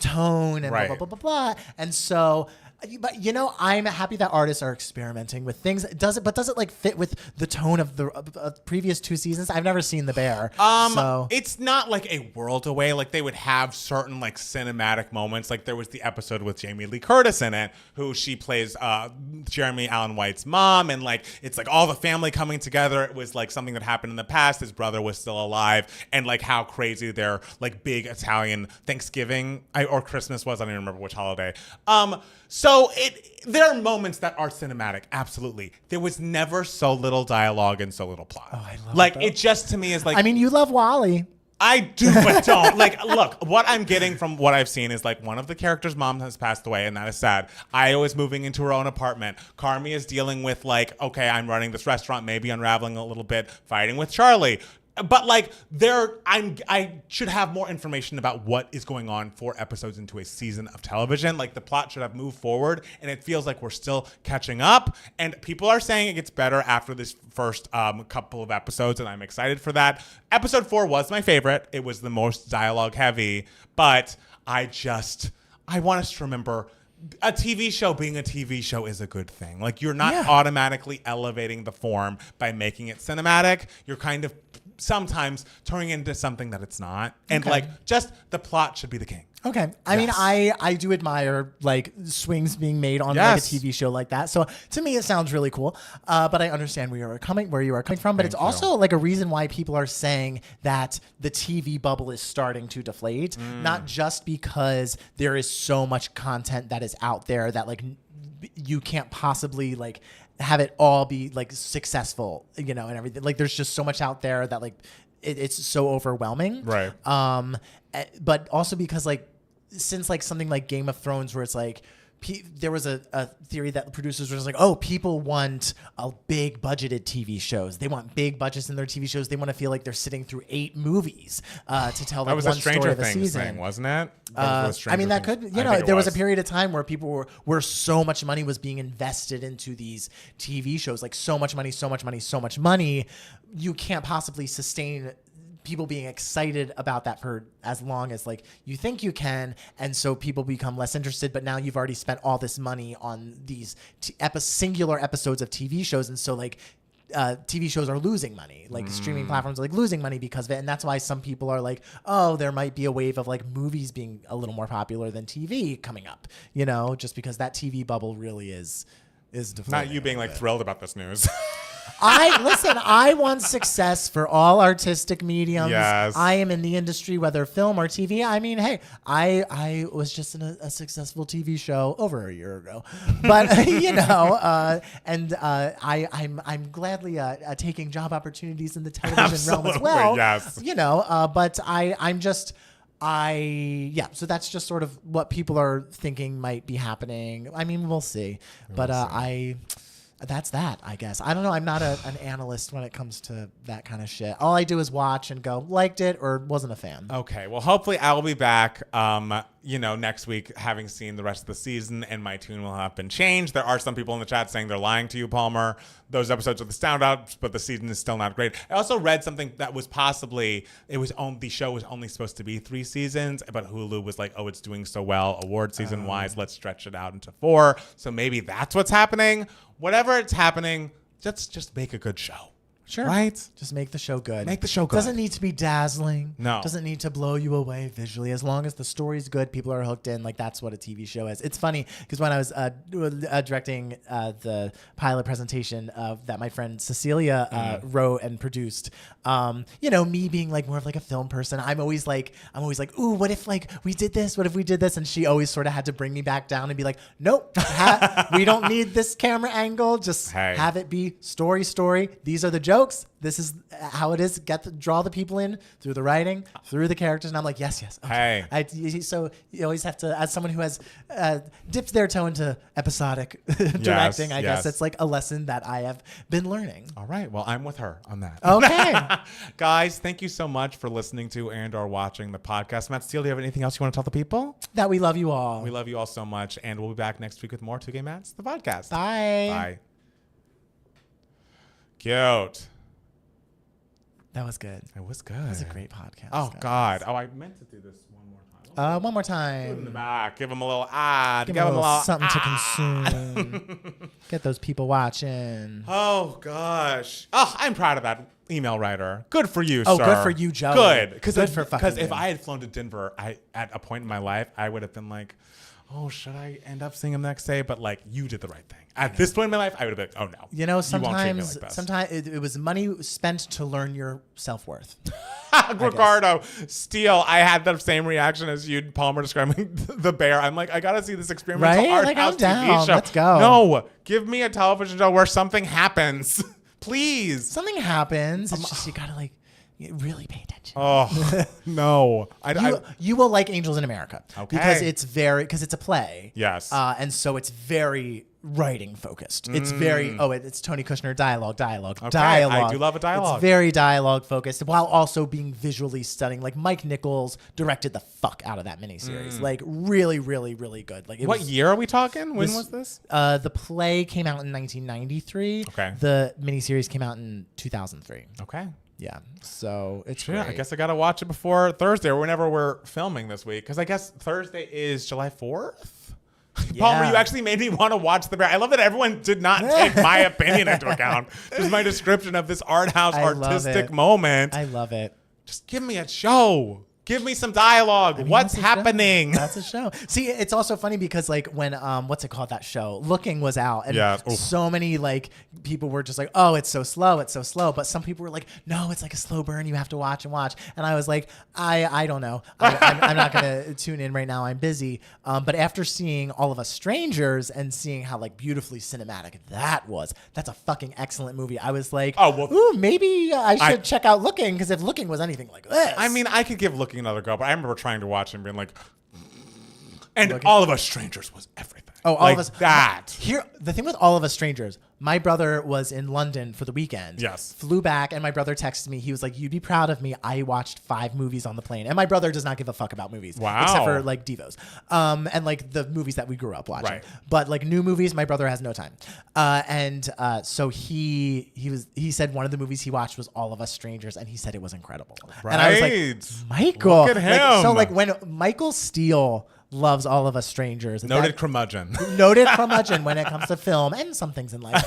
tone and blah, blah, blah, blah, blah. And so, but I'm happy that artists are experimenting with things. Does it fit with the tone of the previous 2 seasons? I've never seen The Bear. So it's not a world away. They would have certain cinematic moments. There was the episode with Jamie Lee Curtis in it, who she plays Jeremy Allen White's mom, and it's all the family coming together. It was something that happened in the past. His brother was still alive, and how crazy their big Italian Thanksgiving or Christmas was. I don't even remember which holiday. So there are moments that are cinematic, absolutely. There was never so little dialogue and so little plot. Oh, I love it. It just to me is I mean, you love Wally. I do, but don't. Look, what I'm getting from what I've seen is one of the characters' mom has passed away, and that is sad. Io is moving into her own apartment. Carmi is dealing with okay, I'm running this restaurant, maybe unraveling a little bit, fighting with Charlie. But I should have more information about what is going on 4 episodes into a season of television. The plot should have moved forward, and it feels we're still catching up. And people are saying it gets better after this first couple of episodes, and I'm excited for that. Episode 4 was my favorite. It was the most dialogue heavy, but I want us to remember, a TV show being a TV show is a good thing. You're not automatically elevating the form by making it cinematic. You're kind of sometimes turning into something that it's not. And just the plot should be the king. Okay. I mean, I do admire swings being made on a TV show like that. So to me, it sounds really cool. But I understand where you are coming from. But it's also a reason why people are saying that the TV bubble is starting to deflate. Not just because there is so much content that is out there that you can't possibly have it all be successful, and everything. There's just so much out there that it's so overwhelming. Right. But also because since something like Game of Thrones, where it's there was a theory that the producers were just oh, people want a big budgeted TV shows. They want big budgets in their TV shows. They want to feel they're sitting through 8 movies to tell that was one a Stranger story of a Things season. thing, wasn't it? I mean, that could, there was a period of time where people where so much money was being invested into these TV shows, so much money, so much money, so much money. You can't possibly sustain people being excited about that for as long as you think you can, and so people become less interested. But now you've already spent all this money on these singular episodes of TV shows, and so TV shows are losing money. Like streaming platforms are like losing money because of it. And that's why some people are like, oh, there might be a wave of like movies being a little more popular than TV coming up, you know, just because that TV bubble really is deflating. Not you being like thrilled about this news. I want success for all artistic mediums. Yes. I am in the industry, whether film or TV. I mean, hey, I was just in a successful TV show over a year ago, but you know, I'm gladly taking job opportunities in the television realm as well. Yes. You know, but so that's just sort of what people are thinking might be happening. I mean, we'll see, but that's that, I guess. I don't know. I'm not an analyst when it comes to that kind of shit. All I do is watch and go, liked it or wasn't a fan. Okay. Well, hopefully I will be back, next week, having seen the rest of the season, and my tune will have been changed. There are some people in the chat saying they're lying to you, Palmer. Those episodes are the standouts, but the season is still not great. I also read something that was possibly, the show was only supposed to be 3 seasons, but Hulu was like, oh, it's doing so well award season wise. Let's stretch it out into 4. So maybe that's what's happening. Whatever it's happening, just make a good show. Sure. Right? Just make the show good. Make the show good. Doesn't need to be dazzling. No. Doesn't need to blow you away visually. As long as the story's good, people are hooked in. Like, that's what a TV show is. It's funny because when I was directing the pilot presentation that my friend Cecilia wrote and produced, me being like more of like a film person, I'm always like, ooh, what if like we did this? What if we did this? And she always sort of had to bring me back down and be like, nope, we don't need this camera angle. Just have it be story. These are the jokes. This is how it is. Draw the people in through the writing, through the characters, and I'm like, yes. Okay. So you always have to, as someone who has dipped their toe into episodic directing, I guess it's like a lesson that I have been learning. All right. Well, I'm with her on that. Okay. Guys, thank you so much for listening to and or watching the podcast. Matt Steele, do you have anything else you want to tell the people? That we love you all. We love you all so much, and we'll be back next week with more 2Gay Mats, the podcast. Bye. Bye. Cute. That was good. It was good. It was a great podcast. Oh, guys. God. Oh, I meant to do this one more time. One more Do it in the time. back. Give them a little ad. Give them a little something to ad. consume. Get those people watching. Oh, gosh. Oh, I'm proud of that email writer. Good for you, Oh, sir. good for you, Joe. Good. Good for fucking Because if you. I had flown to Denver, at a point in my life, I would have been like, oh, should I end up seeing him the next day? But like, you did the right thing. At this point in my life, I would have been, oh no. You know, You won't treat me like this. sometimes it was money spent to learn your self-worth. Ricardo Steele, I had the same reaction as you, Palmer, describing the bear. I'm like, I gotta see this experimental Right? art Like, house I'm down. TV show. Let's go. No, give me a television show where something happens, please. Something happens. It's just you gotta like really pay attention. Oh no, You will like Angels in America because it's a play. Yes. And so it's very writing focused. It's very it's Tony Kushner dialogue. I do love a dialogue. It's very dialogue focused while also being visually stunning. Like Mike Nichols directed the fuck out of that miniseries. Like really, really, really good. Like what year are we talking? When was this? The play came out in 1993. Okay. The miniseries came out in 2003. Okay. Yeah, so it's Yeah, great. I guess I gotta watch it before Thursday or whenever we're filming this week, because I guess Thursday is July 4th. Yeah. Palmer, you actually made me want to watch The Bear. I love that everyone did not take my opinion into account. Just my description of this art house artistic moment. I love it. Just give me a show. Give me some dialogue. What's happening? That's a show. See, it's also funny because like when what's it called, that show Looking was out, and so many like people were just like, oh, it's so slow, but some people were like, no, it's like a slow burn, you have to watch, and I was like, I don't know, I'm not gonna tune in right now, I'm busy, but after seeing All of Us Strangers and seeing how like beautifully cinematic that's a fucking excellent movie, I was like, ooh, maybe I should check out Looking, because if Looking was anything like this, I mean, I could give Looking another go, but I remember trying to watch it and being like, and All of Us Strangers was everything. Oh, All of Us. That. Here, the thing with All of Us Strangers, my brother was in London for the weekend. Yes. Flew back, and my brother texted me. He was like, you'd be proud of me. I watched 5 movies on the plane. And my brher does not give a fuck about movies. Wow. Except for like Devos. And like the movies that we grew up watching. Right. But like new movies, my brother has no time. So he said one of the movies he watched was All of Us Strangers, and he said it was incredible. Right. And I was like, Michael. Look at him. Like when Michael Steele loves all of us strangers. Noted curmudgeon. Noted curmudgeon when it comes to film and some things in life.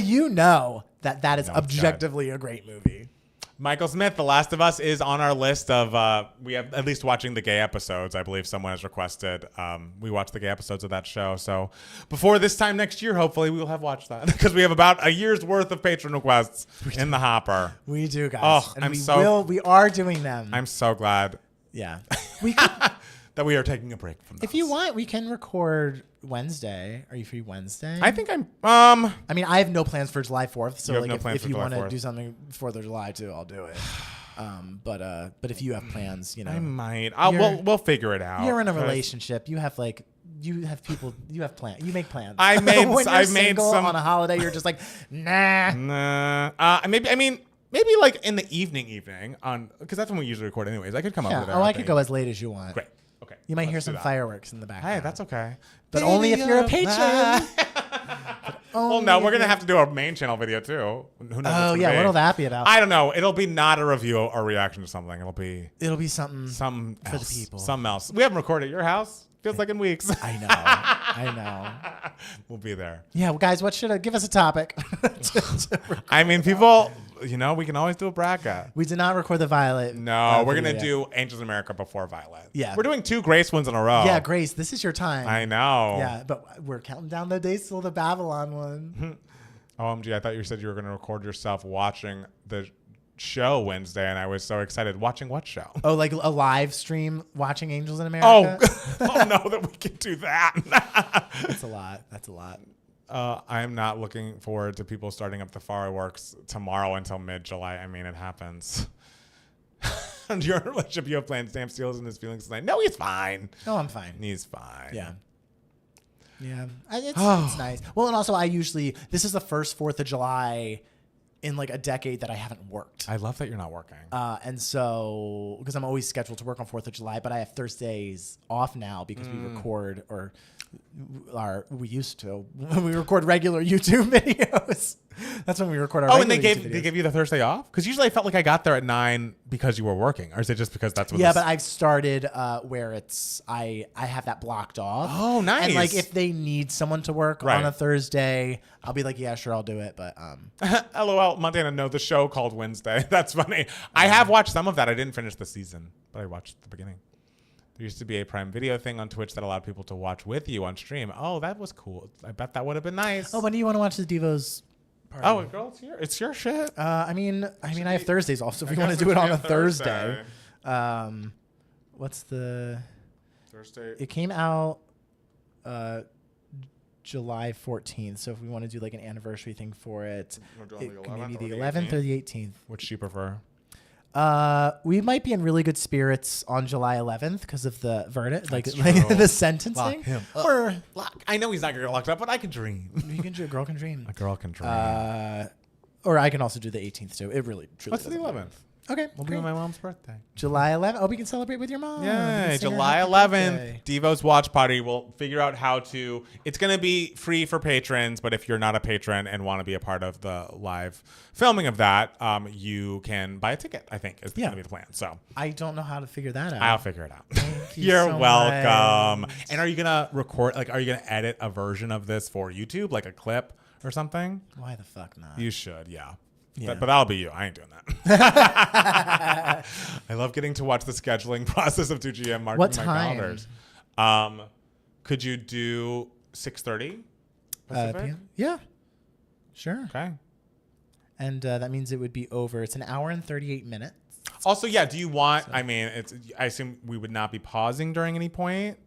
You know that is objectively a great movie. Michael Smith, The Last of Us is on our list of, we have at least watching the gay episodes. I believe someone has requested we watch the gay episodes of that show. So before this time next year, hopefully we will have watched that because we have about a year's worth of patron requests in the hopper. We do, guys. Oh, and we are doing them. I'm so glad. Yeah. We could, that we are taking a break from those. If you want, we can record Wednesday. Are you free Wednesday? I think I'm. I mean, I have no plans for July 4th. So like, if you want to do something 4th of July too, I'll do it. But if you have plans, you know, I might. We'll figure it out. You're in a relationship. You have people. You have plans. You make plans. I've made some on a holiday. You're just like, nah. Maybe like in the evening on because that's when we usually record anyways. I could come up with it. I could go as late as you want. Great. Okay. You might hear some fireworks in the background. Hey, that's okay. But only if you're a patron. Well, no, we're going to have to do a main channel video too. Who knows? Oh, yeah. What'll that be about? I don't know. It'll be not a review or reaction to something. It'll be something for the people. Something else. We haven't recorded at your house. Feels like in weeks. I know. We'll be there. Yeah, well, guys, give us a topic. I mean, people, you know, we can always do a bracket. We did not record the Violet. No, we're going to do Angels in America before Violet. Yeah. We're doing 2 Grace ones in a row. Yeah, Grace, this is your time. I know. Yeah, but we're counting down the days till the Babylon one. OMG, I thought you said you were going to record yourself watching the show Wednesday, and I was so excited. Watching what show? Oh, like a live stream watching Angels in America? Oh no, that we can do that. That's a lot. I'm not looking forward to people starting up the fireworks tomorrow until mid-July. I mean, it happens. And your relationship, you have plans. Sam Steele in his feelings tonight. No, he's fine. No, I'm fine. He's fine. Yeah. Yeah. It's nice. Well, and also this is the first 4th of July in like a decade that I haven't worked. I love that you're not working. And so, because I'm always scheduled to work on 4th of July, but I have Thursdays off now because we record, we used to, when we record regular YouTube videos. That's when we record our regular YouTube videos. They gave you the Thursday off? Because usually I felt like I got there at 9 because you were working. Or is it just because that's what but I've started where I have that blocked off. Oh, nice. And like if they need someone to work on a Thursday, I'll be like, yeah, sure, I'll do it. But LOL, Montana, no, the show called Wednesday. That's funny. I have watched some of that. I didn't finish the season, but I watched the beginning. There used to be a Prime Video thing on Twitch that allowed people to watch with you on stream. Oh, that was cool. I bet that would have been nice. Oh, when do you want to watch the Devos party? Oh, girl, it's your shit. I mean, I have Thursdays off, so if we want to do it on a Thursday. What's the Thursday? It came out July 14th, so if we want to do like an anniversary thing for it, it can maybe the 11th or the 18th. Which do you prefer? We might be in really good spirits on July 11th because of the verdict, like the sentencing. Lock him up. Or I know he's not gonna get locked up, but I can dream. A girl can dream. A girl can dream. Or I can also do the 18th too. It really, truly. What's the 11th? Okay, we'll be on my mom's birthday. July 11th. Oh, we can celebrate with your mom. Yeah, July 11th. Devo's watch party. We'll figure out how to. It's gonna be free for patrons, but if you're not a patron and want to be a part of the live filming of that, you can buy a ticket. I think is gonna be the plan. So I don't know how to figure that out. I'll figure it out. Thank you You're so welcome. much. And are you gonna record? Like, are you gonna edit a version of this for YouTube, like a clip or something? Why the fuck not? You should, yeah. Yeah. But that'll be you. I ain't doing that. I love getting to watch the scheduling process of 2GM marking what my time? calendars. Could you do 6:30 Pacific? Yeah. Sure. Okay. And that means it would be over. It's an hour and 38 minutes. Also, yeah, do you want, I mean, I assume we would not be pausing during any point?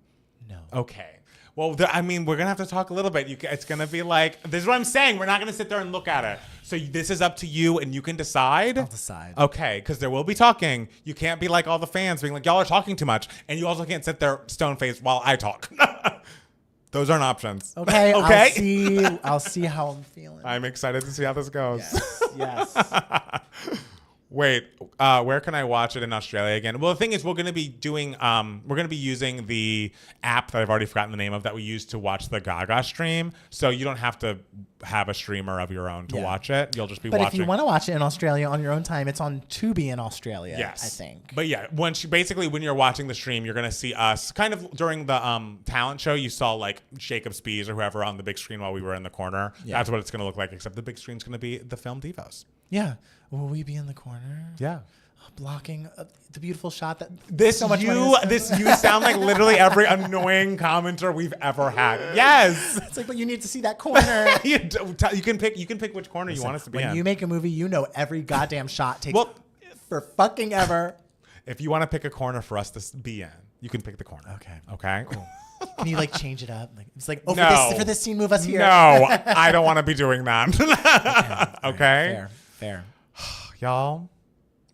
No. Okay. Well, I mean, we're going to have to talk a little bit. It's going to be like, this is what I'm saying. We're not going to sit there and look at it. So this is up to you, and you can decide. I'll decide. Okay, because there will be talking. You can't be like all the fans being like, y'all are talking too much. And you also can't sit there stone-faced while I talk. Those aren't options. Okay, okay. I'll see how I'm feeling. I'm excited to see how this goes. Yes. Wait, where can I watch it in Australia again? Well, the thing is, we're going to be using the app that I've already forgotten the name of that we used to watch the Gaga stream. So you don't have to have a streamer of your own to watch it. You'll just be watching. But if you want to watch it in Australia on your own time, it's on Tubi in Australia, yes. I think. But yeah, when you're watching the stream, you're going to see us kind of during the talent show. You saw like Jacob Spees or whoever on the big screen while we were in the corner. Yeah. That's what it's going to look like, except the big screen's going to be the film Divas. Yeah. Will we be in the corner? Yeah. Blocking the beautiful shot that you sound like literally every annoying commenter we've ever had. Yes. It's like, but you need to see that corner. you can pick which corner you want us to be in. When you make a movie, you know every goddamn shot takes for fucking ever. If you want to pick a corner for us to be in, you can pick the corner. Okay. Cool. Can you like change it up? Like it's like, oh, for this scene, move us here. No, I don't want to be doing that. Okay. Fair. Y'all,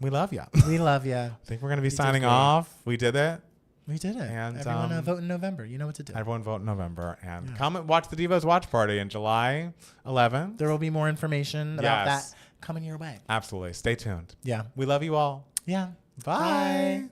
we love you. We love you. I think we're going to be signing off. We did it. We did it. And everyone vote in November. You know what to do. Everyone vote in November. And come and watch the Divas Watch Party in July 11th. There will be more information about that coming your way. Absolutely. Stay tuned. Yeah. We love you all. Yeah. Bye.